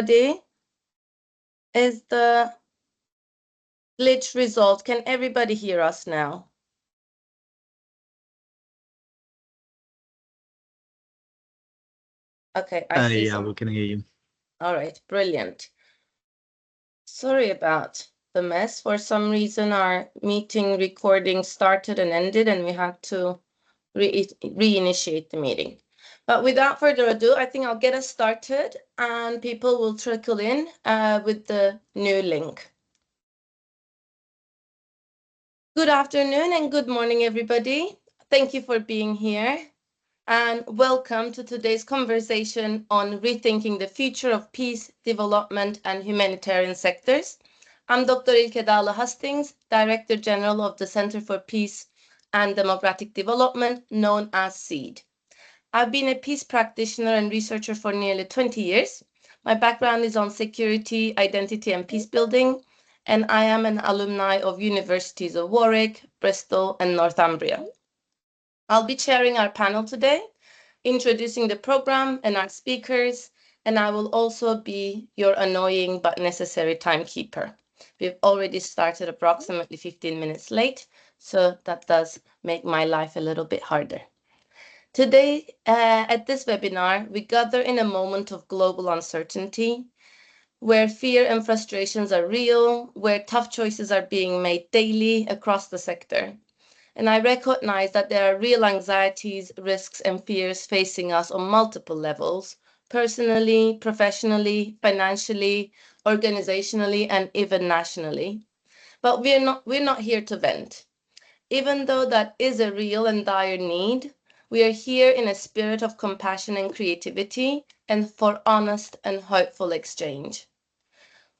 everybody? Is the glitch resolved? Can everybody hear us now? Okay, I see. Yeah, we can hear you. All right, brilliant. Sorry about the mess. For some reason, our meeting recording started and ended, and we had to reinitiate the meeting. But without further ado, I think I'll get us started, and people will trickle in with the new link. Good afternoon and good morning, everybody. Thank you for being here. And welcome to today's conversation on rethinking the future of peace, development, and humanitarian sectors. I'm Dr. İlke Dağlı Hastings, Director General of the Center for Peace and Democratic Development, known as SeeD. I've been a peace practitioner and researcher for nearly 20 years. My background is on security, identity, and peace building, and I am an alumni of universities of Warwick, Bristol, and Northumbria. I'll be chairing our panel today, introducing the program and our speakers, and I will also be your annoying but necessary timekeeper. We've already started approximately 15 minutes late, so that does make my life a little bit harder. Today, at this webinar, we gather in a moment of global uncertainty, where fear and frustrations are real, where tough choices are being made daily across the sector. And I recognize that there are real anxieties, risks, and fears facing us on multiple levels, personally, professionally, financially, organizationally, and even nationally. But we're not here to vent. Even though that is a real and dire need, we are here in a spirit of compassion and creativity and for honest and hopeful exchange.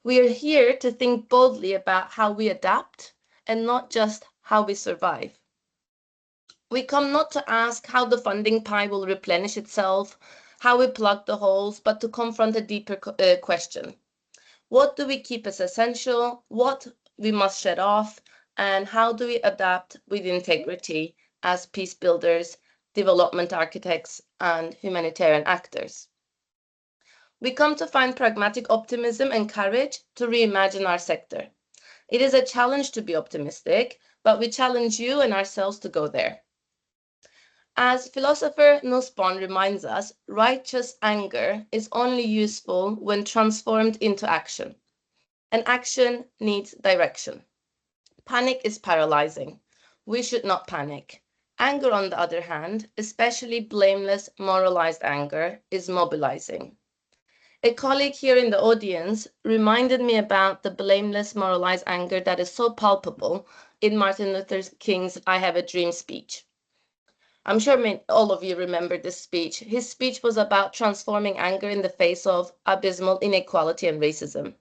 We are here to think boldly about how we adapt and not just how we survive. We come not to ask how the funding pie will replenish itself, how we plug the holes, but to confront a deeper question. What do we keep as essential? What we must shed off? And how do we adapt with integrity as peace builders, development architects, and humanitarian actors? We come to find pragmatic optimism and courage to reimagine our sector. It is a challenge to be optimistic, but we challenge you and ourselves to go there. As philosopher Nussbaum reminds us, righteous anger is only useful when transformed into action. And action needs direction. Panic is paralyzing. We should not panic. Anger, on the other hand, especially blameless, moralized anger, is mobilizing. A colleague here in the audience reminded me about the blameless, moralized anger that is so palpable in Martin Luther King's I Have a Dream speech. I'm sure all of you remember this speech. His speech was about transforming anger in the face of abysmal inequality and racism.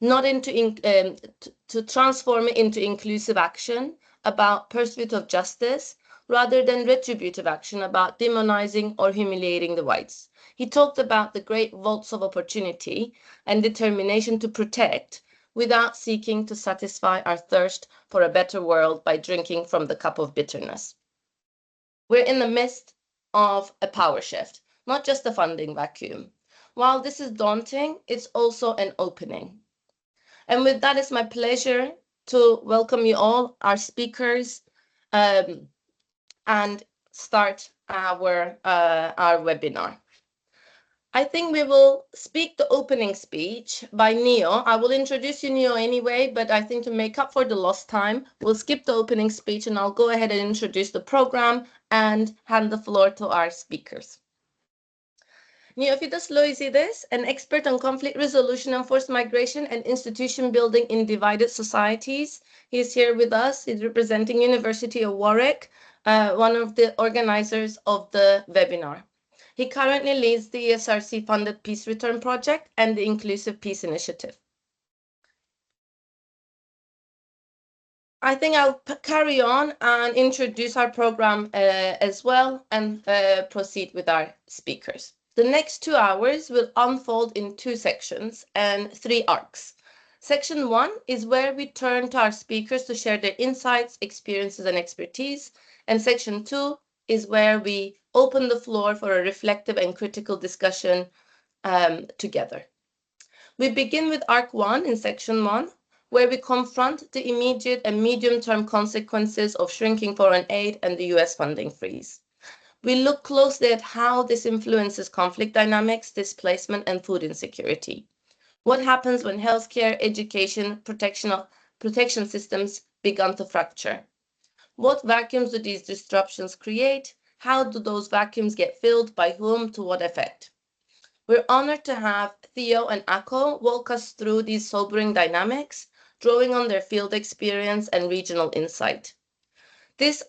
Not to transform it into inclusive action, about pursuit of justice, rather than retributive action about demonizing or humiliating the whites. He talked about the great vaults of opportunity and determination to protect without seeking to satisfy our thirst for a better world by drinking from the cup of bitterness. We're in the midst of a power shift, not just a funding vacuum. While this is daunting, it's also an opening. And with that, it's my pleasure to welcome you all, our speakers, and start our webinar. I think we will speak the opening speech by Neo. I will introduce you, Neo, anyway, but I think to make up for the lost time, we'll skip the opening speech and I'll go ahead and introduce the program and hand the floor to our speakers. Neophytos Loizides, an expert on conflict resolution and forced migration and institution building in divided societies. He's here with us. He's representing University of Warwick, one of the organizers of the webinar. He currently leads the ESRC-funded Peace Return Project and the Inclusive Peace Initiative. I think I'll carry on and introduce our program as well and proceed with our speakers. The next 2 hours will unfold in 2 sections and 3 arcs. Section 1 is where we turn to our speakers to share their insights, experiences, and expertise. And section 2 is where we open the floor for a reflective and critical discussion together. We begin with Arc 1 in Section 1, where we confront the immediate and medium-term consequences of shrinking foreign aid and the US funding freeze. We look closely at how this influences conflict dynamics, displacement, and food insecurity. What happens when healthcare, education, protection systems begin to fracture? What vacuums do these disruptions create? How do those vacuums get filled? By whom? To what effect? We're honored to have Theo and Ako walk us through these sobering dynamics, drawing on their field experience and regional insight. This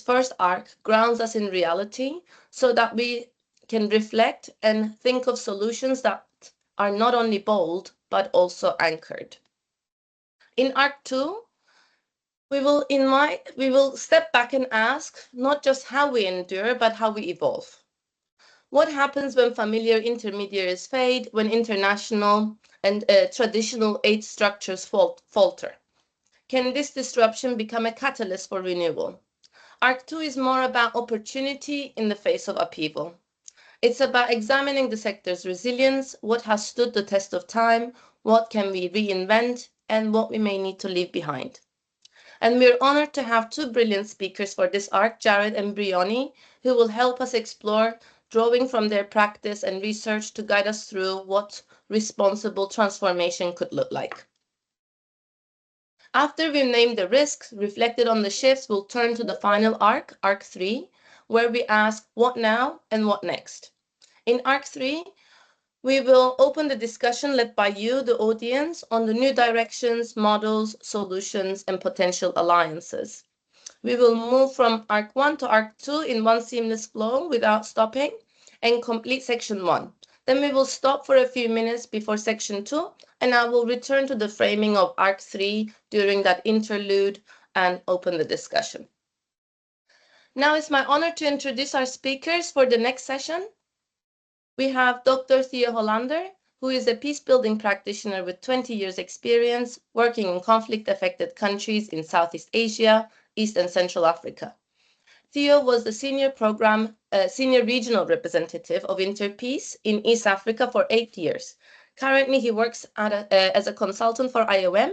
first arc, grounds us in reality so that we can reflect and think of solutions that are not only bold, but also anchored. In Arc 2, we will step back and ask not just how we endure, but how we evolve. What happens when familiar intermediaries fade, when international and traditional aid structures falter? Can this disruption become a catalyst for renewal? Arc 2 is more about opportunity in the face of upheaval. It's about examining the sector's resilience, what has stood the test of time, what can we reinvent, and what we may need to leave behind. And we're honored to have two brilliant speakers for this arc, Jared and Brioni, who will help us explore, drawing from their practice and research to guide us through what responsible transformation could look like. After we've named the risks, reflected on the shifts, we'll turn to the final arc, Arc 3, where we ask what now and what next. In Arc 3, we will open the discussion led by you, the audience, on the new directions, models, solutions, and potential alliances. We will move from Arc 1 to Arc 2 in one seamless flow without stopping and complete Section 1. Then we will stop for a few minutes before Section 2, and I will return to the framing of Arc 3 during that interlude and open the discussion. Now it's my honor to introduce our speakers for the next session. We have Dr. Theo Hollander, who is a peacebuilding practitioner with 20 years experience working in conflict-affected countries in Southeast Asia, East and Central Africa. Theo was the senior regional representative of Interpeace in East Africa for 8 years. Currently, he works as a consultant for IOM,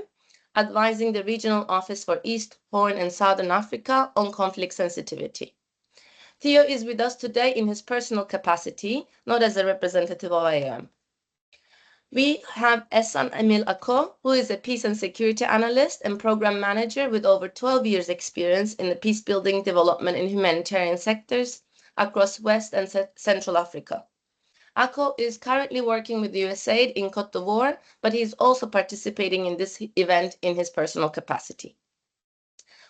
advising the regional office for East, Horn, and Southern Africa on conflict sensitivity. Theo is with us today in his personal capacity, not as a representative of IOM. We have Essan Emile Ako, who is a peace and security analyst and program manager with over 12 years experience in the peacebuilding, development, and humanitarian sectors across West and Central Africa. Ako is currently working with USAID in Côte d'Ivoire, but he is also participating in this event in his personal capacity.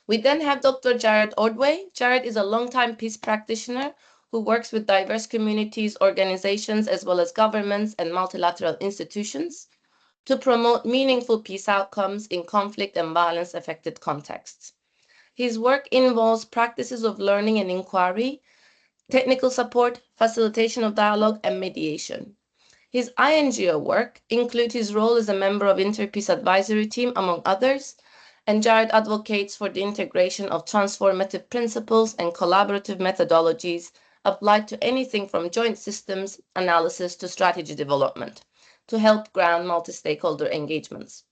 We then have Dr. Jared Ordway. Jared is a longtime peace practitioner who works with diverse communities, organizations, as well as governments and multilateral institutions to promote meaningful peace outcomes in conflict and violence-affected contexts. His work involves practices of learning and inquiry, technical support, facilitation of dialogue, and mediation. His INGO work includes his role as a member of Interpeace Advisory Team, among others, and Jared advocates for the integration of transformative principles and collaborative methodologies applied to anything from joint systems analysis to strategy development to help ground multi-stakeholder engagements.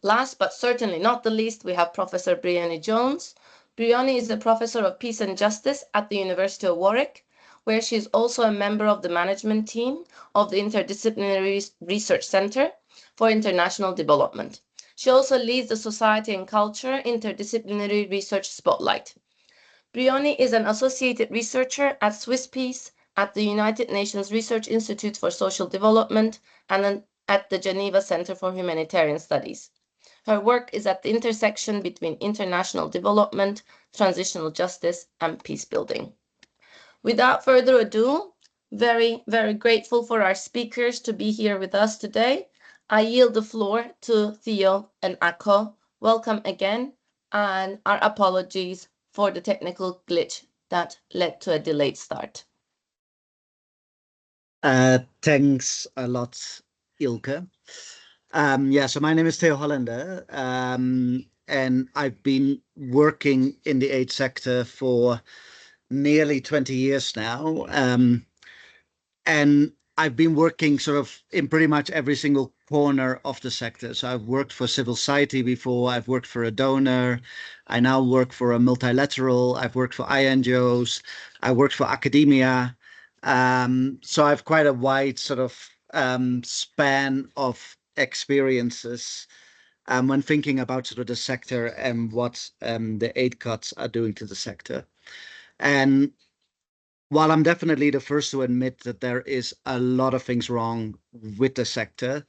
Last but certainly not the least, we have Professor Brioni Jones. Brioni is a professor of peace and justice at the University of Warwick, where she is also a member of the management team of the Interdisciplinary Research Center for International Development. She also leads the Society and Culture Interdisciplinary Research Spotlight. Brioni is an associated researcher at Swiss Peace, at the United Nations Research Institute for Social Development, and at the Geneva Center for Humanitarian Studies. Her work is at the intersection between international development, transitional justice, and peace building. Without further ado, very, very grateful for our speakers to be here with us today. I yield the floor to Theo and Ako. Welcome again, and our apologies for the technical glitch that led to a delayed start. Thanks a lot, Ilke. So my name is Theo Hollander, and I've been working in the aid sector for nearly 20 years now. And I've been working sort of in pretty much every single corner of the sector. So I've worked for civil society before, I've worked for a donor, I now work for a multilateral, I've worked for INGOs, I worked for academia. So I've quite a wide sort of span of experiences when thinking about sort of the sector and what the aid cuts are doing to the sector. And while I'm definitely the first to admit that there is a lot of things wrong with the sector,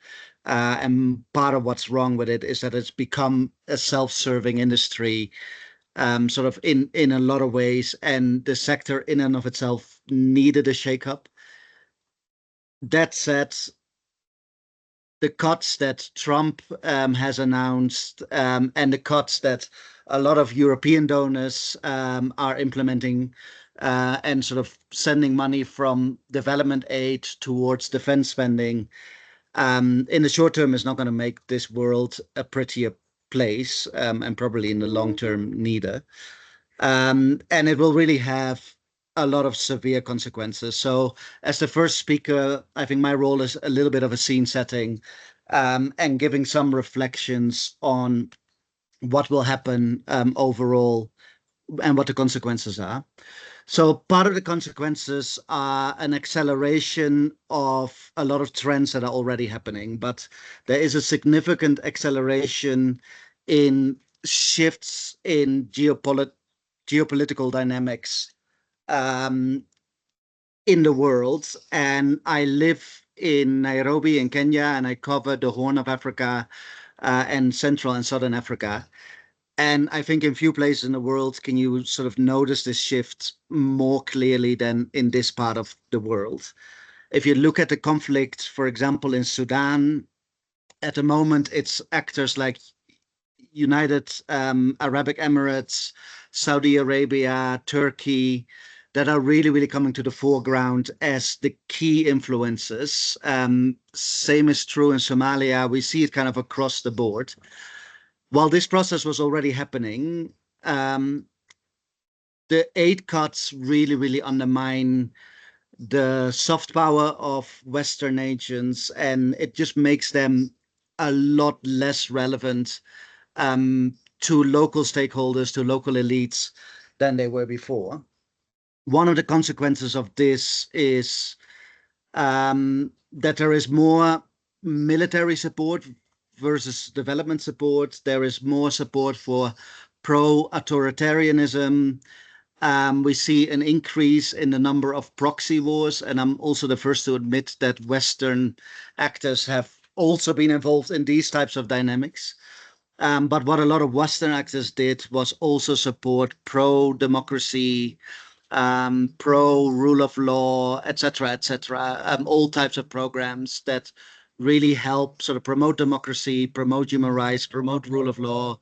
and part of what's wrong with it is that it's become a self-serving industry, sort of in a lot of ways, and the sector in and of itself needed a shakeup. That said, the cuts that Trump has announced, and the cuts that a lot of European donors are implementing, and sort of sending money from development aid towards defense spending, in the short term is not going to make this world a prettier place, and probably in the long term neither. And it will really have a lot of severe consequences. So, as the first speaker, I think my role is a little bit of a scene setting, and giving some reflections on what will happen overall and what the consequences are. So, part of the consequences are an acceleration of a lot of trends that are already happening, but there is a significant acceleration in shifts in geopolitical dynamics in the world. And I live in Nairobi in Kenya, and I cover the Horn of Africa, and Central and Southern Africa. And I think in few places in the world can you sort of notice this shift more clearly than in this part of the world. If you look at the conflict, for example, in Sudan, at the moment, it's actors like United Arabic Emirates, Saudi Arabia, Turkey, that are really, really coming to the foreground as the key influences. Same is true in Somalia. We see it kind of across the board. While this process was already happening, the aid cuts really, really undermine the soft power of Western nations, and it just makes them a lot less relevant to local stakeholders, to local elites than they were before. One of the consequences of this is that there is more military support versus development support. There is more support for pro-authoritarianism. We see an increase in the number of proxy wars, and I'm also the first to admit that Western actors have also been involved in these types of dynamics. But what a lot of Western actors did was also support pro-democracy, pro-rule of law, etc., etc., all types of programs that really help sort of promote democracy, promote human rights, promote rule of law,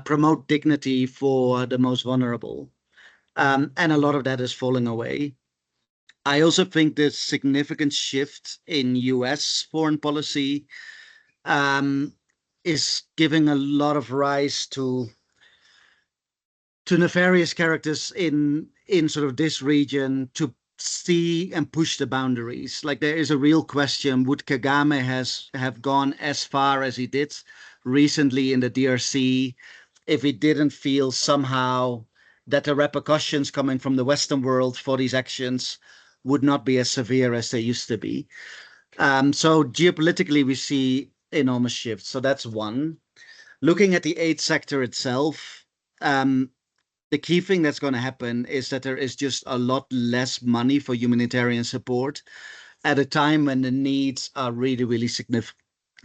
promote dignity for the most vulnerable. And a lot of that is falling away. I also think the significant shift in US foreign policy is giving a lot of rise to nefarious characters in sort of this region to see and push the boundaries. Like there is a real question: would Kagame have gone as far as he did recently in the DRC if he didn't feel somehow that the repercussions coming from the Western world for these actions would not be as severe as they used to be? So geopolitically, we see enormous shifts. So that's one. Looking at the aid sector itself, the key thing that's going to happen is that there is just a lot less money for humanitarian support at a time when the needs are really, really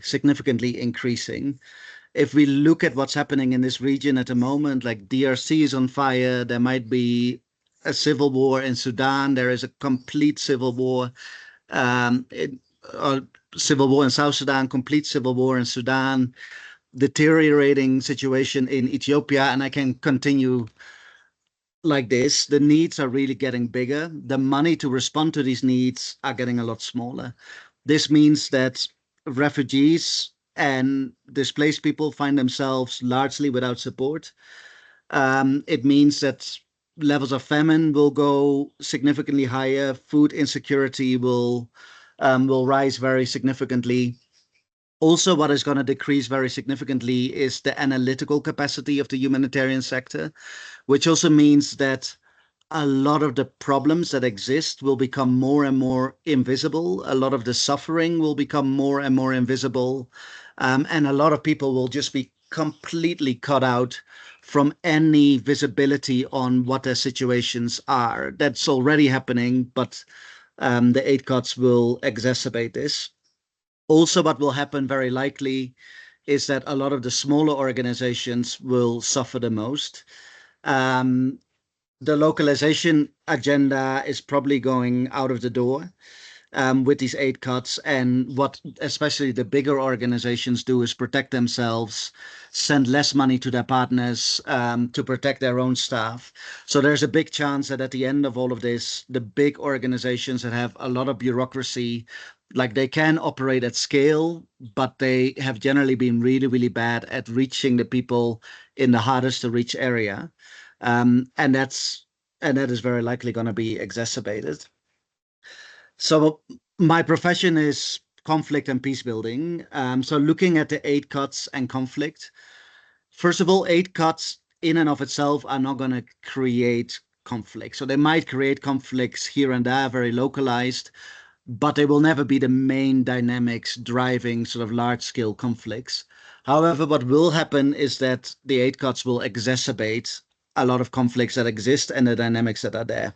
significantly increasing. If we look at what's happening in this region at the moment, like DRC is on fire, there might be a civil war in Sudan, there is a complete civil war, civil war in South Sudan, complete civil war in Sudan, deteriorating situation in Ethiopia, and I can continue like this. The needs are really getting bigger. The money to respond to these needs are getting a lot smaller. This means that refugees and displaced people find themselves largely without support. It means that levels of famine will go significantly higher. Food insecurity will will rise very significantly. Also, what is going to decrease very significantly is the analytical capacity of the humanitarian sector, which also means that a lot of the problems that exist will become more and more invisible. A lot of the suffering will become more and more invisible. And a lot of people will just be completely cut out from any visibility on what their situations are. That's already happening, but the aid cuts will exacerbate this. Also, what will happen very likely is that a lot of the smaller organizations will suffer the most. Um, the localization agenda is probably going out of the door with these aid cuts. And what especially the bigger organizations do is protect themselves, send less money to their partners to protect their own staff. So there's a big chance that at the end of all of this, the big organizations that have a lot of bureaucracy, like they can operate at scale, but they have generally been really, really bad at reaching the people in the hardest to reach area. And that is very likely going to be exacerbated. So my profession is conflict and peace building. So looking at the aid cuts and conflict, first of all, aid cuts in and of itself are not going to create conflict. So they might create conflicts here and there, very localized, but they will never be the main dynamics driving sort of large scale conflicts. However, what will happen is that the aid cuts will exacerbate a lot of conflicts that exist and the dynamics that are there.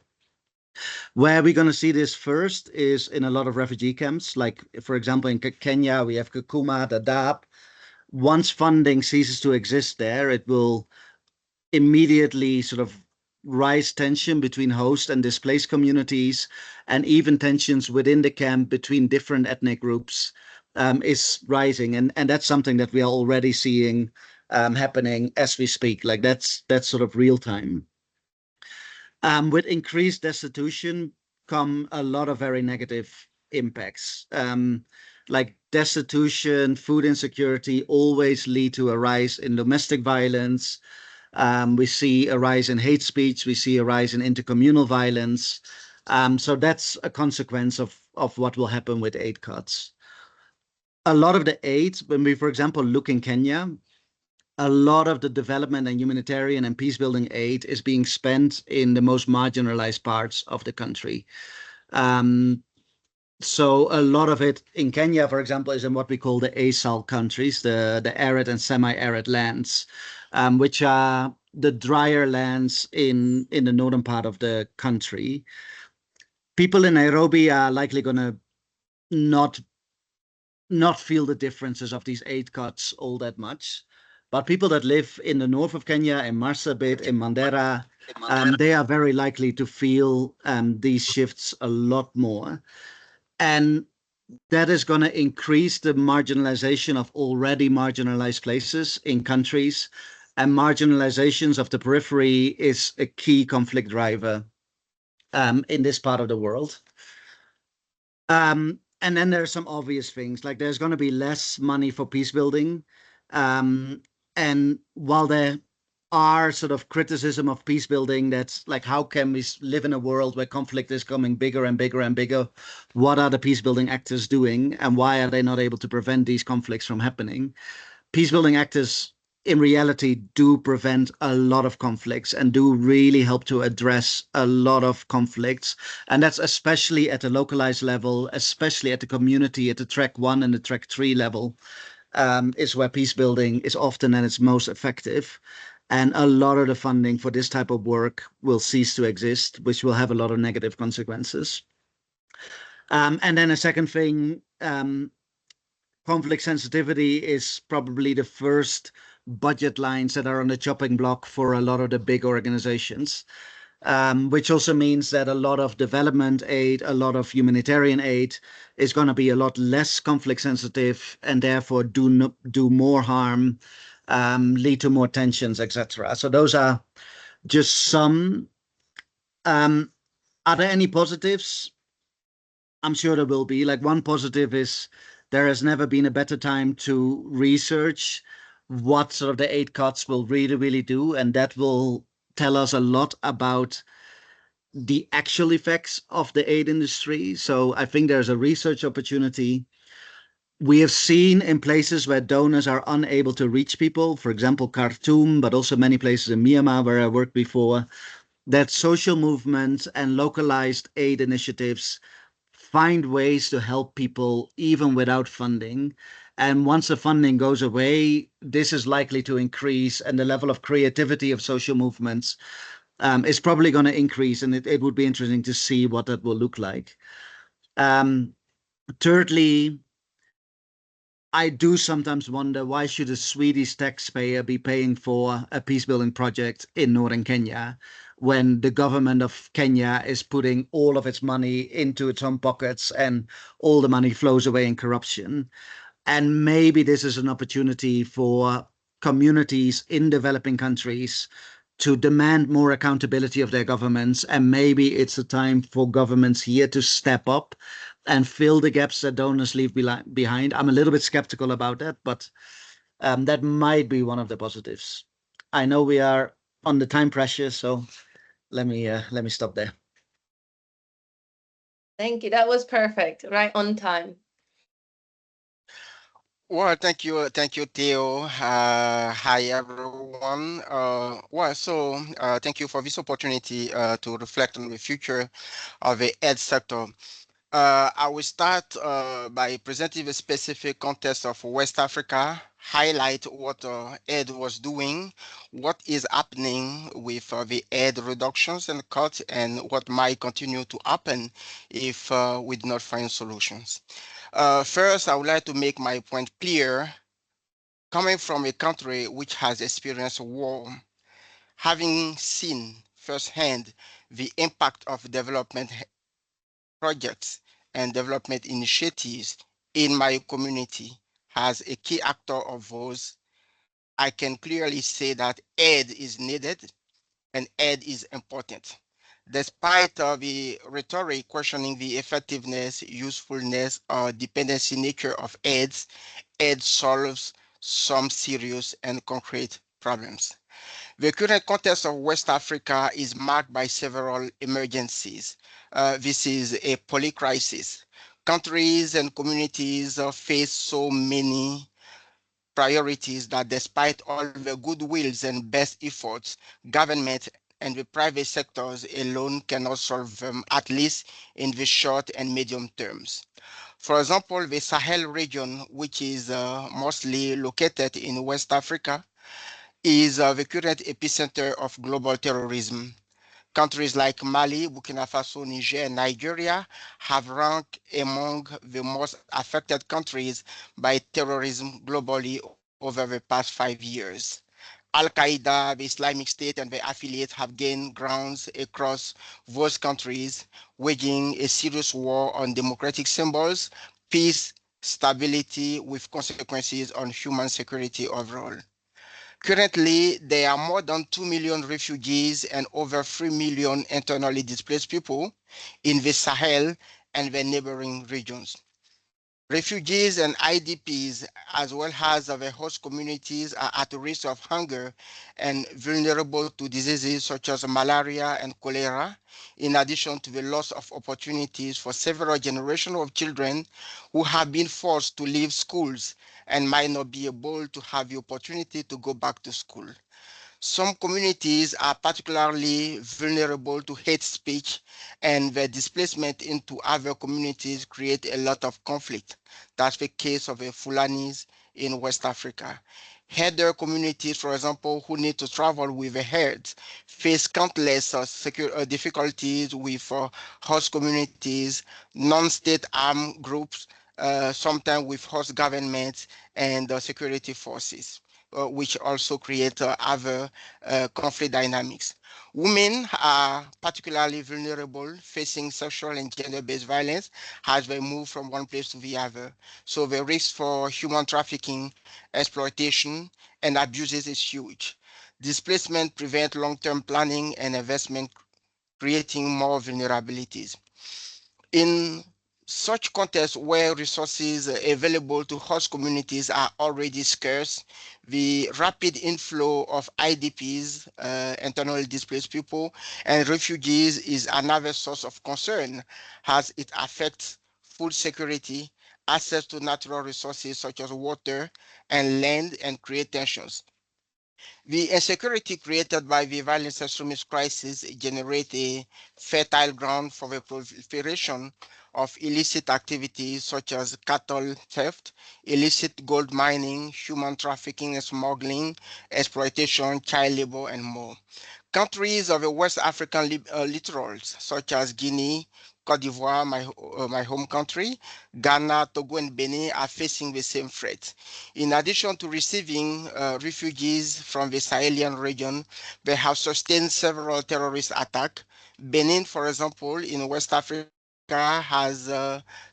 Where we're going to see this first is in a lot of refugee camps, like, for example, in Kenya, we have Kakuma, Dadaab. Once funding ceases to exist there, it will immediately sort of rise tension between host and displaced communities, and even tensions within the camp between different ethnic groups is rising. And that's something that we are already seeing happening as we speak. Like that's sort of real time. With increased destitution come a lot of very negative impacts. Like destitution, food insecurity always lead to a rise in domestic violence. We see a rise in hate speech. We see a rise in intercommunal violence. So that's a consequence of what will happen with aid cuts. A lot of the aid, when we, for example, look in Kenya, a lot of the development and humanitarian and peace building aid is being spent in the most marginalized parts of the country. Um, so a lot of it in Kenya, for example, is in what we call the ASAL countries, the arid and semi-arid lands, which are the drier lands in the northern part of the country. People in Nairobi are likely going to not not feel the differences of these aid cuts all that much. But people that live in the north of Kenya, in Marsabit, in Mandera, they are very likely to feel these shifts a lot more. And that is going to increase the marginalization of already marginalized places in countries. And marginalizations of the periphery is a key conflict driver in this part of the world. And then there's some obvious things, like there's going to be less money for peace building. And while there are sort of criticism of peace building, that's like, how can we live in a world where conflict is coming bigger and bigger and bigger? What are the peace building actors doing? And why are they not able to prevent these conflicts from happening? Peace building actors in reality do prevent a lot of conflicts and do really help to address a lot of conflicts. And that's especially at the localized level, especially at the community, at the track 1 and the track 3 level, is where peace building is often at its most effective. And a lot of the funding for this type of work will cease to exist, which will have a lot of negative consequences. And then a second thing, conflict sensitivity is probably the first budget lines that are on the chopping block for a lot of the big organizations, which also means that a lot of development aid, a lot of humanitarian aid is going to be a lot less conflict sensitive and therefore do more harm, lead to more tensions, etc. So those are just some. Are there any positives? I'm sure there will be. Like, one positive is there has never been a better time to research what sort of the aid cuts will really, really do. And that will tell us a lot about the actual effects of the aid industry. So I think there's a research opportunity. We have seen in places where donors are unable to reach people, for example, Khartoum, but also many places in Myanmar where I worked before, that social movements and localized aid initiatives find ways to help people even without funding. And once the funding goes away, this is likely to increase, and the level of creativity of social movements is probably going to increase. And it would be interesting to see what that will look like. Um, Thirdly, I do sometimes wonder, why should a Swedish taxpayer be paying for a peace building project in northern Kenya when the government of Kenya is putting all of its money into its own pockets and all the money flows away in corruption? And maybe this is an opportunity for communities in developing countries to demand more accountability of their governments. And maybe it's a time for governments here to step up and fill the gaps that donors leave behind. I'm a little bit skeptical about that, but that might be one of the positives. I know we are on the time pressure, so let me stop there. Thank you. That was perfect. Right on time. Well, thank you, Theo. Hi, everyone. Thank you for this opportunity to reflect on the future of the ed sector. I will start by presenting the specific context of West Africa, highlight what aid was doing, what is happening with the aid reductions and cuts, and what might continue to happen if we do not find solutions. First, I would like to make my point clear. Coming from a country which has experienced war, having seen firsthand the impact of development projects and development initiatives in my community as a key actor of those, I can clearly say that aid is needed and aid is important. Despite the rhetoric questioning the effectiveness, usefulness, or dependency nature of aids, aid solves some serious and concrete problems. The current context of West Africa is marked by several emergencies. This is a polycrisis. Countries and communities face so many priorities that despite all the goodwills and best efforts, government and the private sectors alone cannot solve them, at least in the short and medium terms. For example, the Sahel region, which is mostly located in West Africa, is the current epicenter of global terrorism. Countries like Mali, Burkina Faso, Niger, and Nigeria have ranked among the most affected countries by terrorism globally over the past 5 years. Al-Qaeda, the Islamic State, and the affiliates have gained grounds across those countries, waging a serious war on democratic symbols, peace, stability, with consequences on human security overall. Currently, there are more than 2 million refugees and over 3 million internally displaced people in the Sahel and the neighboring regions. Refugees and IDPs, as well as the host communities, are at risk of hunger and vulnerable to diseases such as malaria and cholera, in addition to the loss of opportunities for several generations of children who have been forced to leave schools and might not be able to have the opportunity to go back to school. Some communities are particularly vulnerable to hate speech, and the displacement into other communities create a lot of conflict. That's the case of the Fulanis in West Africa. Herder communities, for example, who need to travel with the herds, face countless difficulties with host communities, non-state armed groups, sometimes with host governments and security forces, which also create other conflict dynamics. Women are particularly vulnerable, facing sexual and gender-based violence as they move from one place to the other. So the risk for human trafficking, exploitation, and abuses is huge. Displacement prevents long-term planning and investment, creating more vulnerabilities. In Such contexts where resources available to host communities are already scarce, the rapid inflow of IDPs, internally displaced people, and refugees is another source of concern as it affects food security, access to natural resources such as water and land, and create tensions. The insecurity created by the violence extremist crisis generate a fertile ground for the proliferation of illicit activities such as cattle theft, illicit gold mining, human trafficking and smuggling, exploitation, child labor, and more. Countries of the West African littorals, such as Guinea, Cote d'Ivoire, my home country, Ghana, Togo, and Benin, are facing the same threat. In addition to receiving refugees from the Sahelian region, they have sustained several terrorist attacks. Benin, for example, in West Africa, has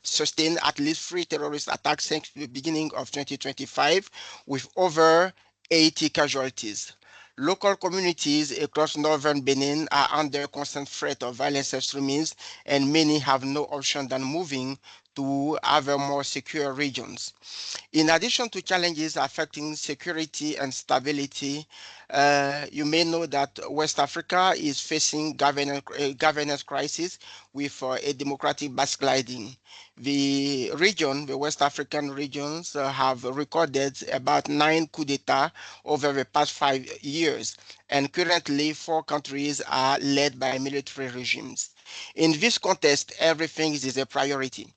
sustained at least 3 terrorist attacks since the beginning of 2025, with over 80 casualties. Local communities across northern Benin are under constant threat of violence extremism, and many have no option than moving to other more secure regions. In addition to challenges affecting security and stability, you may know that West Africa is facing governance crisis with a democratic backsliding. The West African regions, have recorded about 9 coups d'etat over the past 5 years, and currently 4 countries are led by military regimes. In this context, everything is a priority.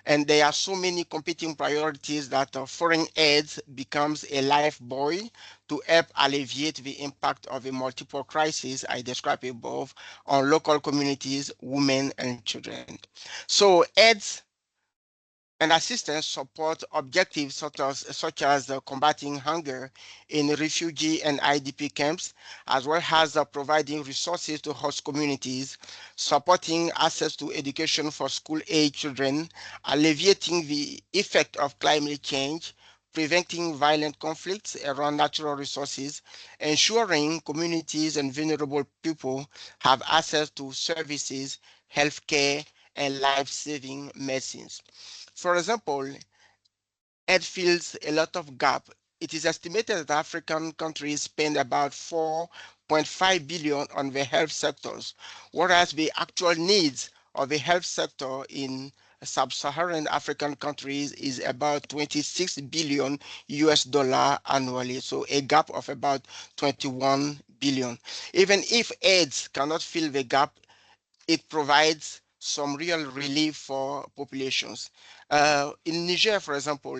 And there are so many competing priorities that foreign aid becomes a life buoy to help alleviate the impact of the multiple crises I described above on local communities, women, and children. So aids and assistance support objectives such as combating hunger in refugee and IDP camps, as well as providing resources to host communities, supporting access to education for school-age children, alleviating the effect of climate change, preventing violent conflicts around natural resources, ensuring communities and vulnerable people have access to services, healthcare, and life-saving medicines. For example, it fills a lot of gap. It is estimated that African countries spend about 4.5 billion on the health sectors, whereas the actual needs of the health sector in sub-Saharan African countries is about 26 billion US dollar annually. So a gap of about 21 billion. Even if AIDS cannot fill the gap, it provides some real relief for populations. In Niger, for example,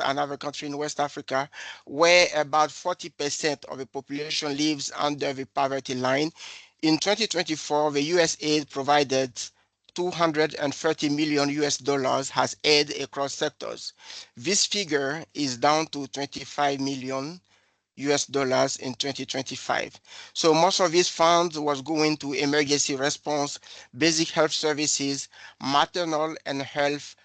another country in West Africa, where about 40% of the population lives under the poverty line, in 2024, the US aid provided 230 million US dollars has aid across sectors. This figure is down to 25 million US dollars in 2025. So most of these funds was going to emergency response, basic health services, maternal and health,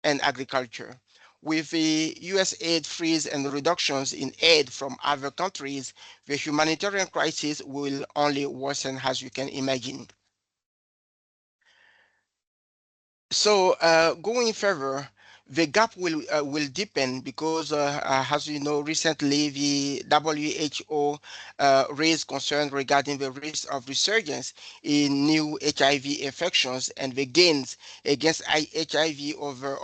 and agriculture. With the US aid freeze and reductions in aid from other countries, the humanitarian crisis will only worsen, as you can imagine. So going further, the gap will deepen because, as you know, recently the WHO raised concern regarding the risk of resurgence in new HIV infections, and the gains against HIV over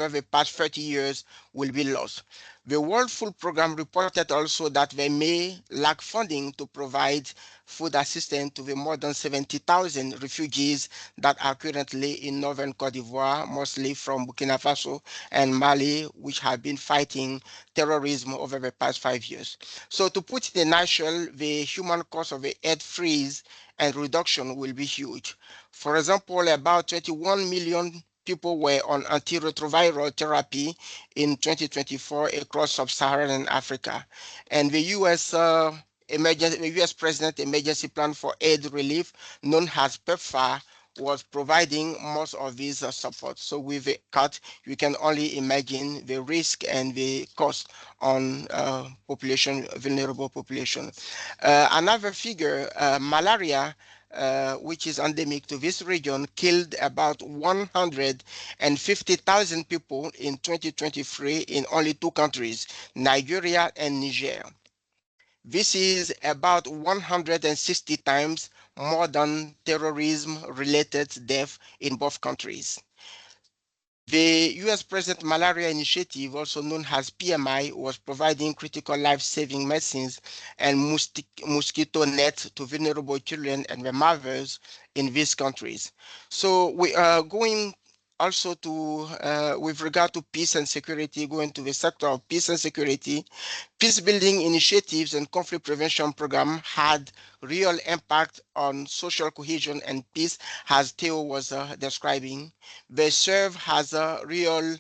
the past 30 years will be lost. The World Food Programme reported also that they may lack funding to provide food assistance to the more than 70,000 refugees that are currently in northern Cote d'Ivoire, mostly from Burkina Faso and Mali, which have been fighting terrorism over the past 5 years. So to put it in a nutshell, the human cost of the aid freeze and reduction will be huge. For example, about 21 million people were on antiretroviral therapy in 2024 across sub-Saharan Africa. And the US President Emergency Plan for Aid Relief, known as PEPFAR, was providing most of these support. So with the cut, you can only imagine the risk and the cost on vulnerable population. Another figure, malaria which is endemic to this region, killed about 150,000 people in 2023 in only two countries, Nigeria and Niger. This is about 160 times more than terrorism-related deaths in both countries. The US President Malaria Initiative, also known as PMI, was providing critical life-saving medicines and mosquito nets to vulnerable children and their mothers in these countries. So we are going also to, with regard to peace and security, going to the sector of peace and security. Peacebuilding initiatives and conflict prevention program had real impact on social cohesion and peace, as Theo was describing. They serve as a real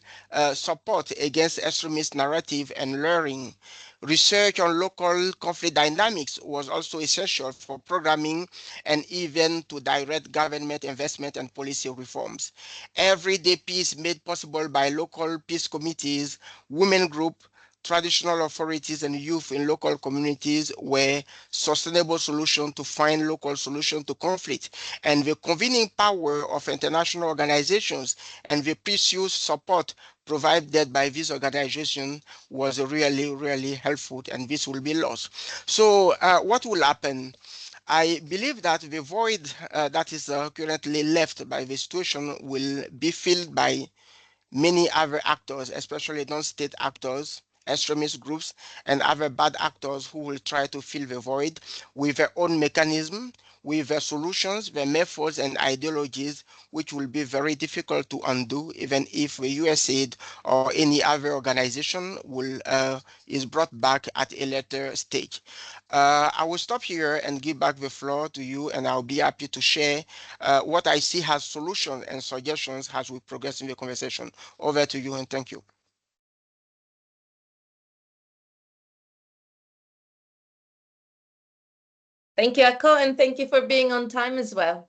support against extremist narrative and luring. Research on local conflict dynamics was also essential for programming and even to direct government investment and policy reforms. Everyday peace made possible by local peace committees, women groups, traditional authorities and youth in local communities were sustainable solutions to find local solutions to conflict. And the convening power of international organizations and the precious support provided by these organizations was really, really helpful, and this will be lost. So what will happen? I believe that the void that is currently left by the situation will be filled by many other actors, especially non-state actors, extremist groups, and other bad actors who will try to fill the void with their own mechanism, with their solutions, their methods, and ideologies, which will be very difficult to undo, even if the USAID or any other organization is brought back at a later stage. I will stop here and give back the floor to you, and I'll be happy to share what I see as solutions and suggestions as we progress in the conversation. Over to you, and thank you. Thank you, Ako, and thank you for being on time as well.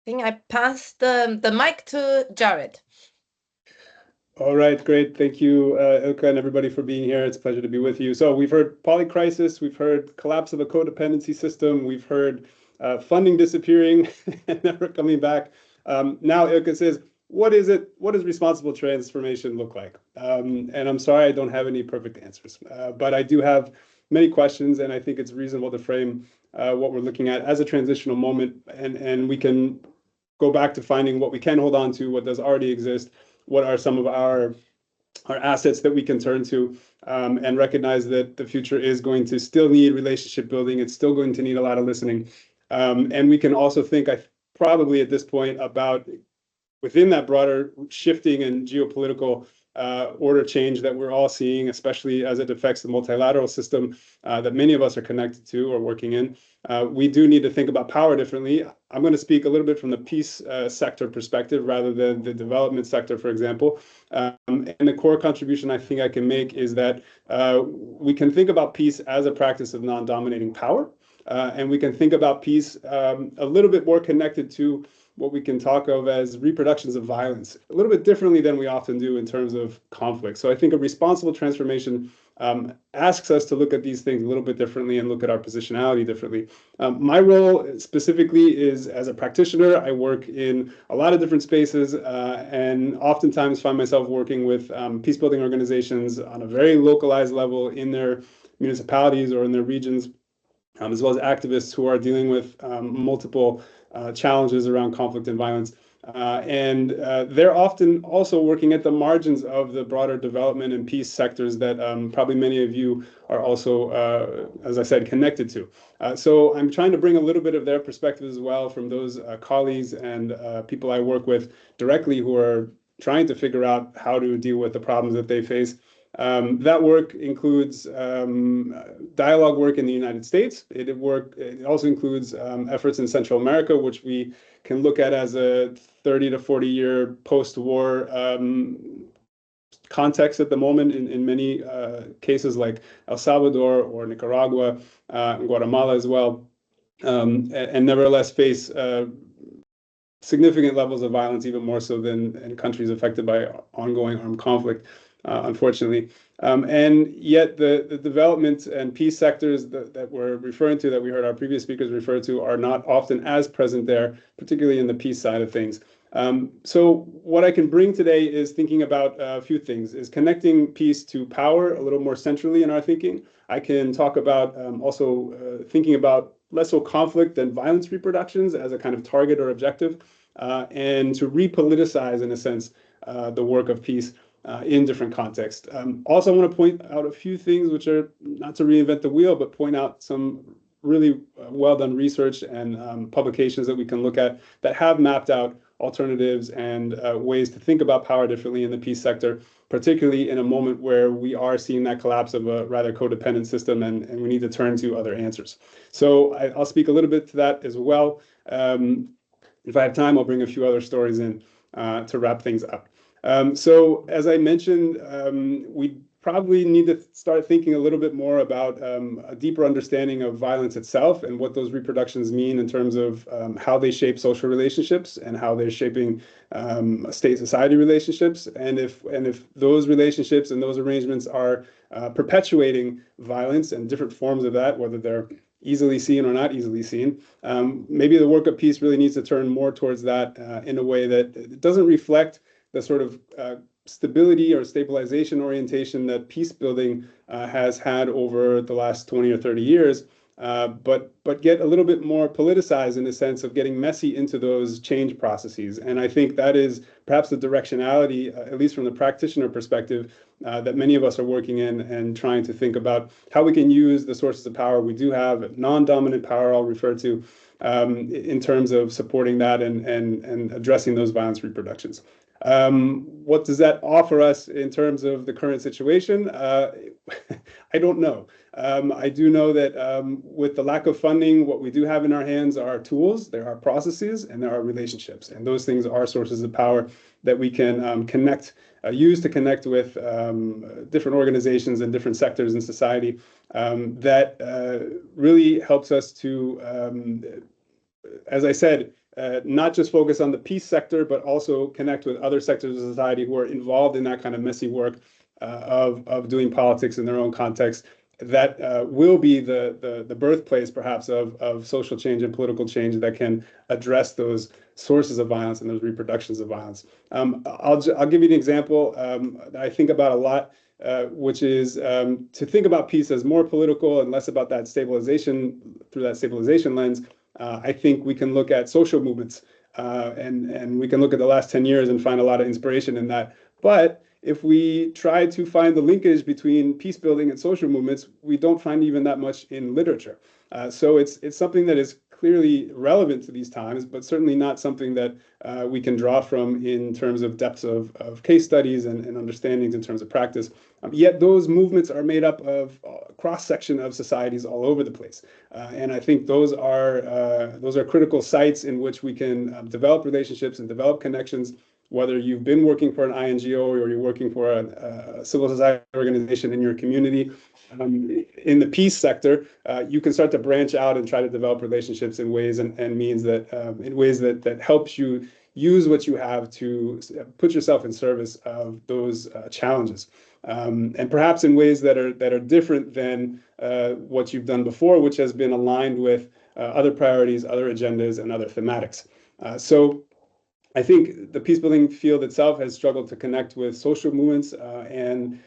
I think I pass the mic to Jared. All right, great. Thank you, Ilka, and everybody for being here. It's a pleasure to be with you. So we've heard polycrisis, we've heard collapse of a codependency system, we've heard funding disappearing and never coming back. Now Ilka says, what is it? What does responsible transformation look like? And I'm sorry, I don't have any perfect answers, but I do have many questions, and I think it's reasonable to frame what we're looking at as a transitional moment, and we can go back to finding what we can hold on to, what does already exist, what are some of our assets that we can turn to, and recognize that the future is going to still need relationship building. It's still going to need a lot of listening. And we can also think, probably at this point, about within that broader shifting and geopolitical order change that we're all seeing, especially as it affects the multilateral system that many of us are connected to or working in. We do need to think about power differently. I'm going to speak a little bit from the peace sector perspective rather than the development sector, for example. And the core contribution I think I can make is that we can think about peace as a practice of non-dominating power. And we can think about peace a little bit more connected to what we can talk of as reproductions of violence, a little bit differently than we often do in terms of conflict. So I think a responsible transformation asks us to look at these things a little bit differently and look at our positionality differently. My role specifically is as a practitioner. I work in a lot of different spaces and oftentimes find myself working with peacebuilding organizations on a very localized level in their municipalities or in their regions, as well as activists who are dealing with multiple challenges around conflict and violence. And they're often also working at the margins of the broader development and peace sectors that probably many of you are also, as I said, connected to. So I'm trying to bring a little bit of their perspective as well from those colleagues and people I work with directly who are trying to figure out how to deal with the problems that they face. That work includes dialogue work in the United States. It also includes efforts in Central America, which we can look at as a 30 to 40 year post-war context at the moment in many cases like El Salvador or Nicaragua, and Guatemala as well, and nevertheless face significant levels of violence, even more so than in countries affected by ongoing armed conflict. unfortunately. And yet the development and peace sectors that we're referring to, that we heard our previous speakers refer to, are not often as present there, particularly in the peace side of things. So what I can bring today is thinking about a few things, is connecting peace to power a little more centrally in our thinking. I can talk about also thinking about less so conflict than violence reproductions as a kind of target or objective, and to repoliticize, in a sense, the work of peace in different contexts. Also, I want to point out a few things which are not to reinvent the wheel, but point out some really well done research and publications that we can look at that have mapped out alternatives and ways to think about power differently in the peace sector, particularly in a moment where we are seeing that collapse of a rather codependent system, and we need to turn to other answers. So I'll speak a little bit to that as well. If I have time, I'll bring a few other stories in to wrap things up. So as I mentioned, we probably need to start thinking a little bit more about a deeper understanding of violence itself and what those reproductions mean in terms of how they shape social relationships and how they're shaping state-society relationships, and if those relationships and those arrangements are perpetuating violence and different forms of that, whether they're easily seen or not easily seen. Maybe the work of peace really needs to turn more towards that in a way that it doesn't reflect the sort of stability or stabilization orientation that peace building has had over the last 20 or 30 years, but get a little bit more politicized in the sense of getting messy into those change processes. And I think that is perhaps the directionality, at least from the practitioner perspective, that many of us are working in, and trying to think about how we can use the sources of power we do have, non-dominant power I'll refer to, in terms of supporting that and addressing those violence reproductions. What does that offer us in terms of the current situation? I don't know. I do know that with the lack of funding, what we do have in our hands are tools, there are processes, and there are relationships. And those things are sources of power that we can use to connect with different organizations and different sectors in society, that really helps us to, as I said, not just focus on the peace sector, but also connect with other sectors of society who are involved in that kind of messy work of doing politics in their own context. That will be the birthplace, perhaps, of social change and political change that can address those sources of violence and those reproductions of violence. I'll give you an example that I think about a lot, which is to think about peace as more political and less about that stabilization, through that stabilization lens. I think we can look at social movements, and we can look at the last 10 years and find a lot of inspiration in that. But if we try to find the linkage between peace building and social movements, we don't find even that much in literature. So it's something that is clearly relevant to these times, but certainly not something that we can draw from in terms of depths of case studies and understandings in terms of practice. Yet those movements are made up of a cross-section of societies all over the place. And I think those are critical sites in which we can develop relationships and develop connections, whether you've been working for an INGO or you're working for a civil society organization in your community. In the peace sector, you can start to branch out and try to develop relationships in ways and means that helps you use what you have to put yourself in service of those challenges, and perhaps in ways that are different than what you've done before, which has been aligned with other priorities, other agendas, and other thematics. So I think the peacebuilding field itself has struggled to connect with social movements, and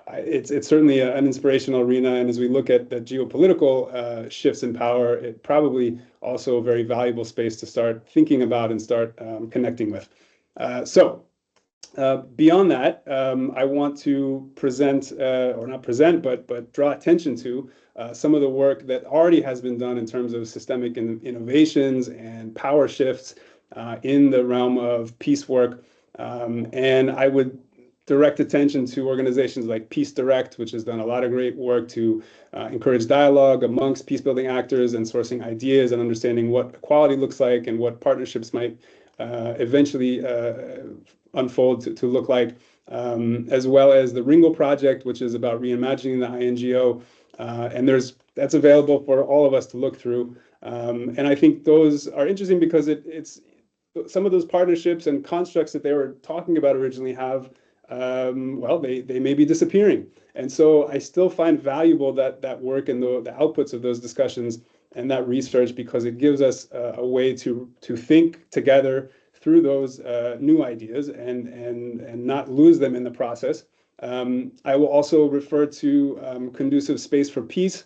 it's certainly an inspirational arena. And as we look at the geopolitical shifts in power, it probably also a very valuable space to start thinking about and start connecting with. So beyond that, I want to present, or not present, but draw attention to some of the work that already has been done in terms of systemic innovations and power shifts in the realm of peace work. And I would direct attention to organizations like Peace Direct, which has done a lot of great work to encourage dialogue amongst peacebuilding actors and sourcing ideas and understanding what equality looks like and what partnerships might eventually unfold to look like, as well as the Ringo Project, which is about reimagining the INGO. And that's available for all of us to look through. And I think those are interesting because it's some of those partnerships and constructs that they were talking about originally have well, they may be disappearing. And so I still find valuable that work and the outputs of those discussions and that research, because it gives us a way to think together through those new ideas and not lose them in the process. I will also refer to Conducive Space for Peace,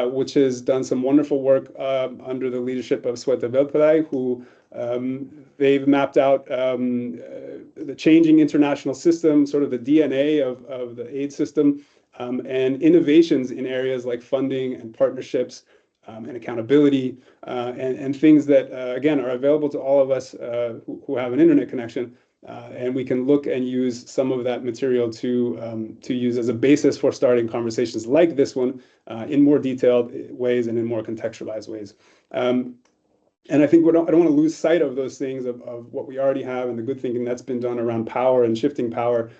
which has done some wonderful work under the leadership of Sweta Velpelai, who they've mapped out the changing international system, sort of the DNA of the aid system, and innovations in areas like funding and partnerships and accountability, and things that, again, are available to all of us who have an internet connection. And we can look and use some of that material to use as a basis for starting conversations like this one in more detailed ways and in more contextualized ways. And I think I don't want to lose sight of those things, of what we already have and the good thinking that's been done around power and shifting power,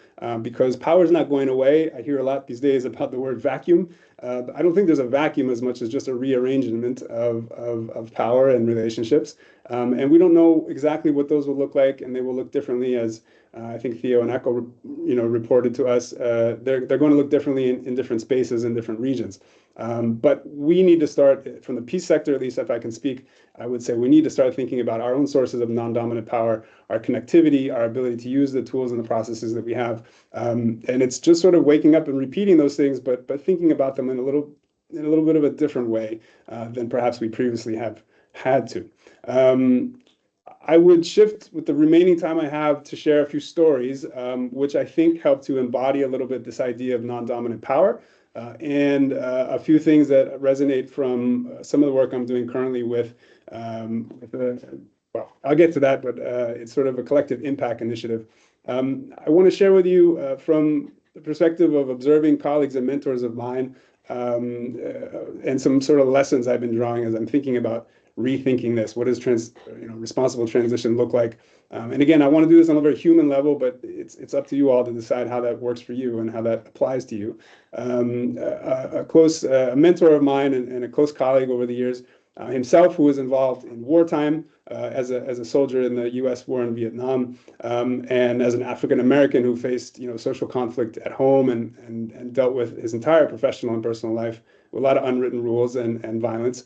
because power is not going away. I hear a lot these days about the word vacuum. I don't think there's a vacuum as much as just a rearrangement of power and relationships. And we don't know exactly what those will look like, and they will look differently, as I think Theo and Ako, reported to us. They're going to look differently in different spaces and different regions. But we need to start from the peace sector, at least if I can speak. I would say we need to start thinking about our own sources of non-dominant power, our connectivity, our ability to use the tools and the processes that we have. And it's just sort of waking up and repeating those things, but thinking about them in a little bit of a different way than perhaps we previously have had to. I would shift with the remaining time I have to share a few stories, which I think help to embody a little bit this idea of non-dominant power. And a few things that resonate from some of the work I'm doing currently with well, I'll get to that, but it's sort of a collective impact initiative. I want to share with you from the perspective of observing colleagues and mentors of mine, and some sort of lessons I've been drawing as I'm thinking about rethinking this. What does responsible transition look like? And again, I want to do this on a very human level, but it's up to you all to decide how that works for you and how that applies to you. A mentor of mine and a close colleague over the years, himself, who was involved in wartime as a soldier in the U.S. war in Vietnam, and as an African American who faced social conflict at home and dealt with his entire professional and personal life with a lot of unwritten rules and violence,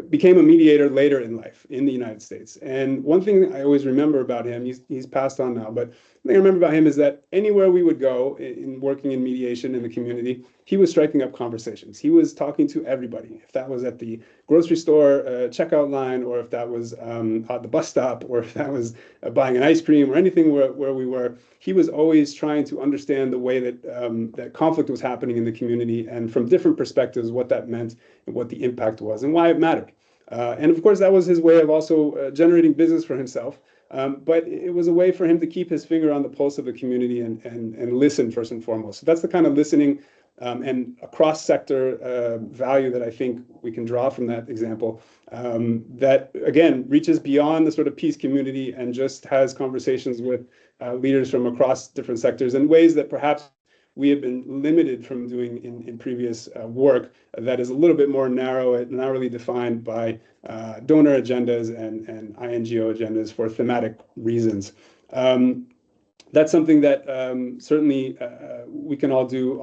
became a mediator later in life in the United States. And one thing I always remember about him, he's passed on now, but the thing I remember about him is that anywhere we would go in working in mediation in the community, he was striking up conversations. He was talking to everybody. If that was at the grocery store checkout line, or if that was at the bus stop, or if that was buying an ice cream or anything where we were, he was always trying to understand the way that that conflict was happening in the community, and from different perspectives, what that meant and what the impact was and why it mattered. And of course, that was his way of also generating business for himself. But it was a way for him to keep his finger on the pulse of the community and listen first and foremost. So that's the kind of listening and a cross-sector value that I think we can draw from that example, that, again, reaches beyond the sort of peace community and just has conversations with leaders from across different sectors in ways that perhaps we have been limited from doing in previous work that is a little bit more narrowly defined by donor agendas and INGO agendas for thematic reasons. That's something that certainly we can all do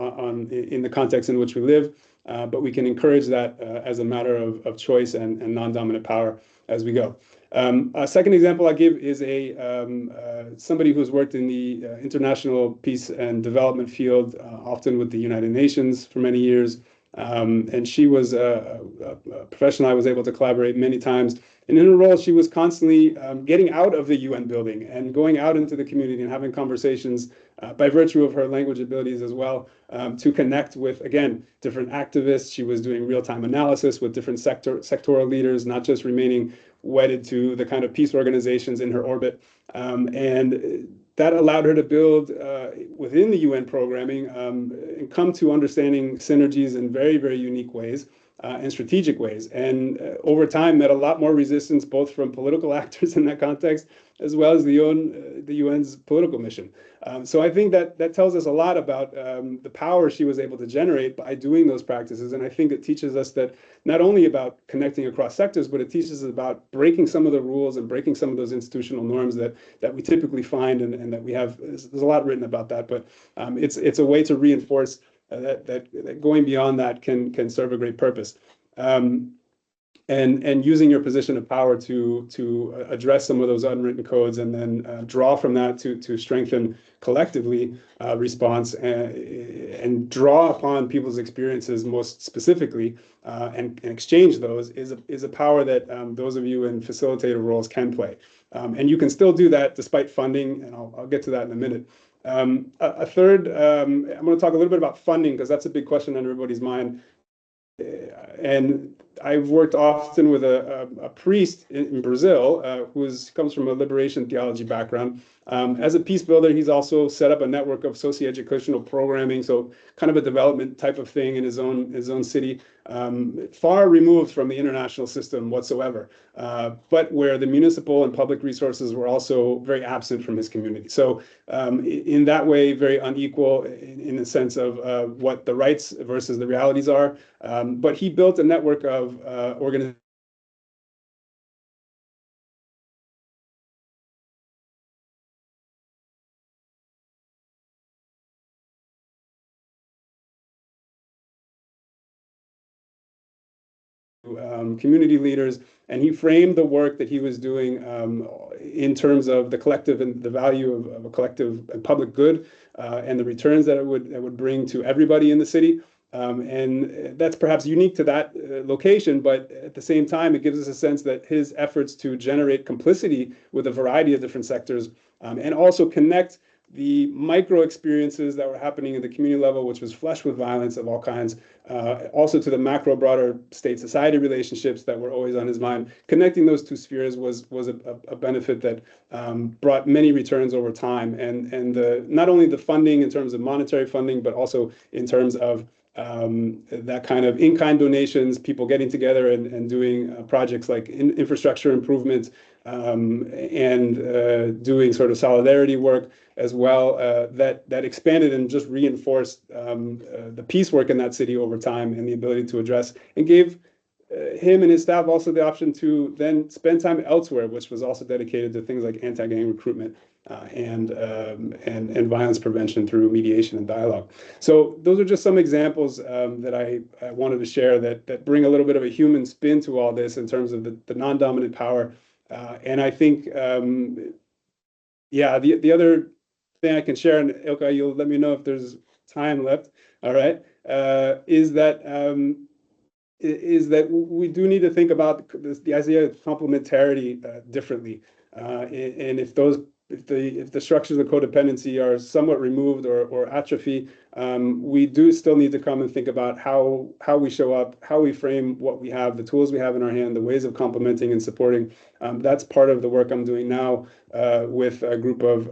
in the context in which we live, but we can encourage that as a matter of choice and non-dominant power as we go. A second example I give is somebody who's worked in the international peace and development field, often with the United Nations for many years. And she was a professional I was able to collaborate many times. And in her role, she was constantly getting out of the UN building and going out into the community and having conversations by virtue of her language abilities as well, to connect with, again, different activists. She was doing real-time analysis with different sectoral leaders, not just remaining wedded to the kind of peace organizations in her orbit. And that allowed her to build within the UN programming and come to understanding synergies in very, very unique ways. and strategic ways. And over time, met a lot more resistance, both from political actors in that context, as well as the UN's political mission. So I think that tells us a lot about the power she was able to generate by doing those practices. And I think it teaches us that not only about connecting across sectors, but it teaches us about breaking some of the rules and breaking some of those institutional norms that we typically find, and that we have. There's a lot written about that, but it's a way to reinforce that going beyond that can serve a great purpose. And using your position of power to address some of those unwritten codes, and then draw from that to strengthen collectively response, and draw upon people's experiences most specifically, and exchange those is a power that those of you in facilitator roles can play. And you can still do that despite funding, and I'll get to that in a minute. A third, I'm going to talk a little bit about funding, because that's a big question on everybody's mind. And I've worked often with a priest in Brazil who comes from a liberation theology background. As a peace builder, he's also set up a network of socio-educational programming, so kind of a development type of thing in his own city, far removed from the international system whatsoever, but where the municipal and public resources were also very absent from his community. So in that way, very unequal in the sense of what the rights versus the realities are. But he built a network of organizations community leaders, and he framed the work that he was doing in terms of the collective and the value of a collective and public good, and the returns that it would bring to everybody in the city. And that's perhaps unique to that location, but at the same time, it gives us a sense that his efforts to generate complicity with a variety of different sectors, and also connect the micro experiences that were happening at the community level, which was flush with violence of all kinds, also to the macro, broader state-society relationships that were always on his mind. Connecting those two spheres was a benefit that brought many returns over time, and not only the funding in terms of monetary funding, but also in terms of that kind of in-kind donations, people getting together and doing projects like infrastructure improvement, and doing sort of solidarity work as well, that expanded and just reinforced the peace work in that city over time, and the ability to address, and gave him and his staff also the option to then spend time elsewhere, which was also dedicated to things like anti-gang recruitment, and violence prevention through mediation and dialogue. So those are just some examples that I wanted to share that bring a little bit of a human spin to all this in terms of the non-dominant power. And I think, yeah, the other thing I can share, and Ilka, you'll let me know if there's time left, all right, is that we do need to think about the idea of complementarity differently. And if the structures of codependency are somewhat removed or atrophy, we do still need to come and think about how we show up, how we frame what we have, the tools we have in our hand, the ways of complementing and supporting. That's part of the work I'm doing now with a group of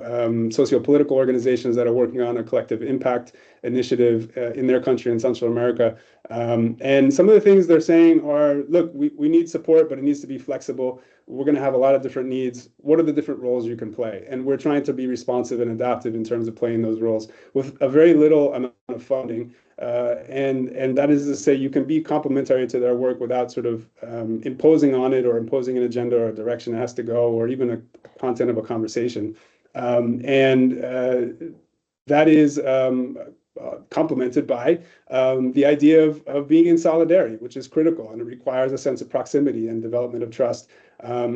socio-political organizations that are working on a collective impact initiative in their country in Central America. And some of the things they're saying are, look, we need support, but it needs to be flexible. We're going to have a lot of different needs. What are the different roles you can play? And we're trying to be responsive and adaptive in terms of playing those roles with a very little amount of funding. And that is to say, you can be complementary to their work without sort of imposing on it, or imposing an agenda or a direction it has to go, or even a content of a conversation. That is complemented by the idea of being in solidarity, which is critical, and it requires a sense of proximity and development of trust,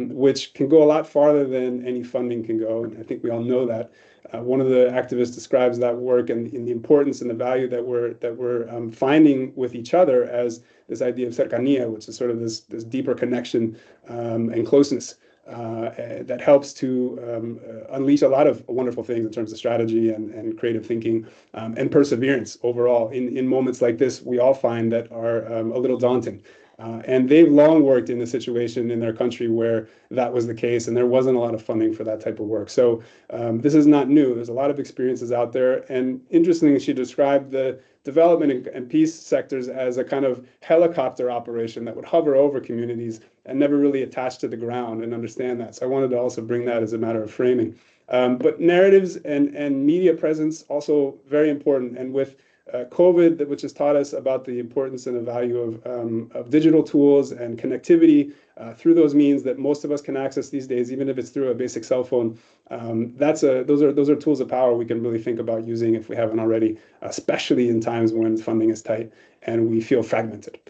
which can go a lot farther than any funding can go. And I think we all know that. One of the activists describes that work and the importance and the value that we're finding with each other as this idea of cercanía, which is sort of this deeper connection and closeness. That helps to unleash a lot of wonderful things in terms of strategy and creative thinking, and perseverance overall in moments like this we all find that are a little daunting. And they've long worked in a situation in their country where that was the case, and there wasn't a lot of funding for that type of work. So this is not new. There's a lot of experiences out there. And interestingly, she described the development and peace sectors as a kind of helicopter operation that would hover over communities and never really attach to the ground, and understand that. So I wanted to also bring that as a matter of framing. But narratives and media presence also very important. And with COVID, which has taught us about the importance and the value of digital tools and connectivity through those means that most of us can access these days, even if it's through a basic cell phone. Those are tools of power we can really think about using if we haven't already, especially in times when funding is tight and we feel fragmented.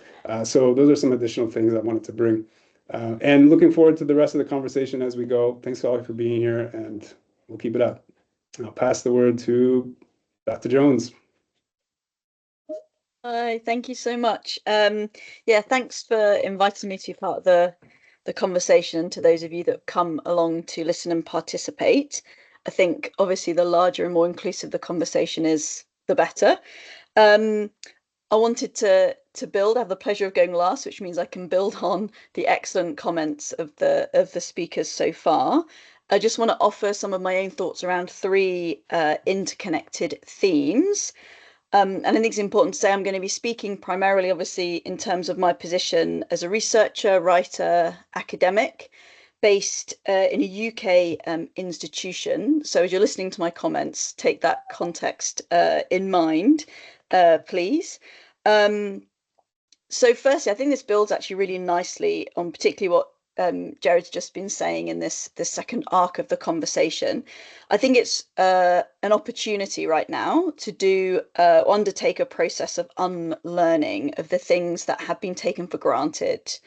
So those are some additional things I wanted to bring. And looking forward to the rest of the conversation as we go. Thanks all for being here, and we'll keep it up. I'll pass the word to Dr. Jones. Hi, thank you so much. Yeah, thanks for inviting me to be part of the conversation. To those of you that come along to listen and participate, I think obviously the larger and more inclusive the conversation is, the better. I wanted to build. I have the pleasure of going last, which means I can build on the excellent comments of the speakers so far. I just want to offer some of my own thoughts around three interconnected themes. And I think it's important to say I'm going to be speaking primarily, obviously, in terms of my position as a researcher, writer, academic, based in a UK institution. So as you're listening to my comments, take that context in mind, please. So firstly, I think this builds actually really nicely on particularly what Jared's just been saying in this second arc of the conversation. I think it's an opportunity right now to undertake a process of unlearning of the things that have been taken for granted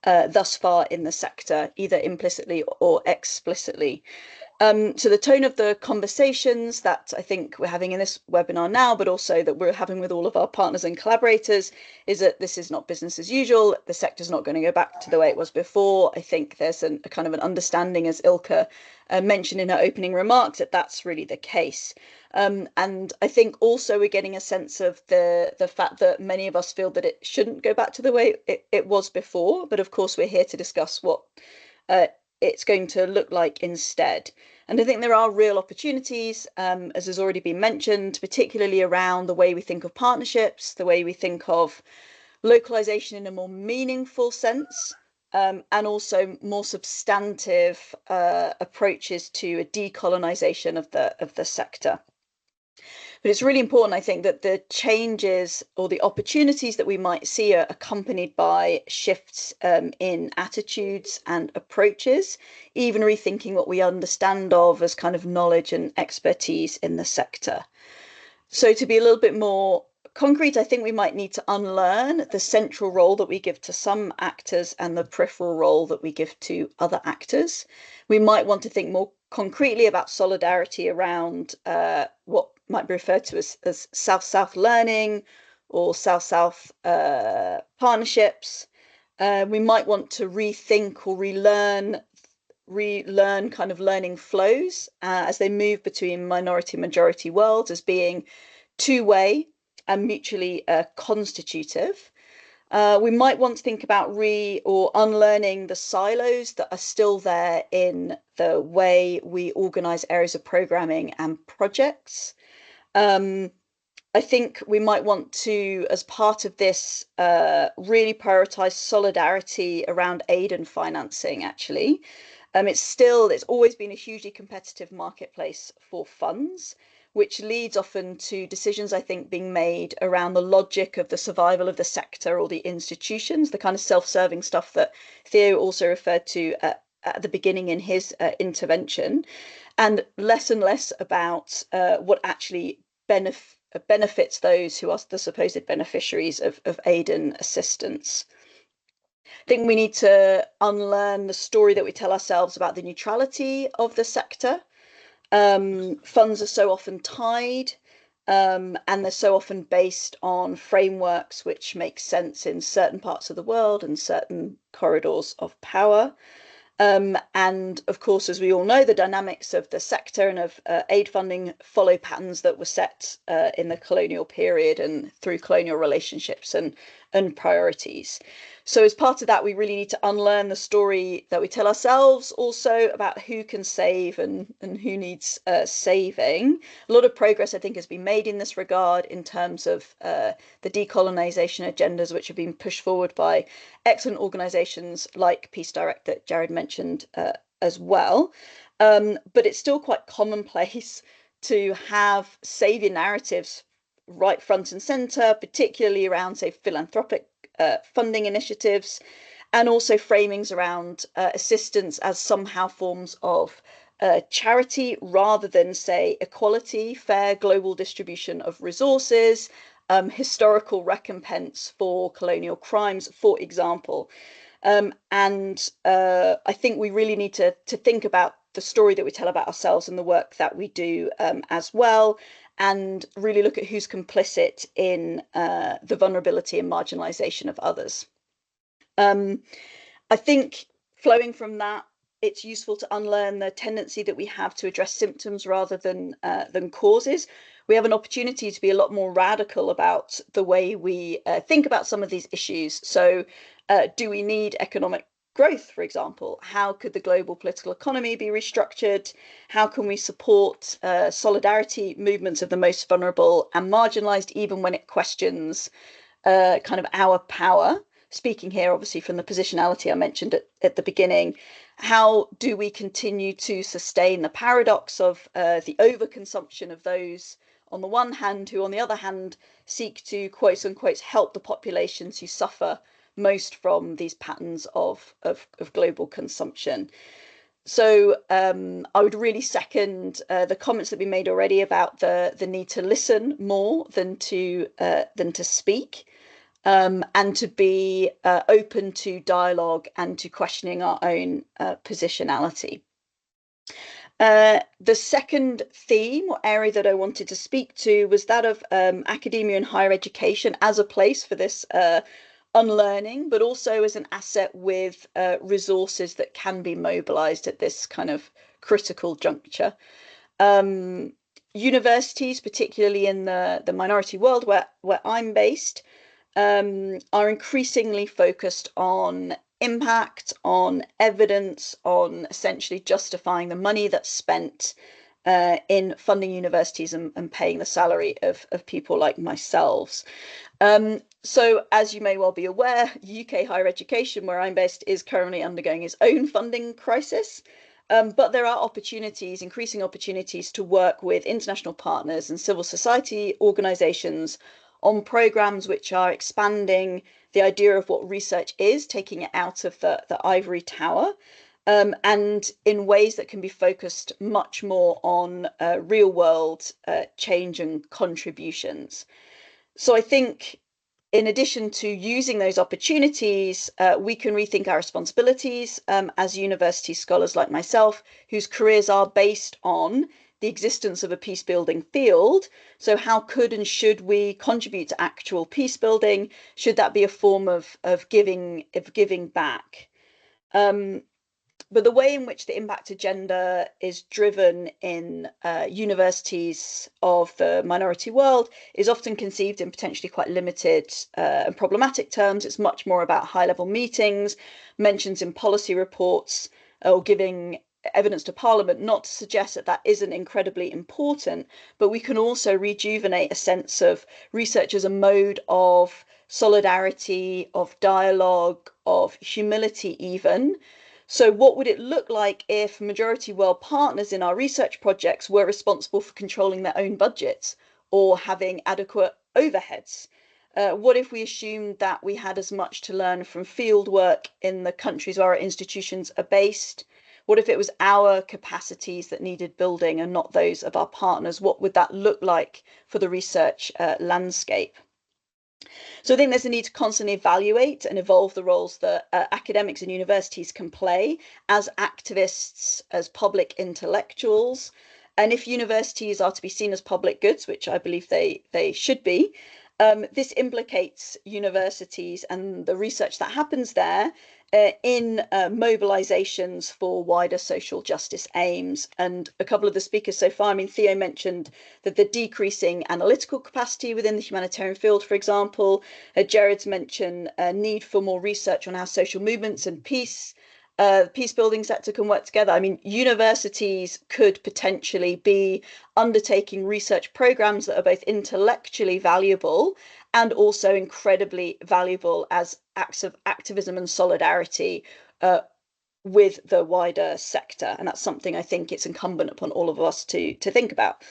thus far in the sector, either implicitly or explicitly. So the tone of the conversations that I think we're having in this webinar now, but also that we're having with all of our partners and collaborators, is that this is not business as usual. The sector's not going to go back to the way it was before. I think there's a kind of an understanding, as Ilka mentioned in her opening remarks, that that's really the case. And I think also we're getting a sense of the fact that many of us feel that it shouldn't go back to the way it was before. But of course, we're here to discuss what it's going to look like instead. And I think there are real opportunities, as has already been mentioned, particularly around the way we think of partnerships, the way we think of localization in a more meaningful sense, and also more substantive approaches to a decolonization of the sector. But it's really important, I think, that the changes or the opportunities that we might see are accompanied by shifts in attitudes and approaches, even rethinking what we understand of as kind of knowledge and expertise in the sector. So to be a little bit more concrete, I think we might need to unlearn the central role that we give to some actors and the peripheral role that we give to other actors. We might want to think more concretely about solidarity around what might be referred to as South-South learning or South-South partnerships. We might want to rethink or relearn kind of learning flows as they move between minority-majority worlds as being two-way and mutually constitutive. We might want to think about unlearning the silos that are still there in the way we organize areas of programming and projects. I think we might want to, as part of this, really prioritize solidarity around aid and financing, actually. It's always been a hugely competitive marketplace for funds, which leads often to decisions, I think, being made around the logic of the survival of the sector or the institutions, the kind of self-serving stuff that Theo also referred to at the beginning in his intervention, and less about what actually benefits those who are the supposed beneficiaries of aid and assistance. I think we need to unlearn the story that we tell ourselves about the neutrality of the sector. Funds are so often tied and they're so often based on frameworks which make sense in certain parts of the world and certain corridors of power. And of course, as we all know, the dynamics of the sector and of aid funding follow patterns that were set in the colonial period and through colonial relationships and and priorities. So as part of that, we really need to unlearn the story that we tell ourselves also about who can save and who needs saving. A lot of progress, I think, has been made in this regard in terms of the decolonization agendas, which have been pushed forward by excellent organizations like Peace Direct that Jared mentioned as well. But it's still quite commonplace to have savior narratives right front and center, particularly around, say, philanthropic funding initiatives, and also framings around assistance as somehow forms of charity rather than, say, equality, fair global distribution of resources, historical recompense for colonial crimes, for example. And I think we really need to think about the story that we tell about ourselves and the work that we do as well, and really look at who's complicit in the vulnerability and marginalization of others. I think flowing from that, it's useful to unlearn the tendency that we have to address symptoms rather than causes. We have an opportunity to be a lot more radical about the way we think about some of these issues. So do we need economic growth, for example? How could the global political economy be restructured? How can we support solidarity movements of the most vulnerable and marginalized, even when it questions kind of our power? Speaking here, obviously, from the positionality I mentioned at the beginning, how do we continue to sustain the paradox of the overconsumption of those on the one hand, who on the other hand seek to, quote unquote, help the populations who suffer most from these patterns of global consumption? So I would really second the comments that have been made already about the need to listen more than to speak. And to be open to dialogue and to questioning our own positionality. The second theme or area that I wanted to speak to was that of academia and higher education as a place for this unlearning, but also as an asset with resources that can be mobilized at this kind of critical juncture. Universities, particularly in the minority world where I'm based, are increasingly focused on impact, on evidence, on essentially justifying the money that's spent in funding universities and paying the salary of people like myself. So as you may well be aware, UK higher education, where I'm based, is currently undergoing its own funding crisis. But there are opportunities, increasing opportunities, to work with international partners and civil society organizations on programs which are expanding the idea of what research is, taking it out of the ivory tower, and in ways that can be focused much more on real world change and contributions. So I think in addition to using those opportunities, we can rethink our responsibilities as university scholars like myself, whose careers are based on the existence of a peace building field. So how could and should we contribute to actual peace building? Should that be a form of giving back? But the way in which the impact agenda is driven in universities of the minority world is often conceived in potentially quite limited and problematic terms. It's much more about high-level meetings, mentions in policy reports, or giving evidence to Parliament, not to suggest that isn't incredibly important, but we can also rejuvenate a sense of research as a mode of solidarity, of dialogue, of humility even. So what would it look like if majority world partners in our research projects were responsible for controlling their own budgets or having adequate overheads? What if we assumed that we had as much to learn from field work in the countries where our institutions are based? What if it was our capacities that needed building and not those of our partners? What would that look like for the research landscape? So I think there's a need to constantly evaluate and evolve the roles that academics and universities can play as activists, as public intellectuals. And if universities are to be seen as public goods, which I believe they should be, this implicates universities and the research that happens there in mobilizations for wider social justice aims. And a couple of the speakers so far, I mean, Theo mentioned that the decreasing analytical capacity within the humanitarian field, for example. Jared's mentioned a need for more research on how social movements and peace building sector can work together. I mean, universities could potentially be undertaking research programs that are both intellectually valuable and also incredibly valuable as acts of activism and solidarity with the wider sector. And that's something I think it's incumbent upon all of us to think about.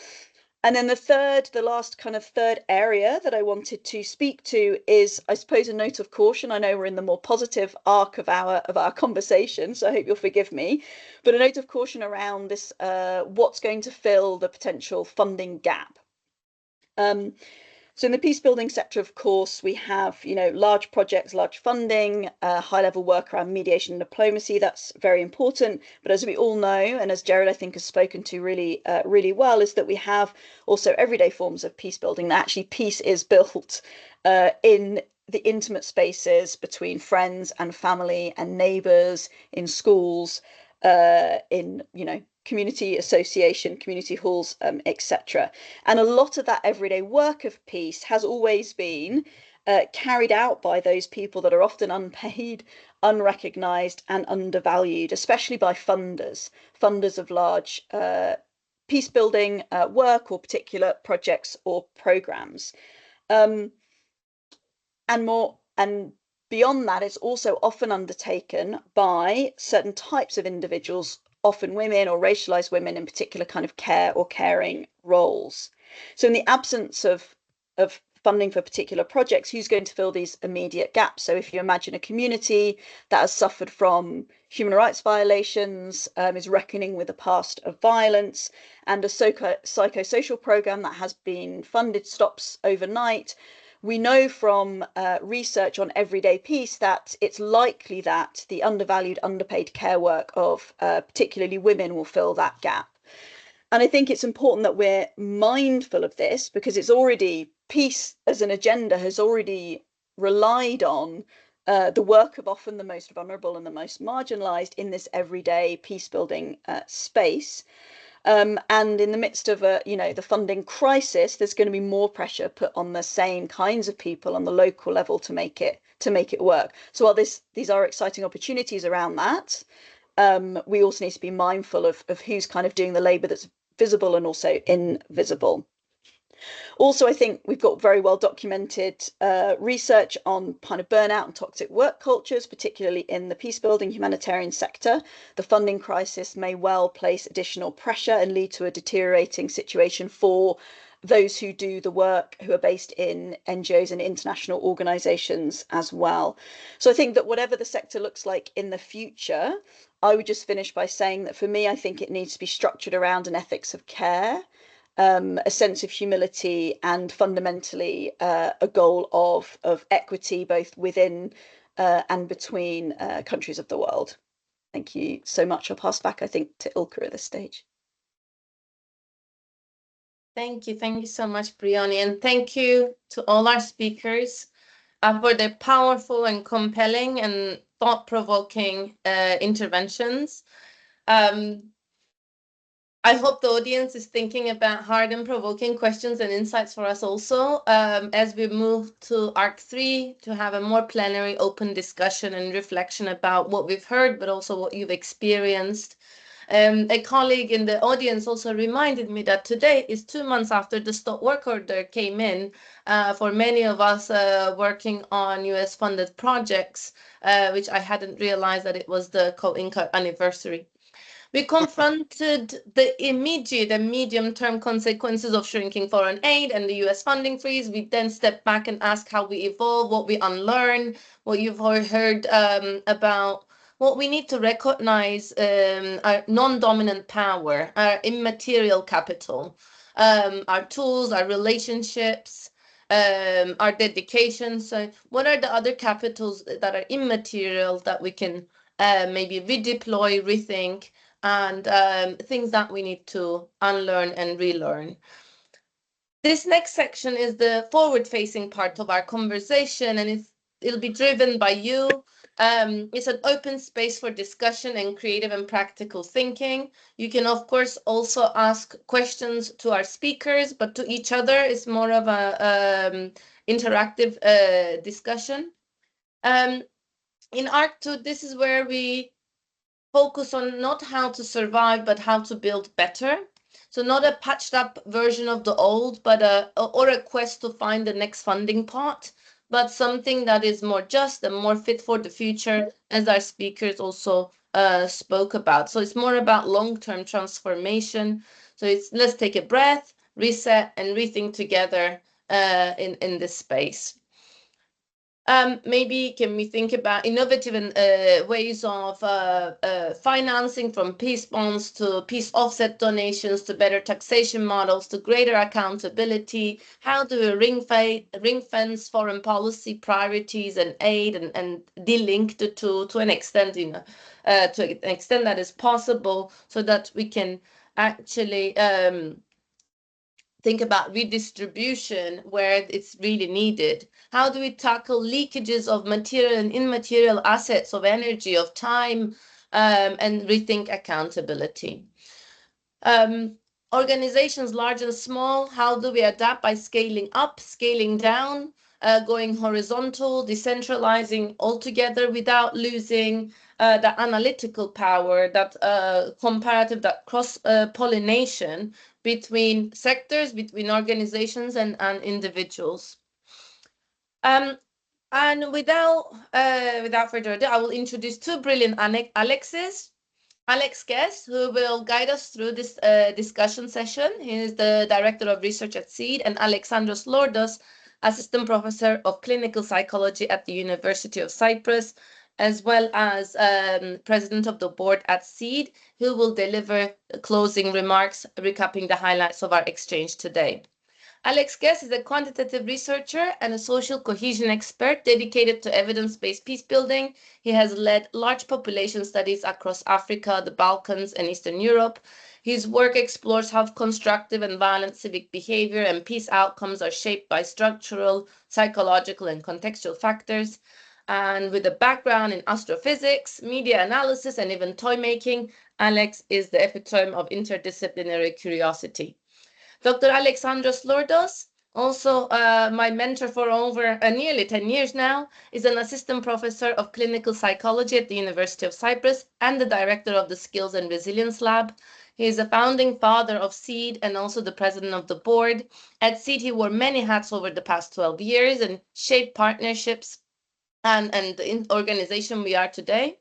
And then the last kind of third area that I wanted to speak to is, I suppose, a note of caution. I know we're in the more positive arc of our conversation, so I hope you'll forgive me. But a note of caution around this, what's going to fill the potential funding gap. So in the peace building sector, of course, we have, large projects, large funding, high level work around mediation and diplomacy. That's very important. But as we all know, and as Jared, I think, has spoken to really, really well, is that we have also everyday forms of peace building. That actually peace is built in the intimate spaces between friends and family and neighbors, in schools, in, community association, community halls, etc. And a lot of that everyday work of peace has always been carried out by those people that are often unpaid, unrecognised and undervalued, especially by funders of large peace building work or particular projects or programmes. And beyond that, it's also often undertaken by certain types of individuals, often women or racialized women in particular kind of care or caring roles. So in the absence of funding for particular projects, who's going to fill these immediate gaps? So if you imagine a community that has suffered from human rights violations, is reckoning with a past of violence, and a psychosocial program that has been funded stops overnight, we know from research on everyday peace that it's likely that the undervalued, underpaid care work of particularly women will fill that gap. And I think it's important that we're mindful of this, because it's already, peace as an agenda has already relied on the work of often the most vulnerable and the most marginalized in this everyday peace building space. And in the midst of the funding crisis, there's going to be more pressure put on the same kinds of people on the local level to make it work. So while these are exciting opportunities around that, we also need to be mindful of who's kind of doing the labour that's visible and also invisible. Also, I think we've got very well documented research on kind of burnout and toxic work cultures, particularly in the peace building humanitarian sector. The funding crisis may well place additional pressure and lead to a deteriorating situation for those who do the work, who are based in NGOs and international organisations as well. So I think that whatever the sector looks like in the future, I would just finish by saying that for me, I think it needs to be structured around an ethics of care, a sense of humility, and fundamentally a goal of equity both within and between countries of the world. Thank you so much. I'll pass back, I think, to Ilka at this stage. Thank you so much, Brioni, and thank you to all our speakers for their powerful and compelling and thought-provoking interventions. I hope the audience is thinking about hard and provoking questions and insights for us also, as we move to Arc 3 to have a more plenary open discussion and reflection about what we've heard, but also what you've experienced. A colleague in the audience also reminded me that today is 2 months after the stop work order came in for many of us working on US funded projects, which I hadn't realized that it was the co-INCA anniversary. We confronted the immediate and medium-term consequences of shrinking foreign aid and the US funding freeze. We then stepped back and asked how we evolve, what we unlearn, what you've heard about what we need to recognize, our non-dominant power, our immaterial capital, our tools, our relationships, our dedication. So what are the other capitals that are immaterial that we can maybe redeploy, rethink, and things that we need to unlearn and relearn. This next section is the forward-facing part of our conversation, and it'll be driven by you It's an open space for discussion and creative and practical thinking. You can, of course, also ask questions to our speakers, but to each other. It's more of a interactive discussion. In ARC2, this is where we focus on not how to survive, but how to build better. So not a patched up version of the old, but a quest to find the next funding pot, but something that is more just and more fit for the future, as our speakers also spoke about. So it's more about long-term transformation. So let's take a breath, reset, and rethink together in this space. Maybe can we think about innovative ways of financing, from peace bonds to peace offset donations to better taxation models to greater accountability? How do we ring fence foreign policy priorities and aid and delink the two to an extent, to an extent that is possible, so that we can actually think about redistribution where it's really needed? How do we tackle leakages of material and immaterial assets, of energy, of time, and rethink accountability? Organizations large and small, how do we adapt by scaling up, scaling down, going horizontal, decentralizing altogether without losing the analytical power, that comparative, that cross-pollination between sectors, between organizations and individuals. And without further ado, I will introduce two brilliant Alexes. Alex Guest, who will guide us through this discussion session. He is the Director of Research at SeeD, and Alexandros Lordos, Assistant Professor of Clinical Psychology at the University of Cyprus, as well as President of the Board at SeeD, who will deliver closing remarks, recapping the highlights of our exchange today. Alex Guest is a quantitative researcher and a social cohesion expert dedicated to evidence-based peace building. He has led large population studies across Africa, the Balkans, and Eastern Europe. His work explores how constructive and violent civic behavior and peace outcomes are shaped by structural, psychological, and contextual factors. And with a background in astrophysics, media analysis, and even toy making, Alex is the epitome of interdisciplinary curiosity. Dr. Alexandros Lordos, also my mentor for over nearly 10 years now, is an assistant professor of clinical psychology at the University of Cyprus and the director of the Skills and Resilience Lab. He is a founding father of SeeD and also the president of the board. At SeeD, he wore many hats over the past 12 years and shaped partnerships and the organization we are today.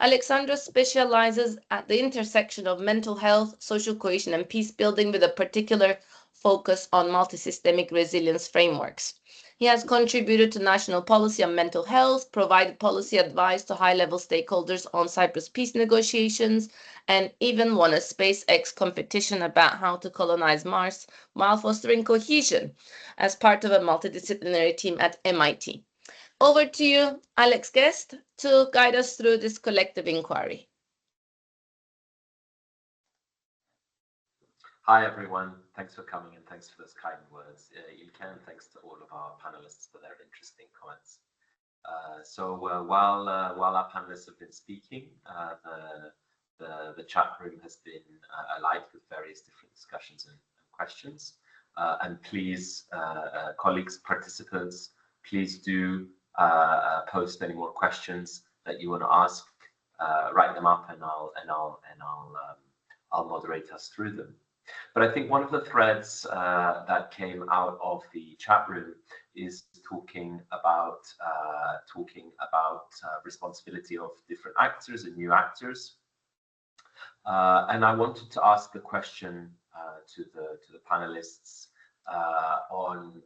Alexandros specializes at the intersection of mental health, social cohesion, and peace building, with a particular focus on multisystemic resilience frameworks. He has contributed to national policy on mental health, provided policy advice to high-level stakeholders on Cyprus peace negotiations, and even won a SpaceX competition about how to colonize Mars while fostering cohesion as part of a multidisciplinary team at MIT. Over to you, Alex Guest, to guide us through this collective inquiry. Hi, everyone. Thanks for coming and thanks for those kind words. Ilke, and thanks to all of our panelists for their interesting comments. While our panelists have been speaking, the chat room has been alight with various different discussions and questions. And please, colleagues, participants, please do post any more questions that you want to ask. Write them up, and I'll moderate us through them. But I think one of the threads that came out of the chat room is talking about responsibility of different actors and new actors. And I wanted to ask the question to the panelists on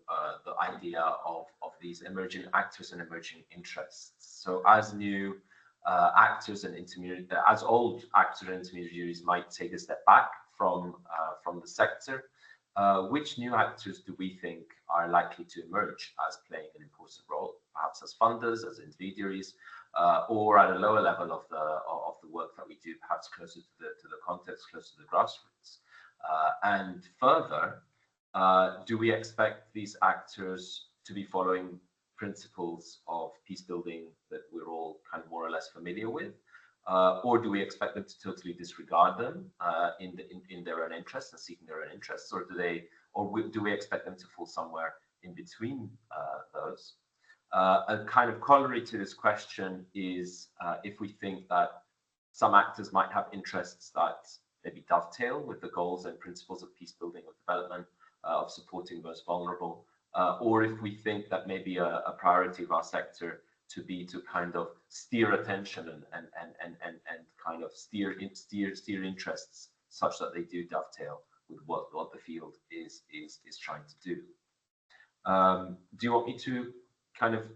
the idea of these emerging actors and emerging interests. So as new actors and intermediaries, as old actors and intermediaries might take a step back from the sector, which new actors do we think are likely to emerge as playing an important role, perhaps as funders, as intermediaries, or at a lower level of the work that we do, perhaps closer to the context, closer to the grassroots? And further, do we expect these actors to be following principles of peace building that we're all kind of more or less familiar with? Or do we expect them to totally disregard them in their own interests and seeking their own interests, or do we expect them to fall somewhere in between those? A kind of corollary to this question is if we think that some actors might have interests that maybe dovetail with the goals and principles of peace building or development, of supporting those vulnerable, or if we think that maybe a priority of our sector to kind of steer attention and kind of steer interests such that they do dovetail with what the field is trying to do. Do you want me to kind of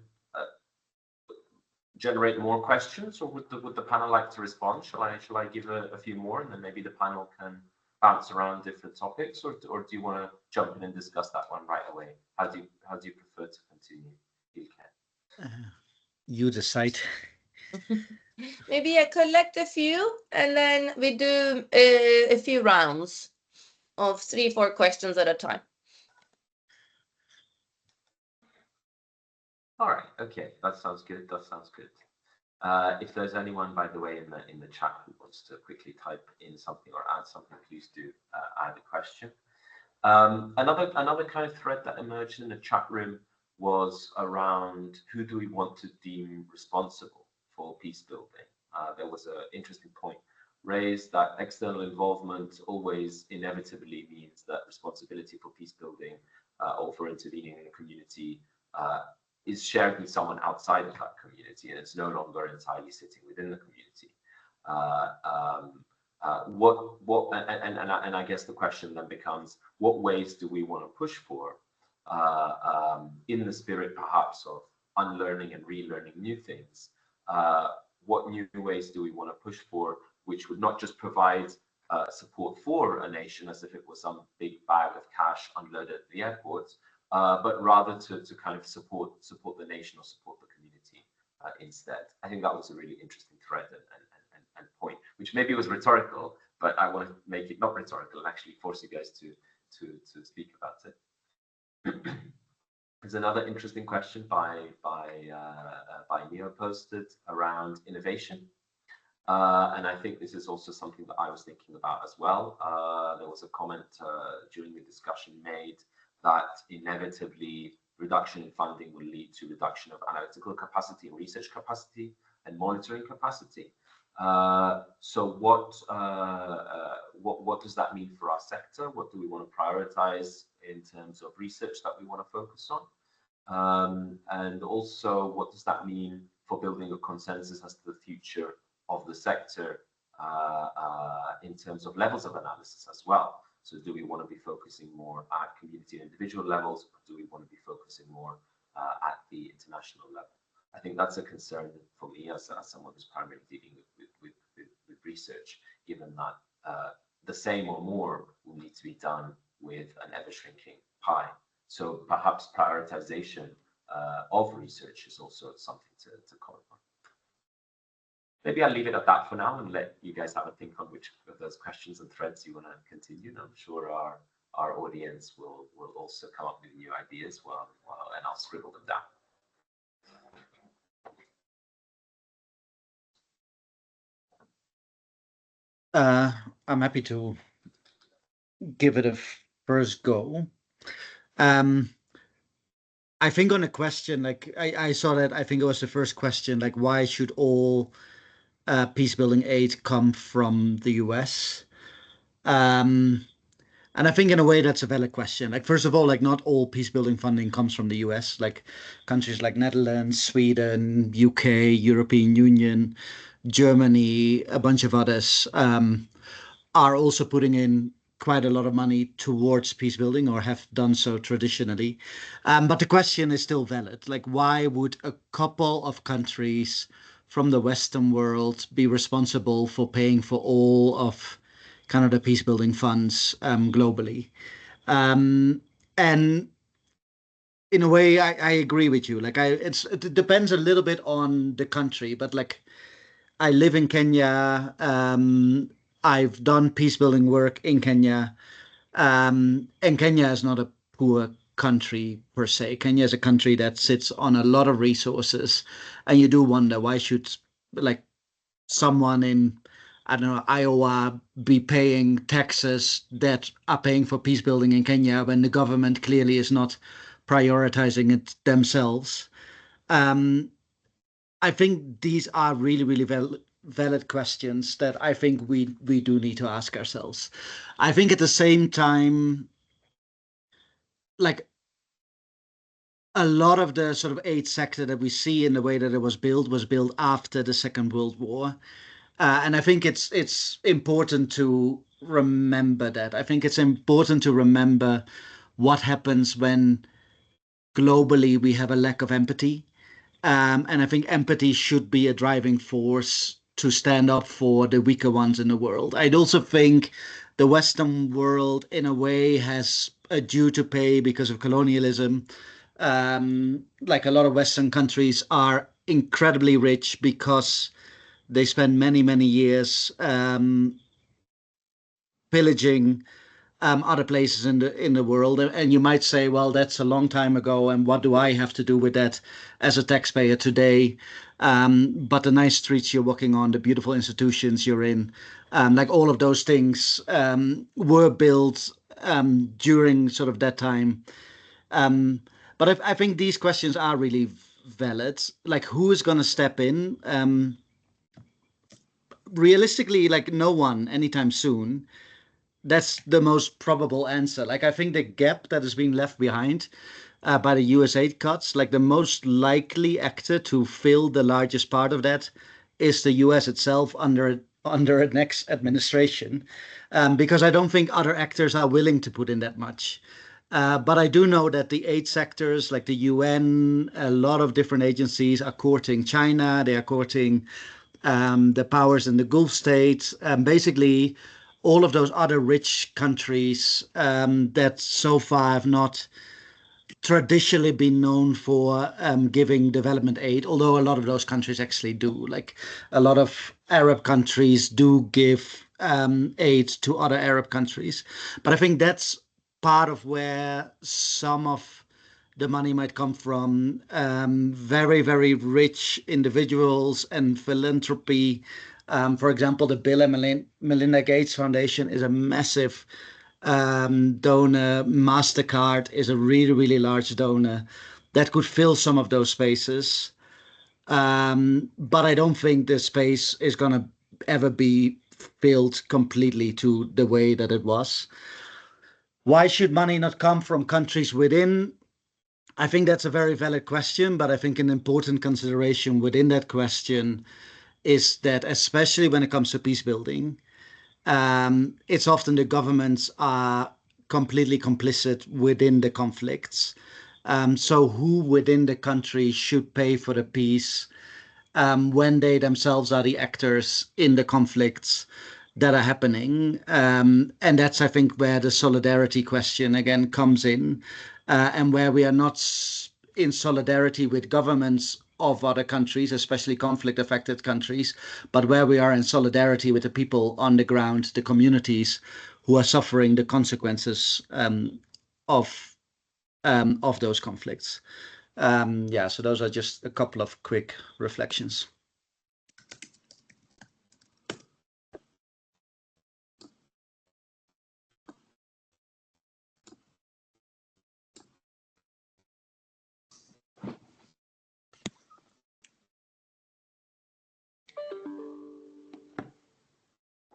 generate more questions, or would the panel like to respond? Shall I give a few more, and then maybe the panel can bounce around different topics, or do you want to jump in and discuss that one right away? How do you prefer to continue, Ilke? You decide. Maybe I collect a few, and then we do a few rounds of 3-4 questions at a time. All right. Okay. That sounds good. If there's anyone, by the way, in the chat who wants to quickly type in something or add something, please do add a question. Another kind of thread that emerged in the chat room was around who do we want to deem responsible for peace building. There was an interesting point raised that external involvement always inevitably means that responsibility for peace building or for intervening in a community is shared with someone outside of that community, and it's no longer entirely sitting within the community. And I guess the question then becomes, what ways do we want to push for, in the spirit perhaps of unlearning and relearning new things? What new ways do we want to push for, which would not just provide support for a nation as if it was some big bag of cash unloaded at the airport, but rather to kind of support the nation or support the community instead? I think that was a really interesting thread and point, which maybe was rhetorical, but I want to make it not rhetorical and actually force you guys to speak about it. There's another interesting question by Neo posted around innovation. And I think this is also something that I was thinking about as well. There was a comment during the discussion made that inevitably reduction in funding will lead to reduction of analytical capacity and research capacity and monitoring capacity. So what does that mean for our sector? What do we want to prioritize in terms of research that we want to focus on? And also, what does that mean for building a consensus as to the future of the sector in terms of levels of analysis as well? So do we want to be focusing more at community and individual levels, or do we want to be focusing more at the international level? I think that's a concern for me as someone who's primarily dealing with research, given that the same or more will need to be done with an ever-shrinking pie. So perhaps prioritization of research is also something to comment on. Maybe I'll leave it at that for now and let you guys have a think on which of those questions and threads you want to continue. And I'm sure our audience will also come up with new ideas and I'll scribble them down. I'm happy to give it a first go. I think on a question, like I saw that, I think it was the first question, like why should all peace building aid come from the US? And I think in a way that's a valid question. Like, first of all, like not all peace building funding comes from the US. Like countries like Netherlands, Sweden, UK, European Union, Germany, a bunch of others are also putting in quite a lot of money towards peace building, or have done so traditionally. But the question is still valid. Like, why would a couple of countries from the Western world be responsible for paying for all of kind of the peace building funds globally? And in a way, I agree with you. Like, it depends a little bit on the country, but like, I live in Kenya. I've done peace building work in Kenya, and Kenya is not a poor country per se. Kenya is a country that sits on a lot of resources, and you do wonder, why should like someone in, I don't know, Iowa be paying taxes that are paying for peace building in Kenya when the government clearly is not prioritizing it themselves? I think these are really, really valid questions that I think we do need to ask ourselves. I think at the same time, like a lot of the sort of aid sector that we see in the way that it was built after the Second World War. And I think it's important to remember that. I think it's important to remember what happens when globally we have a lack of empathy. And I think empathy should be a driving force to stand up for the weaker ones in the world. I'd also think the Western world, in a way, has a due to pay because of colonialism. Like a lot of Western countries are incredibly rich because they spend many, many years pillaging other places in the world. And you might say, well, that's a long time ago, and what do I have to do with that as a taxpayer today? But the nice streets you're walking on, the beautiful institutions you're in, like all of those things were built during sort of that time. But I think these questions are really valid. Like, who is going to step in? Realistically, like no one anytime soon. That's the most probable answer. Like, I think the gap that is being left behind by the US aid cuts, like the most likely actor to fill the largest part of that is the US itself under a next administration, because I don't think other actors are willing to put in that much. But I do know that the aid sectors, like the UN, a lot of different agencies are courting China. They are courting the powers in the Gulf states, basically all of those other rich countries that so far have not traditionally been known for giving development aid, although a lot of those countries actually do. Like a lot of Arab countries do give aid to other Arab countries. But I think that's part of where some of the money might come from. Very, very rich individuals and philanthropy. For example, the Bill and Melinda Gates Foundation is a massive donor. MasterCard is a really, really large donor that could fill some of those spaces. But I don't think the space is going to ever be filled completely to the way that it was. Why should money not come from countries within? I think that's a very valid question, but I think an important consideration within that question is that, especially when it comes to peace building, it's often the governments are completely complicit within the conflicts. So who within the country should pay for the peace when they themselves are the actors in the conflicts that are happening? And that's, I think, where the solidarity question again comes in, and where we are not in solidarity with governments of other countries, especially conflict-affected countries, but where we are in solidarity with the people on the ground, the communities who are suffering the consequences of those conflicts. Yeah, so those are just a couple of quick reflections.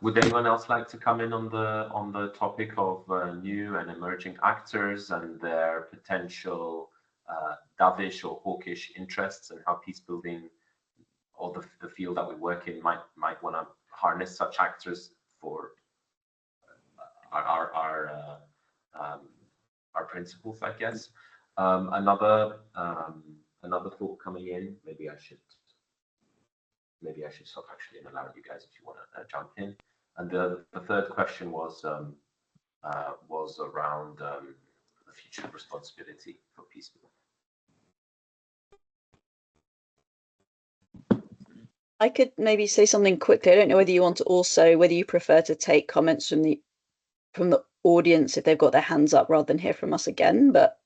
Would anyone else like to come in on the topic of new and emerging actors and their potential dovish or hawkish interests, and how peace building or the field that we work in might want to harness such actors for our principles, I guess. Another thought coming in. Maybe I should stop actually and allow you guys if you want to jump in. And the third question was around the future responsibility for peace building. I could maybe say something quickly. I don't know whether you prefer to take comments from the audience if they've got their hands up rather than hear from us again, but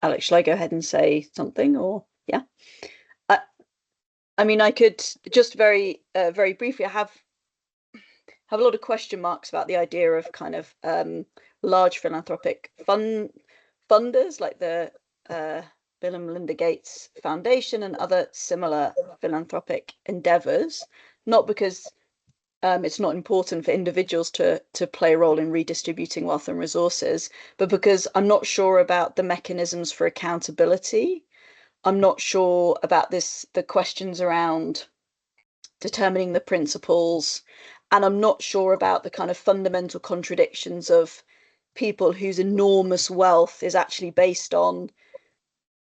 Alex, shall I go ahead and say something, or yeah? I mean, I could just very briefly. I have a lot of question marks about the idea of kind of large philanthropic funders like the Bill and Melinda Gates Foundation and other similar philanthropic endeavors, not because it's not important for individuals to play a role in redistributing wealth and resources, but because I'm not sure about the mechanisms for accountability. I'm not sure about the questions around determining the principles, and I'm not sure about the kind of fundamental contradictions of people whose enormous wealth is actually based on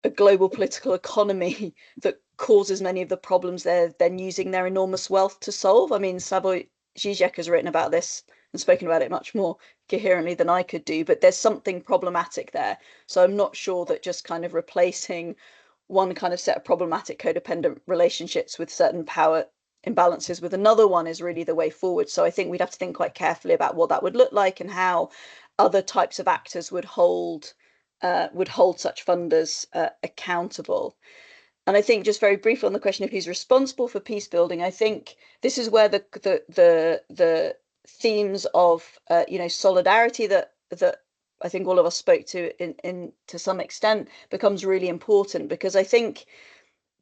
a global political economy that causes many of the problems they're then using their enormous wealth to solve. I mean, Slavoj Žižek has written about this and spoken about it much more coherently than I could do, but there's something problematic there. So I'm not sure that just kind of replacing one kind of set of problematic codependent relationships with certain power imbalances with another one is really the way forward. So I think we'd have to think quite carefully about what that would look like and how other types of actors would hold such funders accountable. And I think just very briefly on the question of who's responsible for peace building, I think this is where the themes of solidarity that I think all of us spoke to in to some extent becomes really important, because I think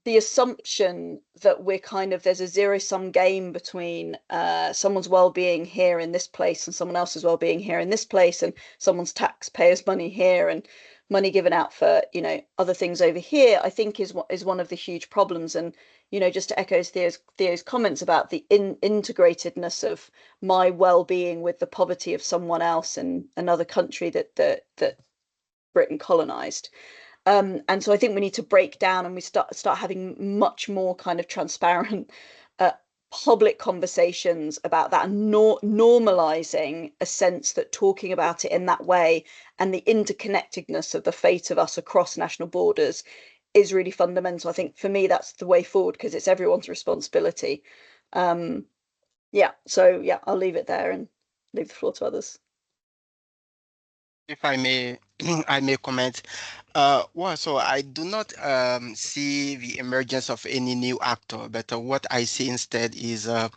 the assumption that we're kind of there's a zero-sum game between someone's well-being here in this place and someone else's well-being here in this place, and someone's taxpayers' money here and money given out for other things over here, I think is one of the huge problems. And just to echo Theo's comments about the integratedness of my well-being with the poverty of someone else in another country that Britain colonized. And so I think we need to break down and we start having much more kind of transparent public conversations about that, and normalizing a sense that talking about it in that way and the interconnectedness of the fate of us across national borders is really fundamental. I think for me that's the way forward, because it's everyone's responsibility. So I'll leave it there and leave the floor to others. If I may, I may comment. So I do not see the emergence of any new actor, but what I see instead is a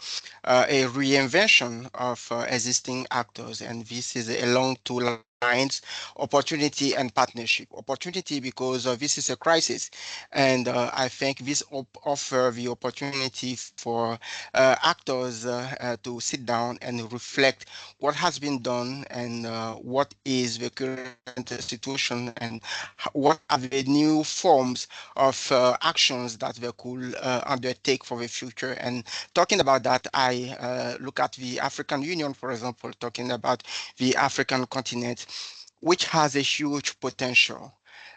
reinvention of existing actors, and this is along two lines: opportunity and partnership. Opportunity because this is a crisis, and I think this offer the opportunity for actors to sit down and reflect what has been done and what is the current situation and what are the new forms of actions that they could undertake for the future. And talking about that, I look at the African Union, for example, talking about the African continent, which has a huge potential.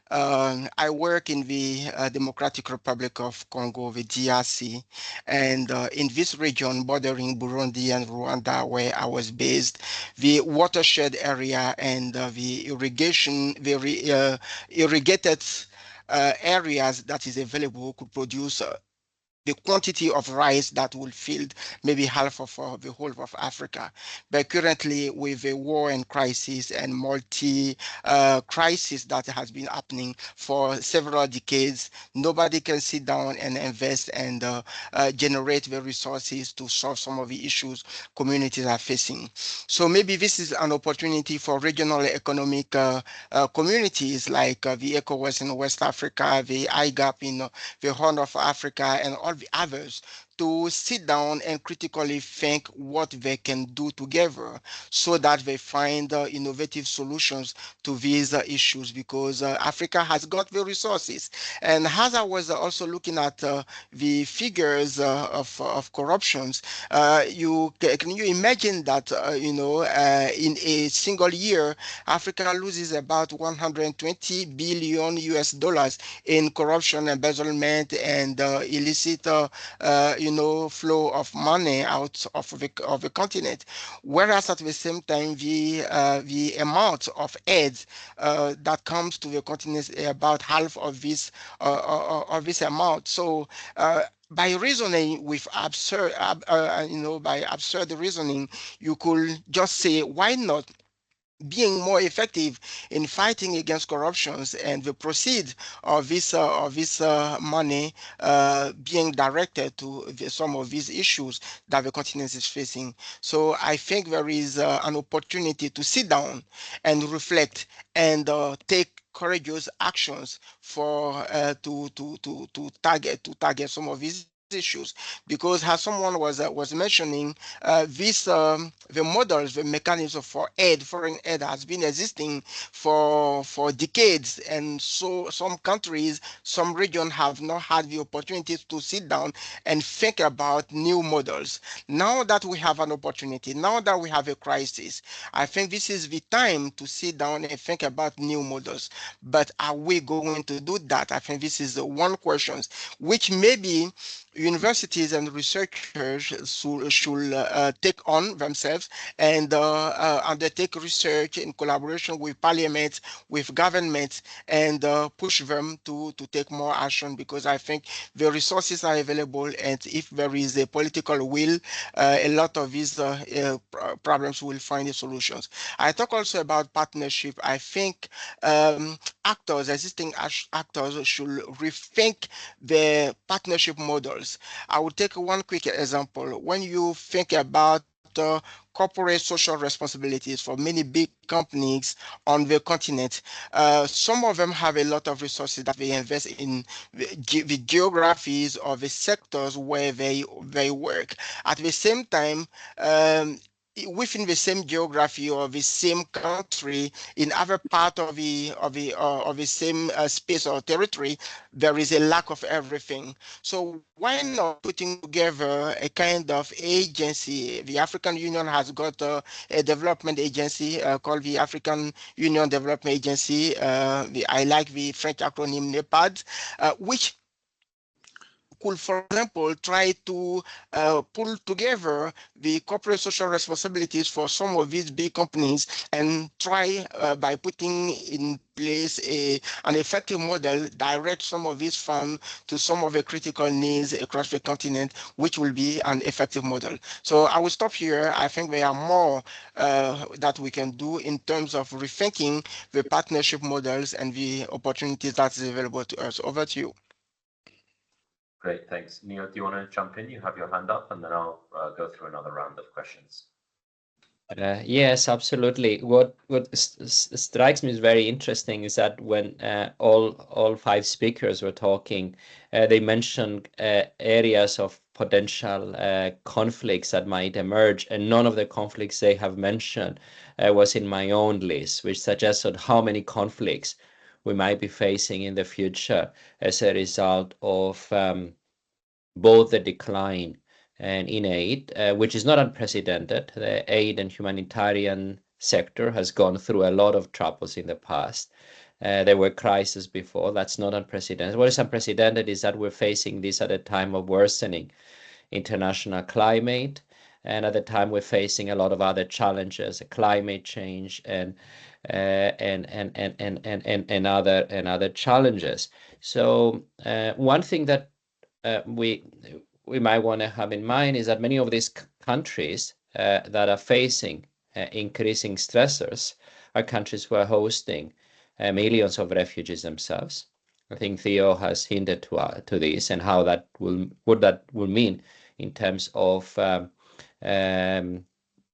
I work in the Democratic Republic of Congo, the DRC, and in this region bordering Burundi and Rwanda, where I was based, the watershed area and the irrigated areas that is available could produce the quantity of rice that will feed maybe half of the whole of Africa. But currently, with a war and crisis and crisis that has been happening for several decades, nobody can sit down and invest and generate the resources to solve some of the issues communities are facing. So maybe this is an opportunity for regional economic communities like the ECOWAS in West Africa, the IGAP in the Horn of Africa, and all the others to sit down and critically think what they can do together so that they find innovative solutions to these issues, because Africa has got the resources. And as I was also looking at the figures of corruptions, can you imagine that in a single year, Africa loses about 120 billion US dollars in corruption, embezzlement, and illicit flow of money out of the continent, whereas at the same time the amount of aid that comes to the continent is about half of this amount. So by reasoning with by absurd reasoning, you could just say, why not being more effective in fighting against corruptions, and the proceeds of this money being directed to some of these issues that the continent is facing. So I think there is an opportunity to sit down and reflect and take courageous actions for to target some of these issues, because as someone was mentioning, the models, the mechanism for aid, foreign aid, has been existing for decades, and so some countries, some regions have not had the opportunity to sit down and think about new models. Now that we have an opportunity, now that we have a crisis, I think this is the time to sit down and think about new models. But are we going to do that? I think this is the one question which maybe universities and researchers should take on themselves and undertake research in collaboration with parliaments, with governments, and push them to take more action, because I think the resources are available, and if there is a political will, a lot of these problems will find solutions. I talk also about partnership. I think existing actors should rethink the partnership models. I will take one quick example. When you think about corporate social responsibilities for many big companies on the continent, some of them have a lot of resources that they invest in the geographies or the sectors where they work. At the same time, within the same geography or the same country, in other part of the same space or territory, there is a lack of everything. So why not putting together a kind of agency? The African Union has got a development agency called the African Union Development Agency. I like the French acronym NEPAD, which could, for example, try to pull together the corporate social responsibilities for some of these big companies, and try by putting in place an effective model, direct some of these funds to some of the critical needs across the continent, which will be an effective model. So I will stop here. I think there are more that we can do in terms of rethinking the partnership models and the opportunities that is available to us. Over to you. Great, thanks. Neo, do you want to jump in? You have your hand up, and then I'll go through another round of questions. Yes, absolutely. What strikes me as very interesting is that when all five speakers were talking, they mentioned areas of potential conflicts that might emerge, and none of the conflicts they have mentioned was in my own list, which suggested how many conflicts we might be facing in the future as a result of both the decline and in aid, which is not unprecedented. The aid and humanitarian sector has gone through a lot of troubles in the past. There were crises before. That's not unprecedented. What is unprecedented is that we're facing this at a time of worsening international climate, and at the time we're facing a lot of other challenges, climate change and other challenges. So one thing that we might want to have in mind is that many of these countries that are facing increasing stressors are countries who are hosting millions of refugees themselves. I think Theo has hinted to this and how that what that will mean in terms of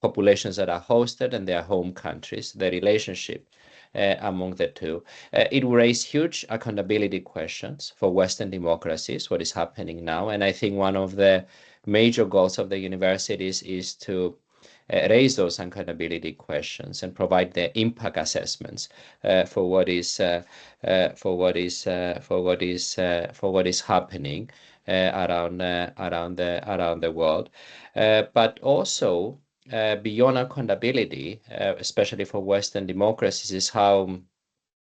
populations that are hosted and their home countries, the relationship among the two. It will raise huge accountability questions for Western democracies, what is happening now. And I think one of the major goals of the universities is to raise those accountability questions and provide the impact assessments for what is happening around the world, but also beyond accountability, especially for Western democracies, is how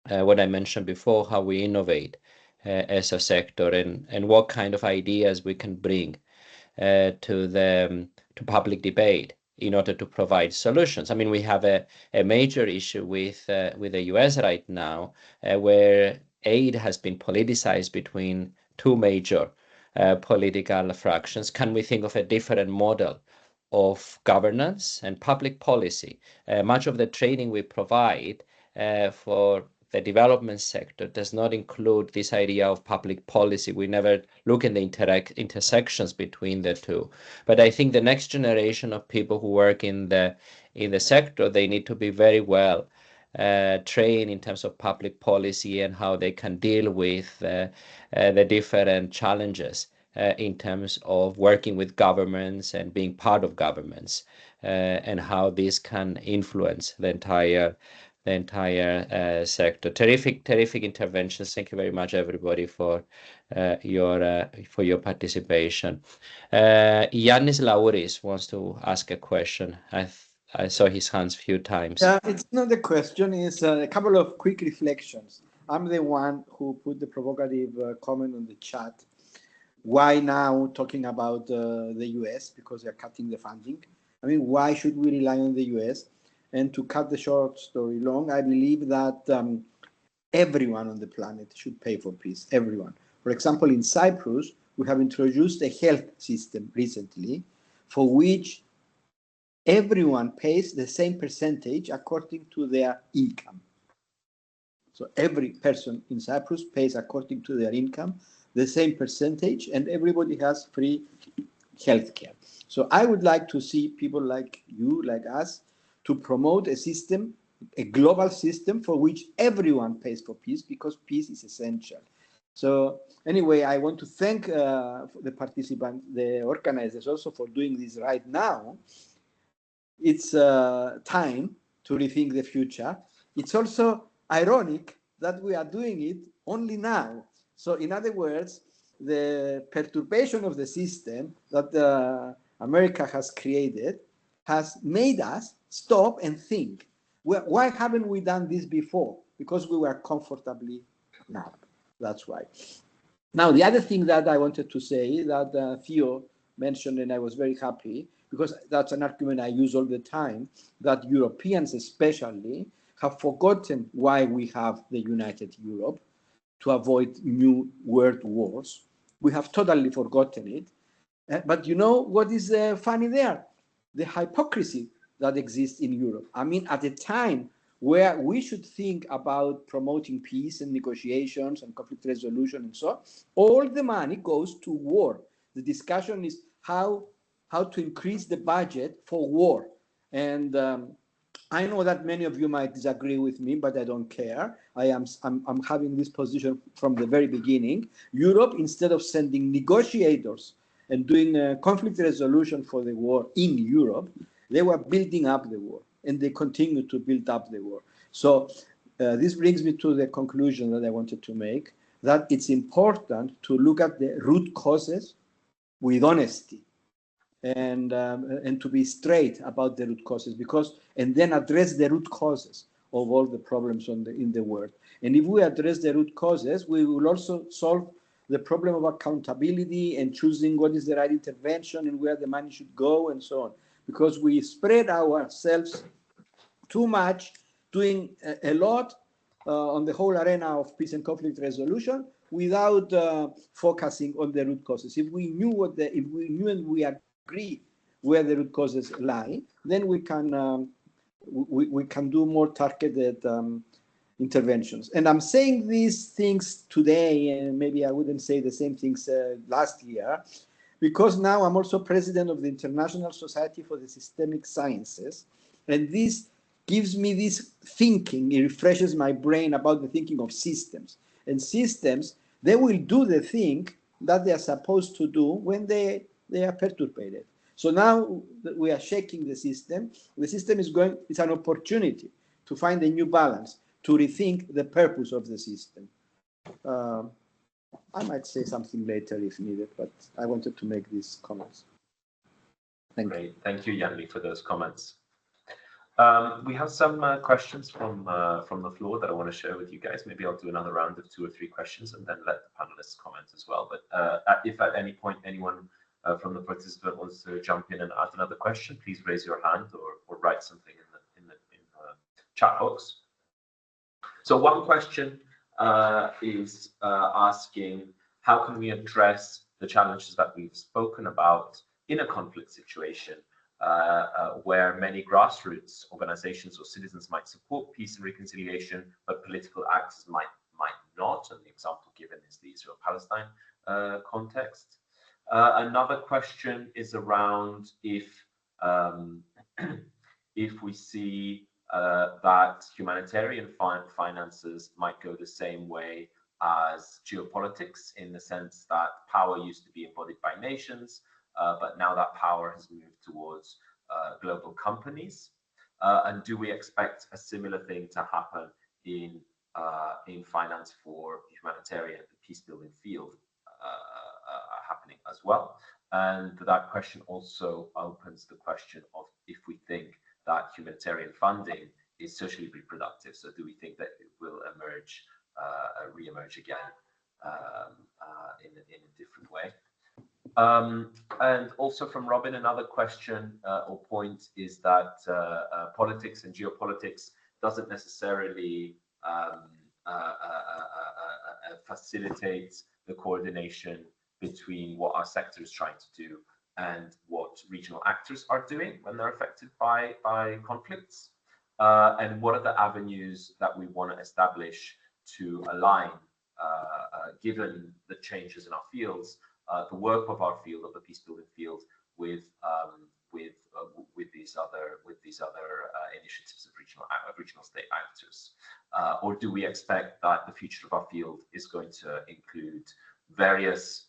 what I mentioned before, how we innovate as a sector, and what kind of ideas we can bring to public debate in order to provide solutions. I mean, we have a major issue with the US right now, where aid has been politicized between two major political fractions. Can we think of a different model of governance and public policy. Much of the training we provide for the development sector does not include this idea of public policy. We never look at the intersections between the two. But I think the next generation of people who work in the sector, they need to be very well trained in terms of public policy and how they can deal with the different challenges in terms of working with governments and being part of governments, and how this can influence the entire sector. Terrific interventions. Thank you very much, everybody, for your participation. Yannis Lauris wants to ask a question. I saw his hands a few times. Yeah, it's not a question. It's a couple of quick reflections. I'm the one who put the provocative comment on the chat. Why now talking about the US? Because they're cutting the funding. I mean, why should we rely on the US? And to cut the short story long, I believe that everyone on the planet should pay for peace, everyone. For example, in Cyprus, we have introduced a health system recently for which everyone pays the same percentage according to their income. So every person in Cyprus pays according to their income the same percentage, and everybody has free healthcare. So I would like to see people like you, like us, to promote a system, a global system for which everyone pays for peace, because peace is essential. So anyway, I want to thank the participants, the organizers also, for doing this right now. It's time to rethink the future. It's also ironic that we are doing it only now. So in other words, the perturbation of the system that America has created has made us stop and think. Why haven't we done this before? Because we were comfortably numb. That's why. Now, the other thing that I wanted to say that Theo mentioned, and I was very happy, because that's an argument I use all the time, that Europeans especially have forgotten why we have the United Europe, to avoid new world wars. We have totally forgotten it. But you know what is funny there? The hypocrisy that exists in Europe. I mean, at a time where we should think about promoting peace and negotiations and conflict resolution and so on, all the money goes to war. The discussion is how to increase the budget for war. And I know that many of you might disagree with me, but I don't care. I'm having this position from the very beginning. Europe, instead of sending negotiators and doing conflict resolution for the war in Europe, they were building up the war, and they continue to build up the war. So this brings me to the conclusion that I wanted to make, that it's important to look at the root causes with honesty, and to be straight about the root causes, and then address the root causes of all the problems in the world. And if we address the root causes, we will also solve the problem of accountability and choosing what is the right intervention and where the money should go and so on. Because we spread ourselves too much, doing a lot on the whole arena of peace and conflict resolution without focusing on the root causes. If we knew and we agree where the root causes lie, then we can do more targeted interventions. And I'm saying these things today, and maybe I wouldn't say the same things last year, because now I'm also president of the International Society for the Systemic Sciences, and this gives me this thinking. It refreshes my brain about the thinking of systems. And systems, they will do the thing that they are supposed to do when they are perturbated. So now we are shaking the system. The system it's an opportunity to find a new balance, to rethink the purpose of the system. I might say something later if needed, but I wanted to make these comments. Thank you. Thank you, Yanni, for those comments. We have some questions from the floor that I want to share with you guys. Maybe I'll do another round of 2 or 3 questions and then let the panelists comment as well. But if at any point anyone from the participant wants to jump in and ask another question, please raise your hand or write something in the chat box. So one question is asking, how can we address the challenges that we've spoken about in a conflict situation where many grassroots organizations or citizens might support peace and reconciliation, but political actors might not. And the example given is the Israel-Palestine context. Another question is around if we see that humanitarian finances might go the same way as geopolitics, in the sense that power used to be embodied by nations, but now that power has moved towards global companies. And do we expect a similar thing to happen in finance for humanitarian and peace building field happening as well? And that question also opens the question of if we think that humanitarian funding is socially reproductive. So do we think that it will emerge, re-emerge again in a different way? And also from Robin, another question or point is that politics and geopolitics doesn't necessarily facilitate the coordination between what our sector is trying to do and what regional actors are doing when they're affected by conflicts. And what are the avenues that we want to establish to align, given the changes in our fields, the work of our field, of the peace building field, with these other initiatives of regional state actors? Or do we expect that the future of our field is going to include various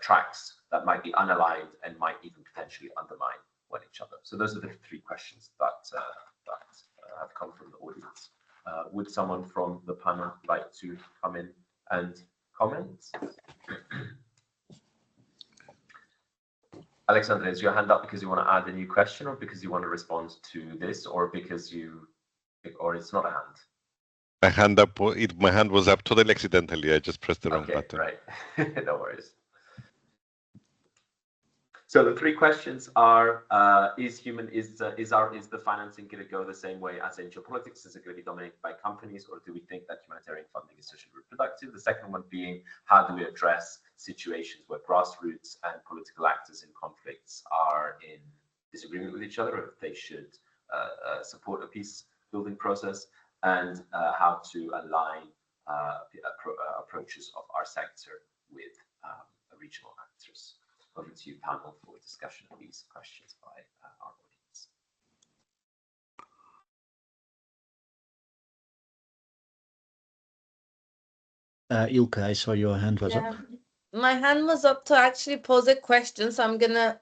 tracks that might be unaligned and might even potentially undermine one each other? So those are the three questions that have come from the audience. Would someone from the panel like to come in and comment? Alexandra, is your hand up because you want to add a new question, or because you want to respond to this, or because or it's not a hand? My hand was up totally accidentally. I just pressed the wrong button. Right. No worries. So the three questions are: is the financing going to go the same way as in geopolitics? Is it going to be dominated by companies, or do we think that humanitarian funding is socially reproductive? The second one being, how do we address situations where grassroots and political actors in conflicts are in disagreement with each other, or if they should support a peace building process, and how to align approaches of our sector with regional actors? Over to you, panel, for discussion of these questions by our audience. Ilke, I saw your hand was up. My hand was up to actually pose a question, so I'm gonna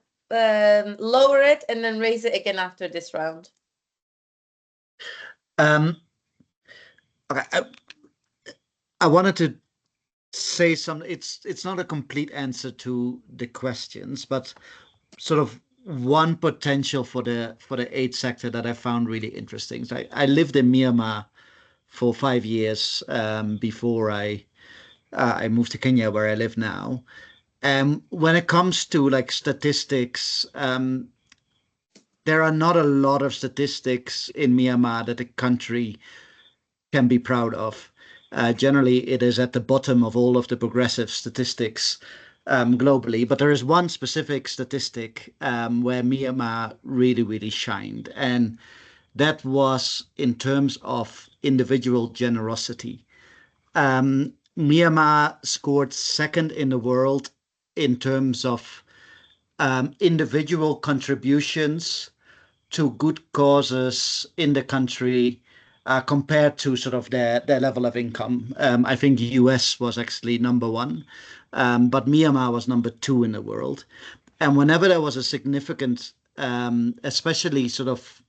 lower it and then raise it again after this round. Okay, I wanted to say something. It's not a complete answer to the questions, but sort of one potential for the aid sector that I found really interesting. So I lived in Myanmar for 5 years before I moved to Kenya, where I live now. When it comes to like statistics, there are not a lot of statistics in Myanmar that the country can be proud of. Generally, it is at the bottom of all of the progressive statistics globally. But there is one specific statistic where Myanmar really, really shined. And that was in terms of individual generosity. Myanmar scored second in the world in terms of individual contributions to good causes in the country compared to sort of their level of income. I think the US was actually #1, but Myanmar was #2 in the world. And whenever there was a significant, especially sort of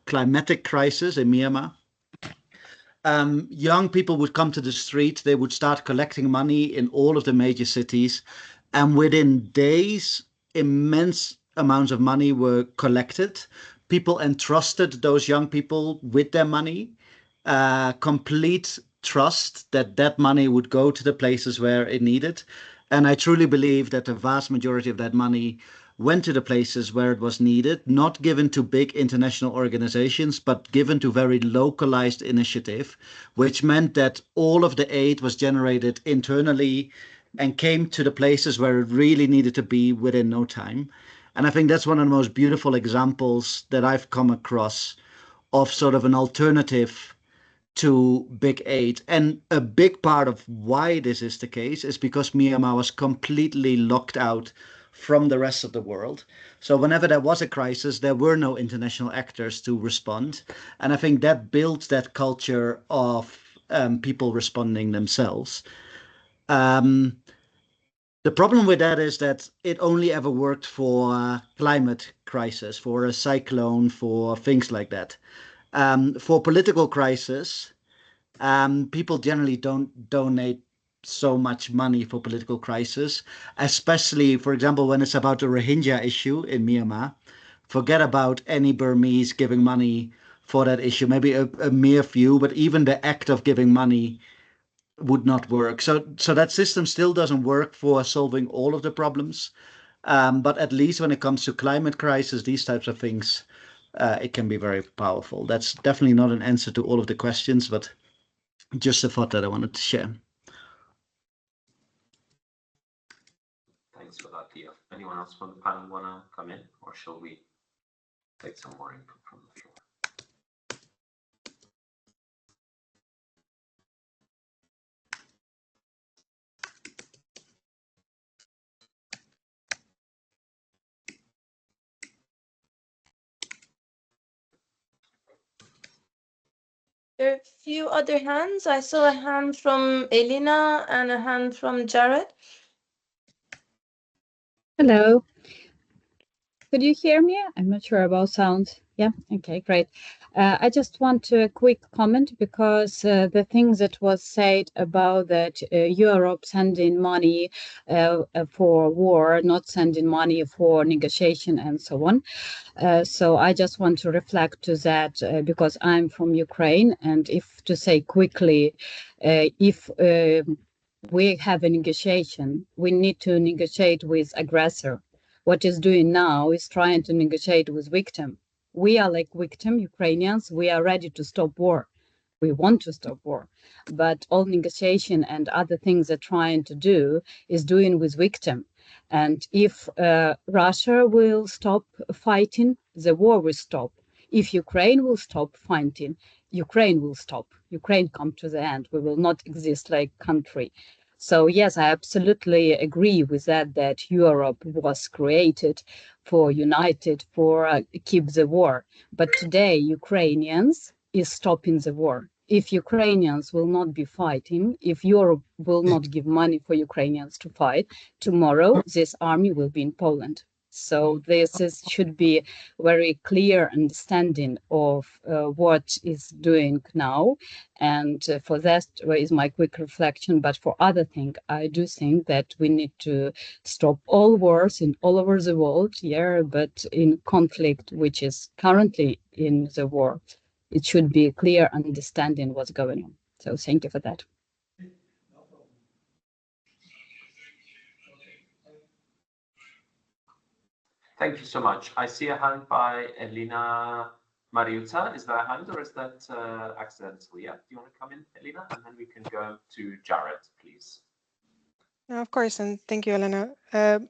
climatic crisis in Myanmar, young people would come to the street. They would start collecting money in all of the major cities, and within days, immense amounts of money were collected. People entrusted those young people with their money, complete trust that that money would go to the places where it needed. And I truly believe that the vast majority of that money went to the places where it was needed, not given to big international organizations, but given to very localized initiative, which meant that all of the aid was generated internally and came to the places where it really needed to be within no time. And I think that's one of the most beautiful examples that I've come across of sort of an alternative to big aid. And a big part of why this is the case is because Myanmar was completely locked out from the rest of the world. So whenever there was a crisis, there were no international actors to respond. And I think that builds that culture of people responding themselves. The problem with that is that it only ever worked for climate crisis, for a cyclone, for things like that. For political crisis, people generally don't donate so much money for political crisis, especially, for example, when it's about the Rohingya issue in Myanmar. Forget about any Burmese giving money for that issue, maybe a mere few, but even the act of giving money would not work. So that system still doesn't work for solving all of the problems. But at least when it comes to climate crisis, these types of things, it can be very powerful. That's definitely not an answer to all of the questions, but just a thought that I wanted to share. Thanks for that, Theo. Anyone else from the panel want to come in, or shall we take some more input from the floor? There are a few other hands. I saw a hand from Elena and a hand from Jared. Hello. Could you hear me? I'm not sure about sound. Yeah, okay, great. I just want to a quick comment because the things that was said about that Europe sending money for war, not sending money for negotiation and so on. So I just want to reflect to that because I'm from Ukraine, and if to say quickly, if we have a negotiation, we need to negotiate with aggressor. What is doing now is trying to negotiate with victim. We are like victim Ukrainians. We are ready to stop war. We want to stop war, but all negotiation and other things they're trying to do is doing with victim. And if Russia will stop fighting, the war will stop. If Ukraine will stop fighting, Ukraine will stop. Ukraine come to the end. We will not exist like country. So yes, I absolutely agree with that, that Europe was created for united, for keep the war. But today, Ukrainians is stopping the war. If Ukrainians will not be fighting, if Europe will not give money for Ukrainians to fight, tomorrow this army will be in Poland. So this should be very clear understanding of what is doing now. And for that is my quick reflection. But for other things, I do think that we need to stop all wars in all over the world, yeah, but in conflict, which is currently in the war, it should be a clear understanding what's going on. So thank you for that. Thank you so much. I see a hand by Elena Mariuta. Is that a hand or is that accidental? Yeah, do you want to come in, Elena? And then we can go to Jared, please. No, of course, and thank you, Elena,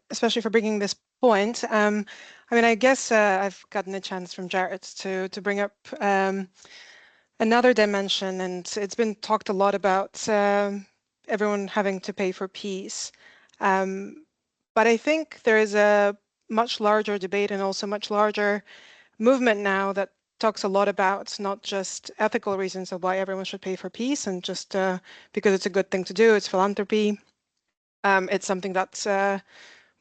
especially for bringing this point. I mean, I guess I've gotten a chance from Jared to bring up another dimension, and it's been talked a lot about everyone having to pay for peace. But I think there is a much larger debate and also much larger movement now that talks a lot about not just ethical reasons of why everyone should pay for peace and just because it's a good thing to do, it's philanthropy. It's something that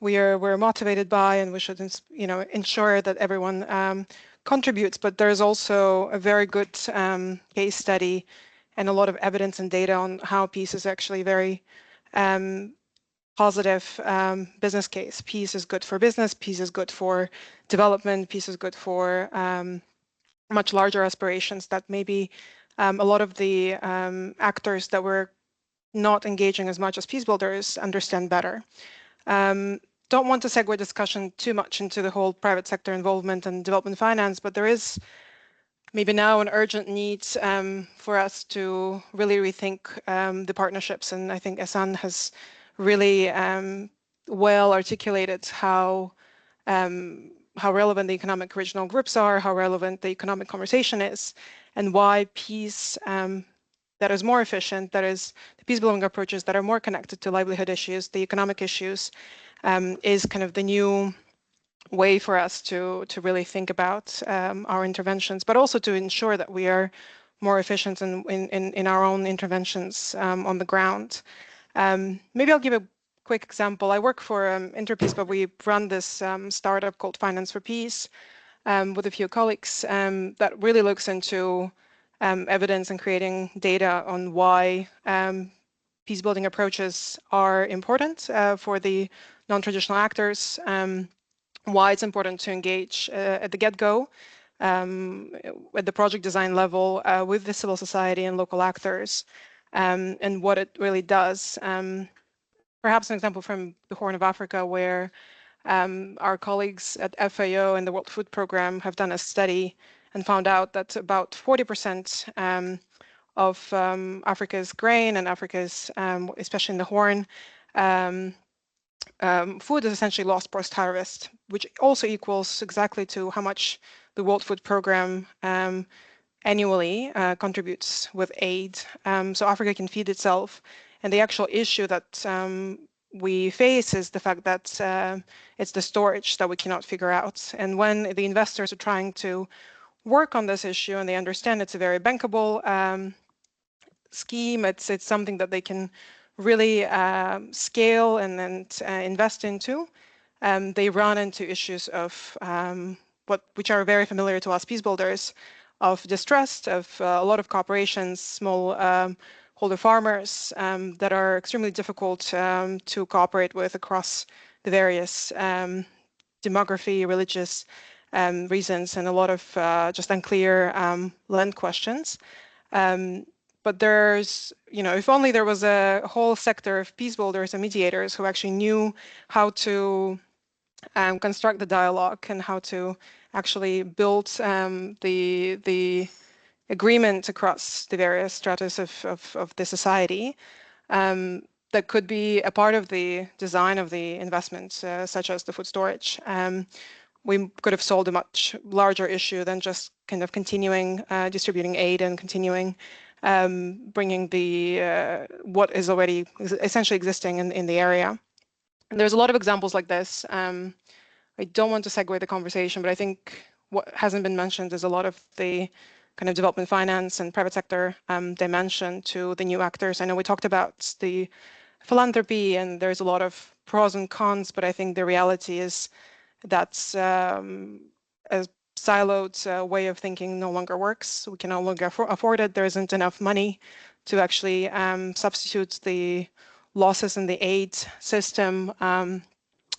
we're motivated by, and we should, ensure that everyone contributes. But there's also a very good case study and a lot of evidence and data on how peace is actually very positive business case. Peace is good for business, peace is good for development, peace is good for much larger aspirations that maybe a lot of the actors that were not engaging as much as peace builders understand better. Don't want to segue discussion too much into the whole private sector involvement and development finance, but there is maybe now an urgent need for us to really rethink the partnerships. And I think Essan has really well articulated how how relevant the economic regional groups are, how relevant the economic conversation is, and why peace that is more efficient, that is the peace-building approaches that are more connected to livelihood issues, the economic issues, is kind of the new way for us to really think about our interventions, but also to ensure that we are more efficient in our own interventions on the ground. Maybe I'll give a quick example. I work for Interpeace, but we run this startup called Finance for Peace with a few colleagues that really looks into evidence and creating data on why peace building approaches are important for the non-traditional actors, why it's important to engage at the get-go at the project design level with the civil society and local actors, and what it really does. Perhaps an example from the Horn of Africa, where our colleagues at FAO and the World Food Programme have done a study and found out that about 40% of Africa's grain and Africa's, especially in the Horn, food is essentially lost post-harvest, which also equals exactly to how much the World Food Programme annually contributes with aid. So Africa can feed itself. And the actual issue that we face is the fact that it's the storage that we cannot figure out. And when the investors are trying to work on this issue and they understand it's a very bankable scheme, it's something that they can really scale and invest into, they run into issues of which are very familiar to us peace builders, of distrust, of a lot of corporations, small holder farmers that are extremely difficult to cooperate with across the various demography, religious reasons, and a lot of just unclear land questions. But there's, if only there was a whole sector of peace builders and mediators who actually knew how to construct the dialogue and how to actually build the agreement across the various stratas of the society, that could be a part of the design of the investments, such as the food storage. We could have solved a much larger issue than just kind of continuing distributing aid and continuing bringing the what is already essentially existing in the area. And there's a lot of examples like this. I don't want to segue the conversation, but I think what hasn't been mentioned is a lot of the kind of development finance and private sector dimension to the new actors. I know we talked about the philanthropy and there's a lot of pros and cons, but I think the reality is that's a siloed way of thinking no longer works. We can no longer afford it. There isn't enough money to actually substitute the losses in the aid system.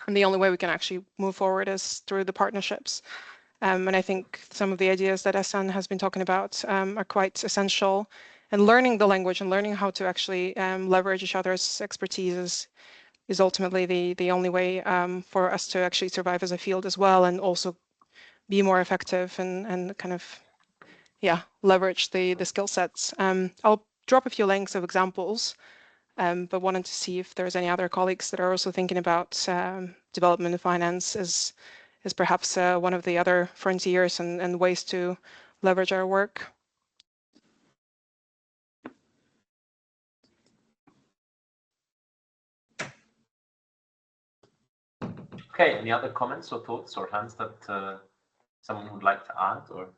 And the only way we can actually move forward is through the partnerships. And I think some of the ideas that Essan has been talking about are quite essential. And learning the language and learning how to actually leverage each other's expertise is ultimately the only way for us to actually survive as a field as well, and also be more effective and kind of, leverage the skill sets. I'll drop a few links of examples, but wanted to see if there's any other colleagues that are also thinking about development and finance as perhaps one of the other frontiers and ways to leverage our work. Okay, any other comments or thoughts or hands that someone would like to add, or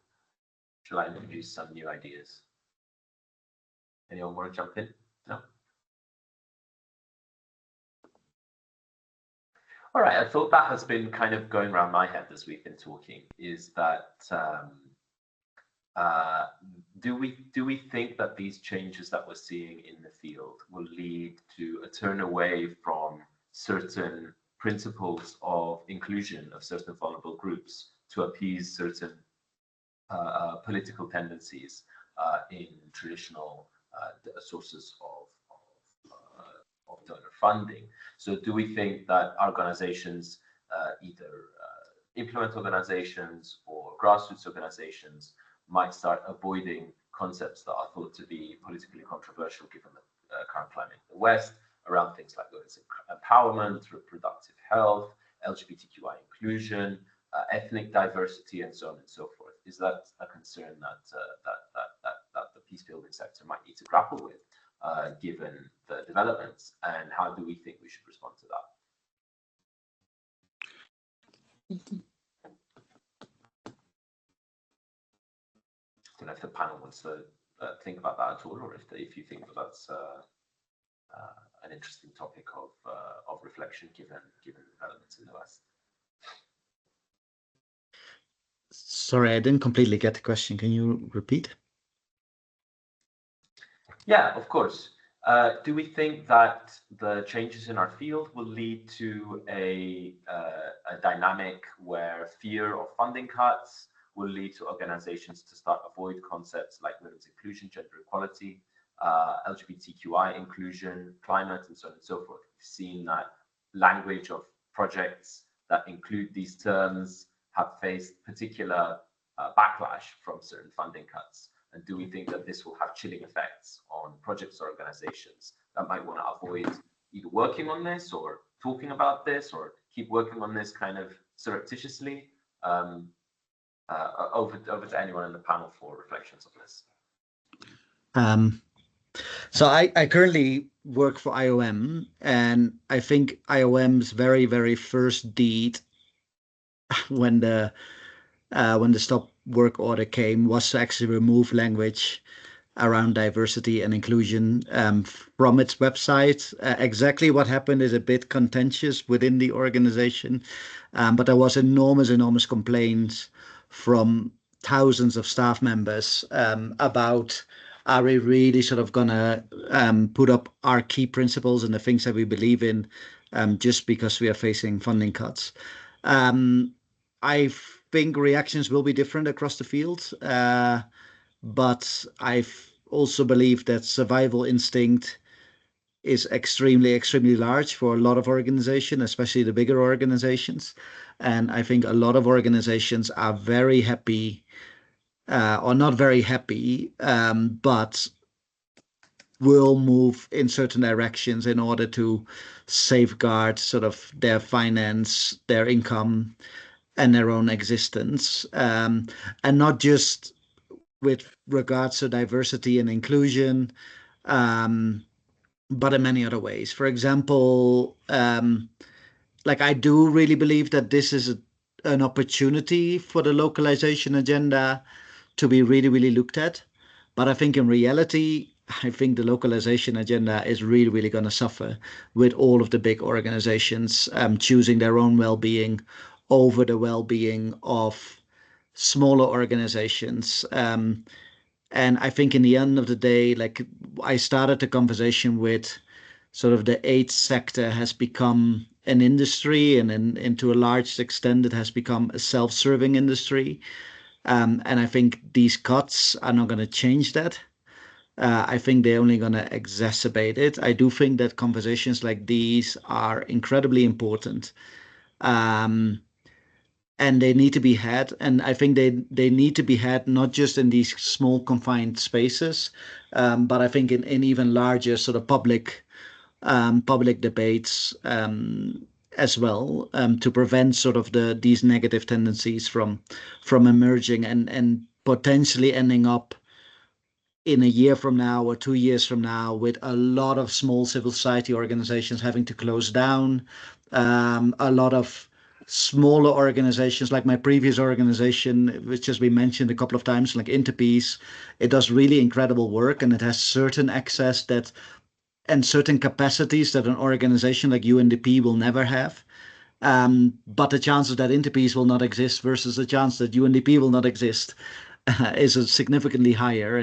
shall I introduce some new ideas? Anyone want to jump in? No? All right, I thought that has been kind of going around my head as we've been talking, is that do we think that these changes that we're seeing in the field will lead to a turn away from certain principles of inclusion of certain vulnerable groups to appease certain political tendencies in traditional sources of donor funding? So do we think that organizations, either implement organizations or grassroots organizations, might start avoiding concepts that are thought to be politically controversial given the current climate in the West, around things like empowerment, reproductive health, LGBTQI inclusion, ethnic diversity, and so on and so forth. Is that a concern that the peace building sector might need to grapple with, given the developments, and how do we think we should respond to that? I don't know if the panel wants to think about that at all, or if you think that that's an interesting topic of reflection given developments in the West. Sorry, I didn't completely get the question. Can you repeat? Yeah, of course. Do we think that the changes in our field will lead to a dynamic where fear of funding cuts will lead to organizations to start avoid concepts like women's inclusion, gender equality, LGBTQI inclusion, climate, and so on and so forth? We've seen that language of projects that include these terms have faced particular backlash from certain funding cuts. And do we think that this will have chilling effects on projects or organizations that might want to avoid either working on this or talking about this or keep working on this kind of surreptitiously? Over to anyone in the panel for reflections on this. So I currently work for IOM, and I think IOM's very, very first deed when the stop work order came was to actually remove language around diversity and inclusion from its website. Exactly what happened is a bit contentious within the organization, but there was enormous complaints from thousands of staff members about, are we really sort of gonna put up our key principles and the things that we believe in just because we are facing funding cuts? I think reactions will be different across the field, but I also believe that survival instinct is extremely large for a lot of organizations, especially the bigger organizations. And I think a lot of organizations are very happy, or not very happy, but will move in certain directions in order to safeguard sort of their finance, their income, and their own existence, and not just with regards to diversity and inclusion, but in many other ways. For example, like I do really believe that this is an opportunity for the localization agenda to be really looked at. But I think in reality, I think the localization agenda is really going to suffer with all of the big organizations choosing their own well-being over the well-being of smaller organizations. And I think in the end of the day, like I started the conversation with sort of the aid sector has become an industry, and to a large extent, it has become a self-serving industry. And I think these cuts are not going to change that. I think they're only going to exacerbate it. I do think that conversations like these are incredibly important. And they need to be had. And I think they need to be had not just in these small confined spaces, but I think in even larger sort of public debates as well, to prevent sort of these negative tendencies from emerging and potentially ending up in a year from now or 2 years from now with a lot of small civil society organizations having to close down, a lot of smaller organizations like my previous organization, which has been mentioned a couple of times, like Interpeace. It does really incredible work, and it has certain access that and certain capacities that an organization like UNDP will never have. But the chances that Interpeace will not exist versus the chance that UNDP will not exist is significantly higher.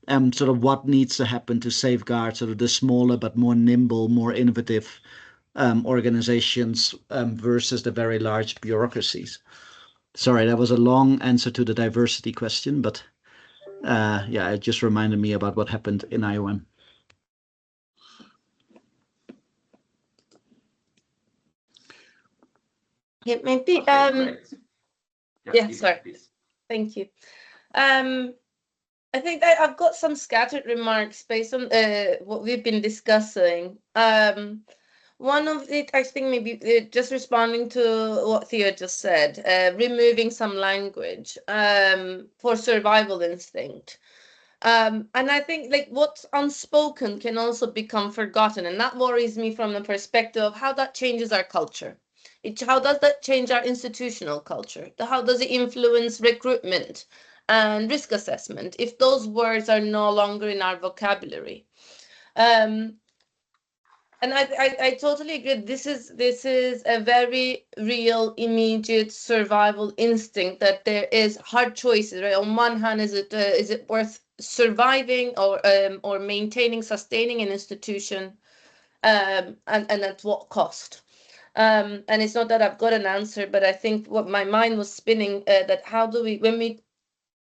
And sort of what needs to happen to safeguard sort of the smaller but more nimble, more innovative organizations versus the very large bureaucracies. Sorry, that was a long answer to the diversity question, but yeah, it just reminded me about what happened in IOM. Yeah, maybe. Yeah, sorry. Please. Thank you. I think that I've got some scattered remarks based on what we've been discussing. One of it, I think, maybe just responding to what Theo just said, removing some language for survival instinct. And I think like what's unspoken can also become forgotten. And that worries me from the perspective of how that changes our culture. How does that change our institutional culture? How does it influence recruitment and risk assessment if those words are no longer in our vocabulary? And I totally agree. This is a very real, immediate survival instinct that there is hard choices. Right? On one hand, is it worth surviving or maintaining, sustaining an institution, and at what cost? And it's not that I've got an answer, but I think what my mind was spinning that how do we, when we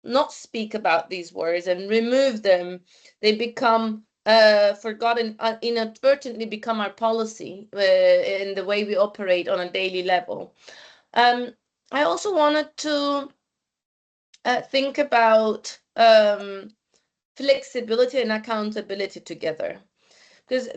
not speak about these words and remove them, they become forgotten, inadvertently become our policy in the way we operate on a daily level. I also wanted to think about flexibility and accountability together, because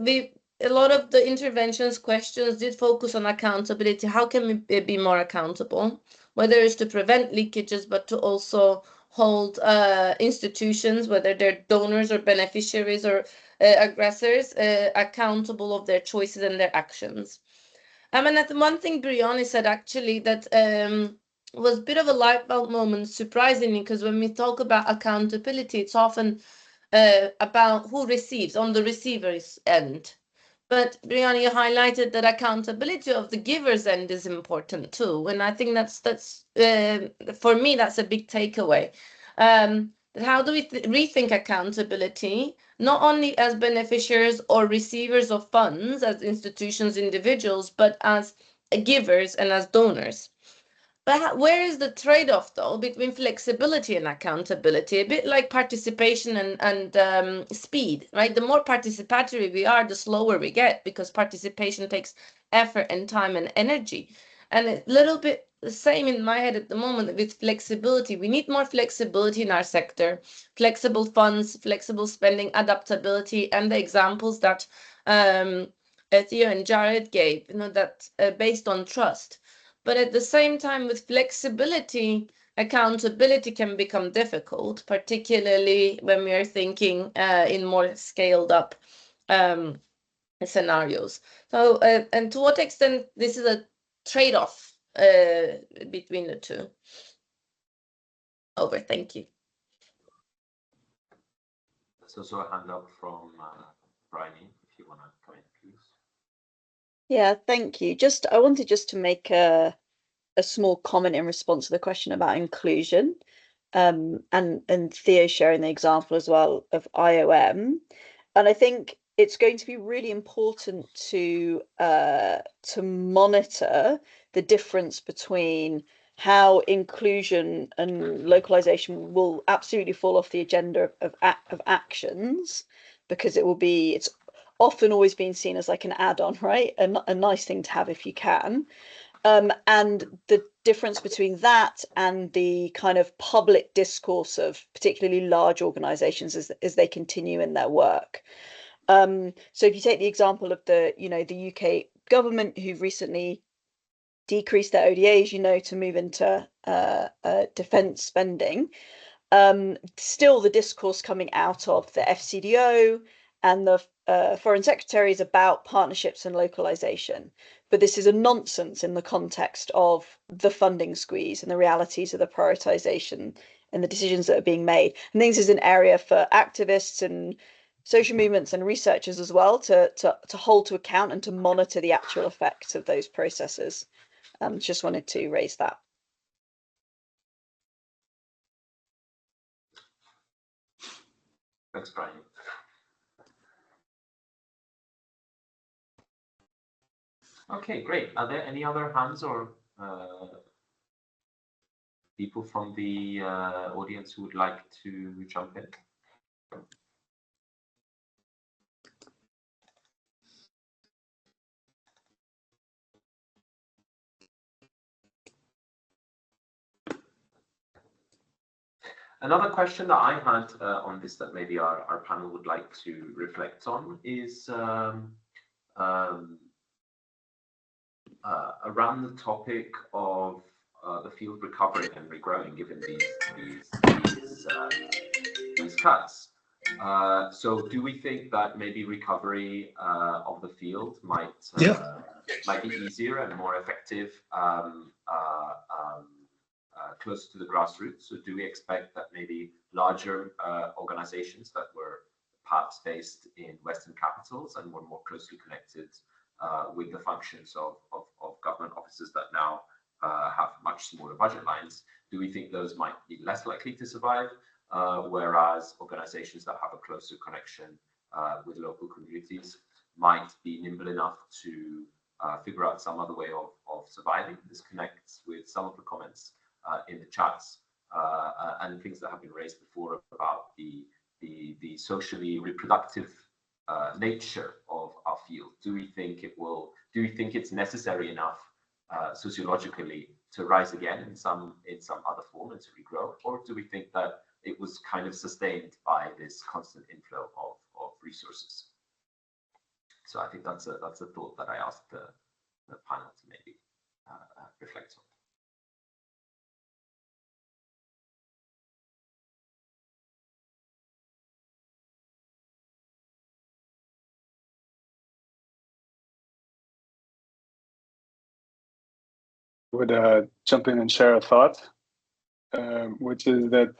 a lot of the interventions questions did focus on accountability. How can we be more accountable, whether it's to prevent leakages, but to also hold institutions, whether they're donors or beneficiaries or aggressors, accountable of their choices and their actions. And that's one thing Brianna said actually that was a bit of a light bulb moment, surprisingly, because when we talk about accountability, it's often about who receives on the receiver's end. But Brianna, you highlighted that accountability of the giver's end is important too, and I think that's for me that's a big takeaway. How do we rethink accountability, not only as beneficiaries or receivers of funds, as institutions, individuals, but as givers and as donors? But where is the trade-off, though, between flexibility and accountability? A bit like participation and speed, right? The more participatory we are, the slower we get, because participation takes effort and time and energy. And a little bit the same in my head at the moment with flexibility. We need more flexibility in our sector, flexible funds, flexible spending, adaptability, and the examples that Theo and Jared gave, that based on trust. But at the same time, with flexibility, accountability can become difficult, particularly when we are thinking in more scaled up scenarios. So, and to what extent this is a trade-off between the two? Over, thank you. There's also a hand up from Bryony, if you want to come in, please. Yeah, thank you. I wanted to make a small comment in response to the question about inclusion, and Theo sharing the example as well of IOM. And I think it's going to be really important to monitor the difference between how inclusion and localization will absolutely fall off the agenda of actions, because it's often always been seen as like an add-on, right? A nice thing to have if you can. And the difference between that and the kind of public discourse of particularly large organizations as they continue in their work. So if you take the example of the UK government, who've recently decreased their ODAs, to move into defense spending, still the discourse coming out of the FCDO and the foreign secretary is about partnerships and localization. But this is a nonsense in the context of the funding squeeze and the realities of the prioritization and the decisions that are being made. And this is an area for activists and social movements and researchers as well to hold to account and to monitor the actual effects of those processes. Just wanted to raise that. Thanks, Brian. Okay, great. Are there any other hands or people from the audience who would like to jump in? Another question that I had on this that maybe our panel would like to reflect on is around the topic of the field recovering and regrowing, given these cuts. So do we think that maybe recovery of the field might be easier and more effective closer to the grassroots? So do we expect that maybe larger organizations that were perhaps based in Western capitals and were more closely connected with the functions of government offices that now have much smaller budget lines, do we think those might be less likely to survive? Whereas organizations that have a closer connection with local communities might be nimble enough to figure out some other way of surviving. This connects with some of the comments in the chats and things that have been raised before about the socially reproductive nature of our field. Do we think it's necessary enough sociologically to rise again in some other form and to regrow, or do we think that it was kind of sustained by this constant inflow of resources? So I think that's a thought that I asked the panel to maybe reflect on. Would jump in and share a thought, which is that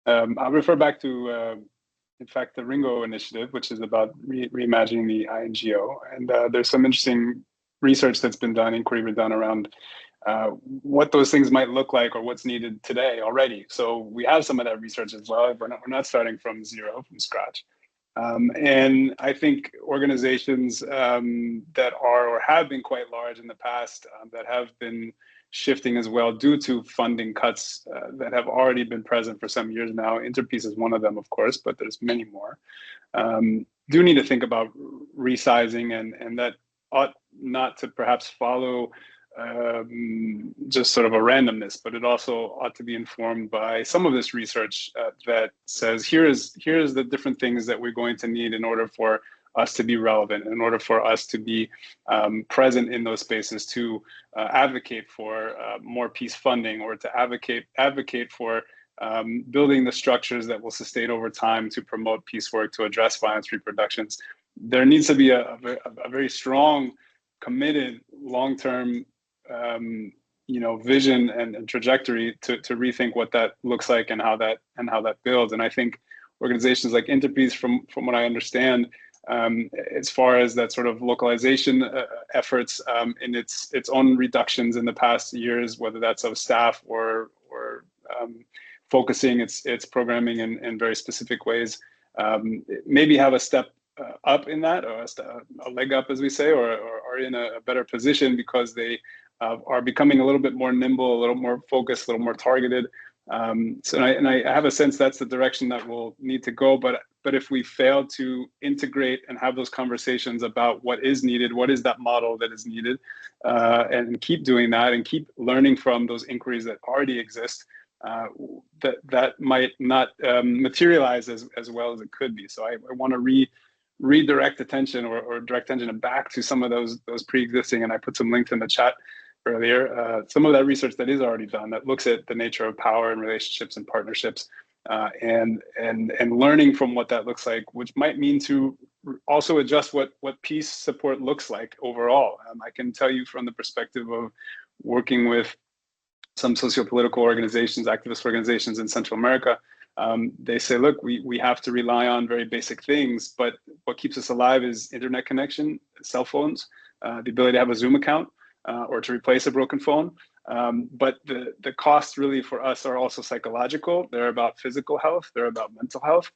I'll refer back to, in fact, the Ringo Initiative, which is about reimagining the INGO. And there's some interesting research that's been done, inquiry been done around what those things might look like or what's needed today already. So we have some of that research as well. We're not starting from zero, from scratch. And I think organizations that are or have been quite large in the past that have been shifting as well due to funding cuts that have already been present for some years now. Interpeace is one of them, of course, but there's many more. Do need to think about resizing, and that ought not to perhaps follow just sort of a randomness, but it also ought to be informed by some of this research that says here's the different things that we're going to need in order for us to be relevant, in order for us to be present in those spaces, to advocate for more peace funding, or to advocate for building the structures that will sustain over time to promote peace work, to address violence reproductions. There needs to be a very strong, committed, long-term vision and trajectory to rethink what that looks like and how that builds. And I think organizations like Interpeace, from what I understand, as far as that sort of localization efforts in its own reductions in the past years, whether that's of staff or focusing its programming in very specific ways, maybe have a step up in that, or a leg up, as we say, or are in a better position because they are becoming a little bit more nimble, a little more focused, a little more targeted. So I have a sense that's the direction that we'll need to go. But if we fail to integrate and have those conversations about what is needed, what is that model that is needed, and keep doing that and keep learning from those inquiries that already exist, that might not materialize as well as it could be. So I want to redirect attention or direct attention back to some of those pre-existing, and I put some links in the chat earlier, some of that research that is already done that looks at the nature of power and relationships and partnerships, and learning from what that looks like, which might mean to also adjust what peace support looks like overall. I can tell you from the perspective of working with some socio-political organizations, activist organizations in Central America, they say, look, we have to rely on very basic things, but what keeps us alive is internet connection, cell phones, the ability to have a Zoom account, or to replace a broken phone. But the costs really for us are also psychological. They're about physical health. They're about mental health.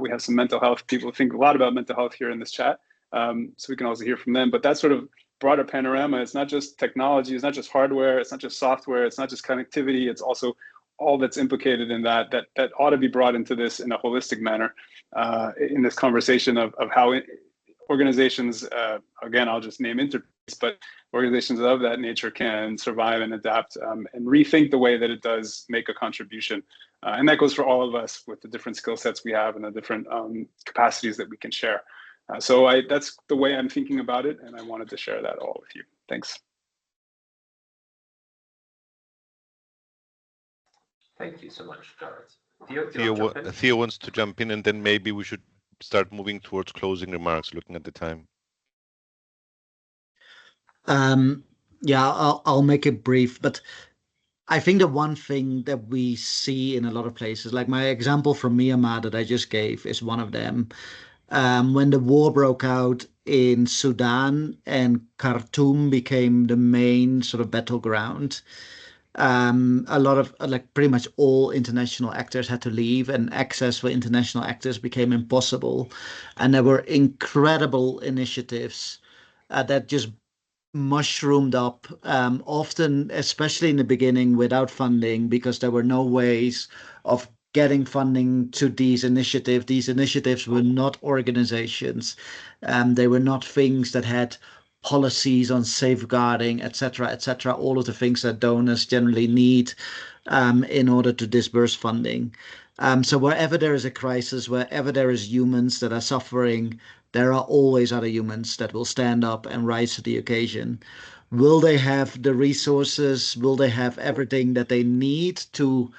We have some mental health people think a lot about mental health here in this chat. So we can also hear from them. But that sort of broader panorama, it's not just technology, it's not just hardware, it's not just software, it's not just connectivity, it's also all that's implicated in that ought to be brought into this in a holistic manner, in this conversation of how organizations, again, I'll just name Interpeace, but organizations of that nature can survive and adapt and rethink the way that it does make a contribution. And that goes for all of us with the different skill sets we have and the different capacities that we can share. So that's the way I'm thinking about it, and I wanted to share that all with you. Thanks. Thank you so much, Jared. Theo, Theo wants to jump in, and then maybe we should start moving towards closing remarks, looking at the time. Yeah, I'll make it brief, but I think the one thing that we see in a lot of places, like my example from Myanmar that I just gave, is one of them. When the war broke out in Sudan and Khartoum became the main sort of battleground, a lot of like pretty much all international actors had to leave, and access for international actors became impossible. And there were incredible initiatives that just mushroomed up, often, especially in the beginning, without funding, because there were no ways of getting funding to these initiatives. These initiatives were not organizations. They were not things that had policies on safeguarding, etc., etc., all of the things that donors generally need in order to disburse funding. So wherever there is a crisis, wherever there is humans that are suffering, there are always other humans that will stand up and rise to the occasion. Will they have the resources? Will they have everything that they need to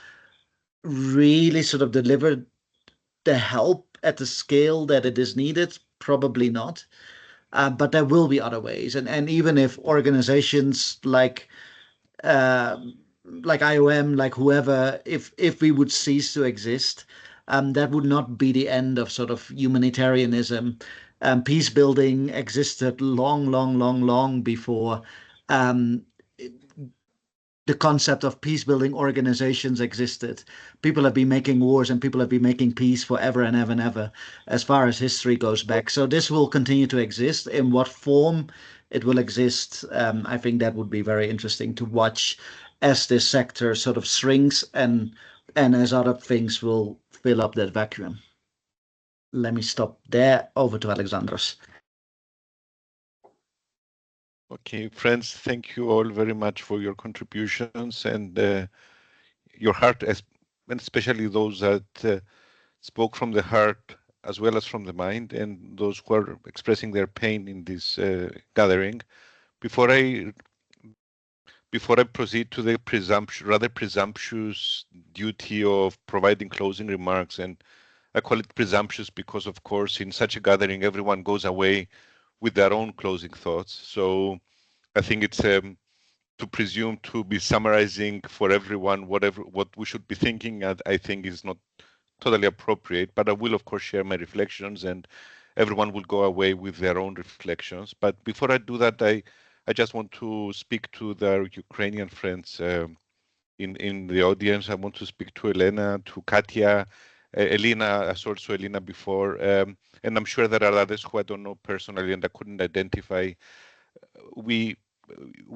really sort of deliver the help at the scale that it is needed? Probably not. But there will be other ways. And even if organizations like IOM, like whoever, if we would cease to exist, that would not be the end of sort of humanitarianism. Peacebuilding existed long before the concept of peacebuilding organizations existed. People have been making wars and people have been making peace forever and ever and ever, as far as history goes back. So this will continue to exist. In what form it will exist, I think that would be very interesting to watch as this sector sort of shrinks and as other things will fill up that vacuum. Let me stop there. Over to Alexandros. Okay, friends, thank you all very much for your contributions and your heart, and especially those that spoke from the heart as well as from the mind, and those who are expressing their pain in this gathering. Before I proceed to the rather presumptuous duty of providing closing remarks, and I call it presumptuous because, of course, in such a gathering, everyone goes away with their own closing thoughts. So I think it's to presume to be summarizing for everyone what we should be thinking, I think is not totally appropriate. But I will, of course, share my reflections, and everyone will go away with their own reflections. But before I do that, I just want to speak to the Ukrainian friends in the audience. I want to speak to Elena, to Katya, Elena, as also Elena before, and I'm sure there are others who I don't know personally and I couldn't identify. We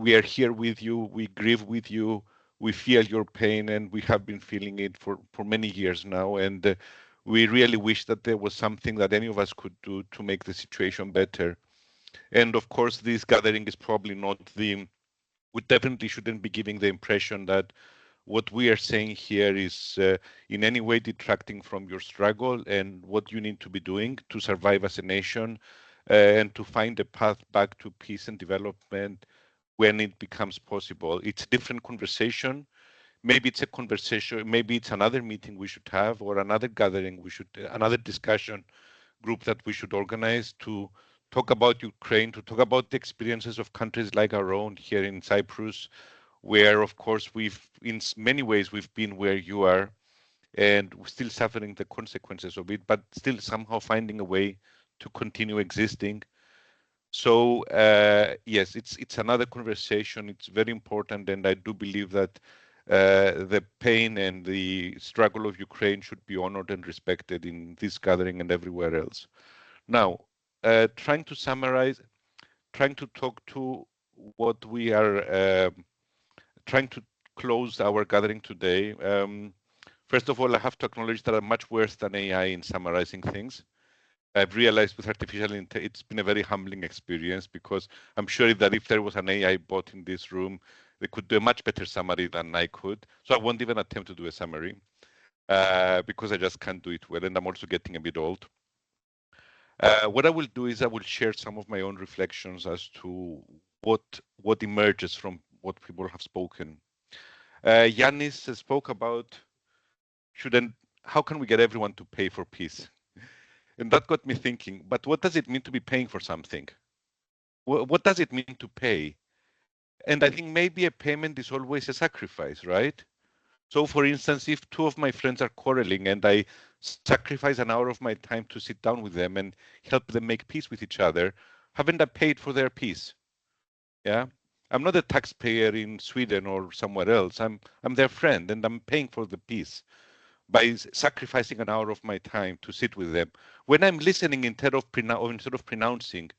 are here with you. We grieve with you. We feel your pain, and we have been feeling it for many years now. And we really wish that there was something that any of us could do to make the situation better. And of course, this gathering is probably not we definitely shouldn't be giving the impression that what we are saying here is in any way detracting from your struggle and what you need to be doing to survive as a nation and to find a path back to peace and development when it becomes possible. It's a different conversation. Maybe it's a conversation, maybe it's another meeting we should have, or another gathering another discussion group that we should organize to talk about Ukraine, to talk about the experiences of countries like our own here in Cyprus, where, of course, in many ways, we've been where you are, and we're still suffering the consequences of it, but still somehow finding a way to continue existing. So, yes, it's another conversation. It's very important, and I do believe that the pain and the struggle of Ukraine should be honored and respected in this gathering and everywhere else. Now, trying to summarize, trying to talk to what we are trying to close our gathering today. First of all, I have to acknowledge that I'm much worse than AI in summarizing things. I've realized with artificial intelligence, it's been a very humbling experience, because I'm sure that if there was an AI bot in this room, they could do a much better summary than I could. So I won't even attempt to do a summary because I just can't do it well, and I'm also getting a bit old. What I will do is I will share some of my own reflections as to what emerges from what people have spoken. Yanis spoke about shouldn't, how can we get everyone to pay for peace? And that got me thinking, but what does it mean to be paying for something? What does it mean to pay? And I think maybe a payment is always a sacrifice, right? So for instance, if two of my friends are quarreling and I sacrifice an hour of my time to sit down with them and help them make peace with each other, haven't I paid for their peace? Yeah. I'm not a taxpayer in Sweden or somewhere else. I'm their friend and I'm paying for the peace by sacrificing an hour of my time to sit with them. When I'm listening instead of pronouncing,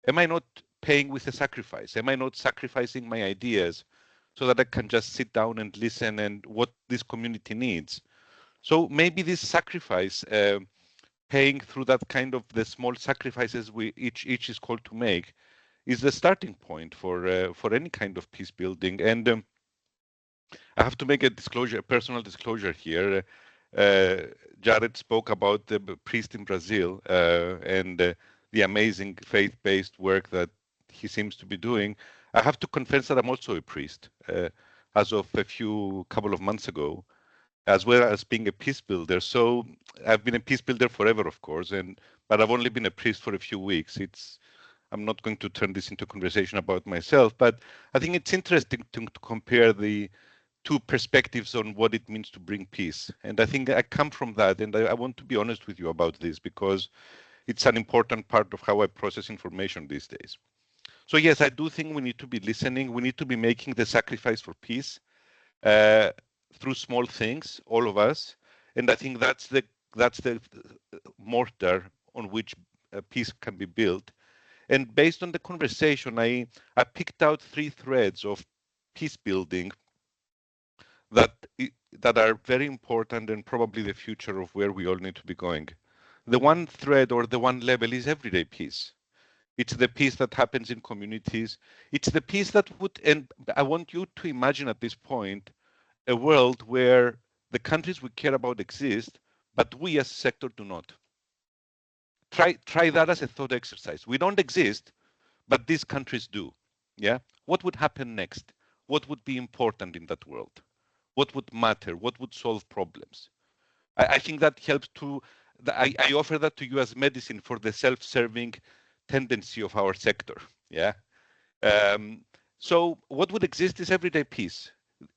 am I not paying with a sacrifice? Am I not sacrificing my ideas so that I can just sit down and listen and what this community needs? So maybe this sacrifice, paying through that kind of the small sacrifices we each is called to make, is the starting point for any kind of peace building. And I have to make a disclosure, a personal disclosure here. Jared spoke about the priest in Brazil and the amazing faith-based work that he seems to be doing. I have to confess that I'm also a priest as of a couple of months ago, as well as being a peace builder. So I've been a peace builder forever, of course, but I've only been a priest for a few weeks. I'm not going to turn this into a conversation about myself, but I think it's interesting to compare the two perspectives on what it means to bring peace. And I think I come from that, and I want to be honest with you about this because it's an important part of how I process information these days. So yes, I do think we need to be listening. We need to be making the sacrifice for peace through small things, all of us. And I think that's the mortar on which peace can be built. And based on the conversation, I picked out 3 threads of peace building that are very important and probably the future of where we all need to be going. The one thread or the one level is everyday peace. It's the peace that happens in communities. It's the peace that and I want you to imagine at this point a world where the countries we care about exist, but we as a sector do not. Try that as a thought exercise. We don't exist, but these countries do. Yeah. What would happen next? What would be important in that world? What would matter? What would solve problems? I think that helps to. I offer that to you as medicine for the self-serving tendency of our sector. Yeah. So what would exist is everyday peace.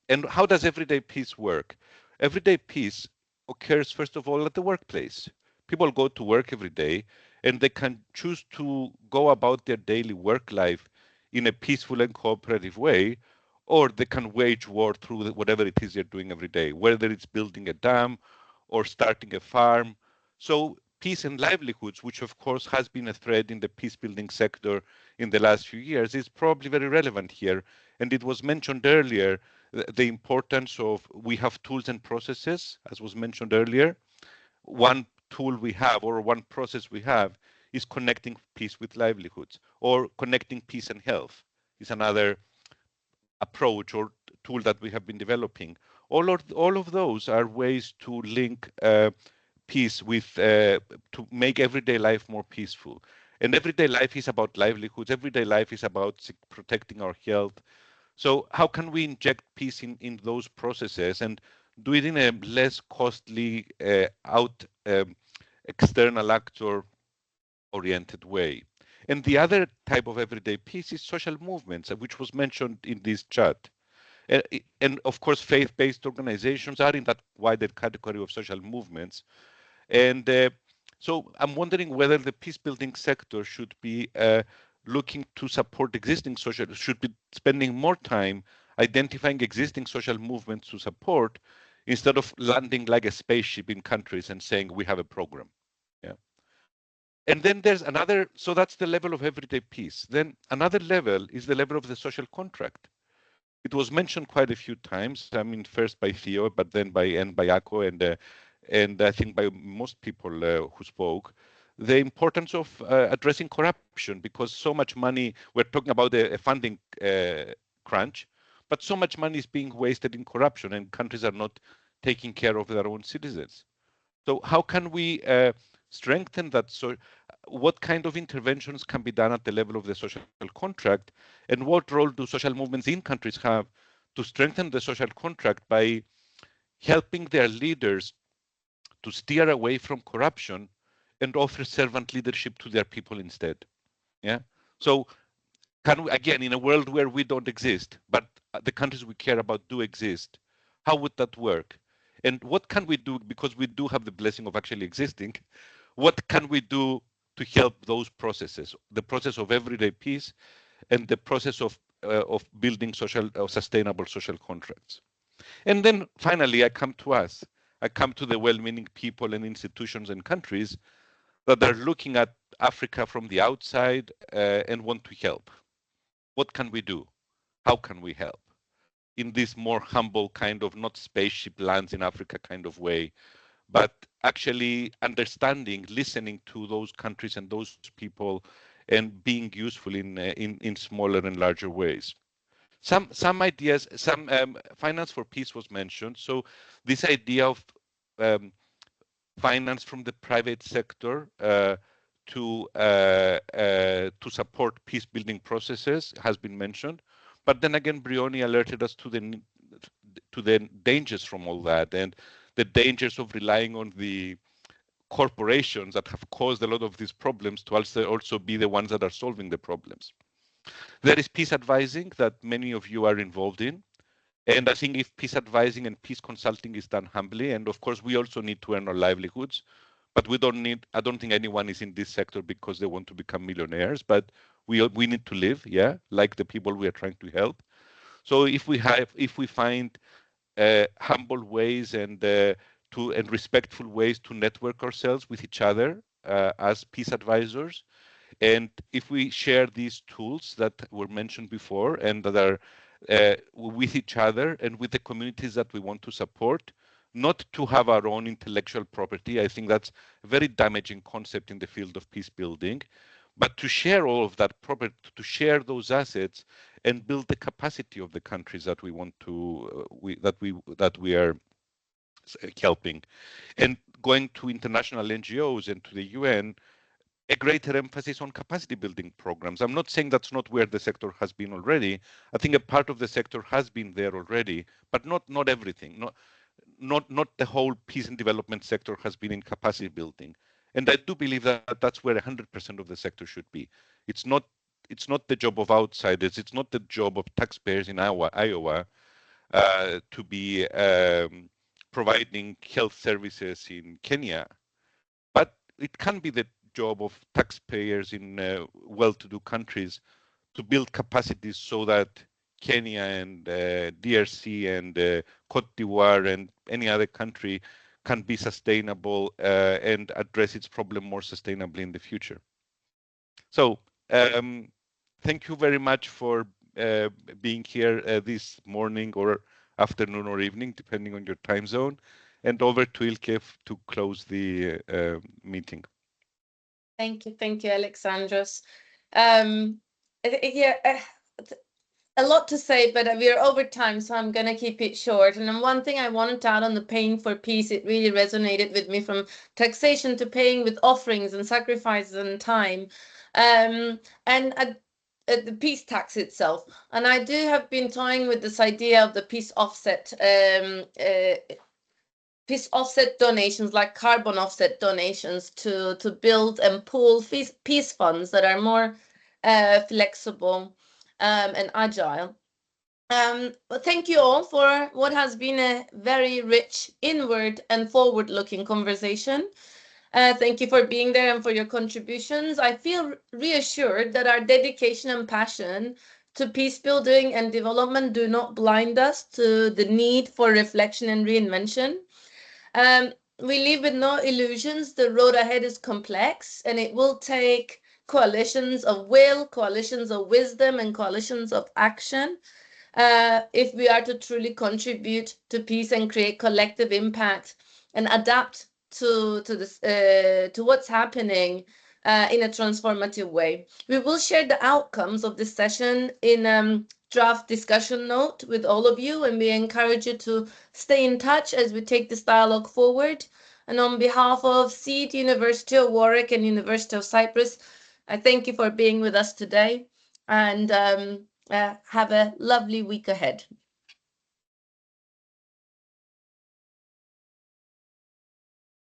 And how does everyday peace work? Everyday peace occurs, first of all, at the workplace. People go to work every day and they can choose to go about their daily work life in a peaceful and cooperative way, or they can wage war through whatever it is they're doing every day, whether it's building a dam or starting a farm. So peace and livelihoods, which of course has been a thread in the peace building sector in the last few years, is probably very relevant here. And it was mentioned earlier, the importance of, we have tools and processes, as was mentioned earlier. One tool we have or one process we have is connecting peace with livelihoods, or connecting peace and health is another approach or tool that we have been developing. All of those are ways to link peace with, to make everyday life more peaceful. And everyday life is about livelihoods. Everyday life is about protecting our health. So how can we inject peace in those processes and do it in a less costly, external actor oriented way? And the other type of everyday peace is social movements, which was mentioned in this chat. And of course, faith-based organizations are in that wider category of social movements. And so I'm wondering whether the peace building sector should be looking to support existing should be spending more time identifying existing social movements to support, instead of landing like a spaceship in countries and saying we have a program. Yeah. And then there's another, so that's the level of everyday peace. Then another level is the level of the social contract. It was mentioned quite a few times. I mean, first by Theo, but then by Ako, and I think by most people who spoke, the importance of addressing corruption, because so much money, we're talking about a funding crunch, but so much money is being wasted in corruption and countries are not taking care of their own citizens. So how can we strengthen that? So what kind of interventions can be done at the level of the social contract, and what role do social movements in countries have to strengthen the social contract by helping their leaders to steer away from corruption and offer servant leadership to their people instead. Yeah. So can we, again, in a world where we don't exist, but the countries we care about do exist, how would that work? And what can we do, because we do have the blessing of actually existing, what can we do to help those processes, the process of everyday peace and the process of building sustainable social contracts? And then finally, I come to us. I come to the well-meaning people and institutions and countries that are looking at Africa from the outside and want to help. What can we do? How can we help? In this more humble kind of, not spaceship lands in Africa kind of way, but actually understanding, listening to those countries and those people, and being useful in smaller and larger ways. Some ideas, finance for peace was mentioned. So this idea of finance from the private sector to support peace building processes has been mentioned. But then again, Brioni alerted us to the dangers from all that, and the dangers of relying on the corporations that have caused a lot of these problems to also be the ones that are solving the problems. There is peace advising that many of you are involved in. And I think if peace advising and peace consulting is done humbly, and of course we also need to earn our livelihoods, but we don't need, I don't think anyone is in this sector because they want to become millionaires, but we need to live, yeah, like the people we are trying to help. So if we find humble ways and respectful ways to network ourselves with each other as peace advisors, and if we share these tools that were mentioned before and that are with each other and with the communities that we want to support, not to have our own intellectual property. I think that's a very damaging concept in the field of peace building, but to share all of that property, to share those assets and build the capacity of the countries that we want to, that we are helping. And going to international NGOs and to the UN, a greater emphasis on capacity building programs. I'm not saying that's not where the sector has been already. I think a part of the sector has been there already, but not everything. Not the whole peace and development sector has been in capacity building. And I do believe that that's where 100% of the sector should be. It's not the job of outsiders. It's not the job of taxpayers in Iowa to be providing health services in Kenya, but it can be the job of taxpayers in well-to-do countries to build capacities so that Kenya and DRC and Cote d'Ivoire and any other country can be sustainable and address its problem more sustainably in the future. So thank you very much for being here this morning or afternoon or evening, depending on your time zone. And over to Ilke to close the meeting. Thank you, Alexandros. Yeah, a lot to say, but we're over time, so I'm going to keep it short. And then one thing I wanted to add on the paying for peace, it really resonated with me, from taxation to paying with offerings and sacrifices and time, and the peace tax itself. And I do have been toying with this idea of the peace offset donations, like carbon offset donations, to build and pool peace funds that are more flexible and agile. But thank you all for what has been a very rich inward and forward-looking conversation. Thank you for being there and for your contributions. I feel reassured that our dedication and passion to peace building and development do not blind us to the need for reflection and reinvention. We live with no illusions. The road ahead is complex, and it will take coalitions of will, coalitions of wisdom, and coalitions of action if we are to truly contribute to peace and create collective impact and adapt to what's happening in a transformative way. We will share the outcomes of this session in draft discussion note with all of you, and we encourage you to stay in touch as we take this dialogue forward. And on behalf of SeeD, University of Warwick and University of Cyprus, I thank you for being with us today, and have a lovely week ahead.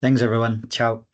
Thanks, everyone. Ciao.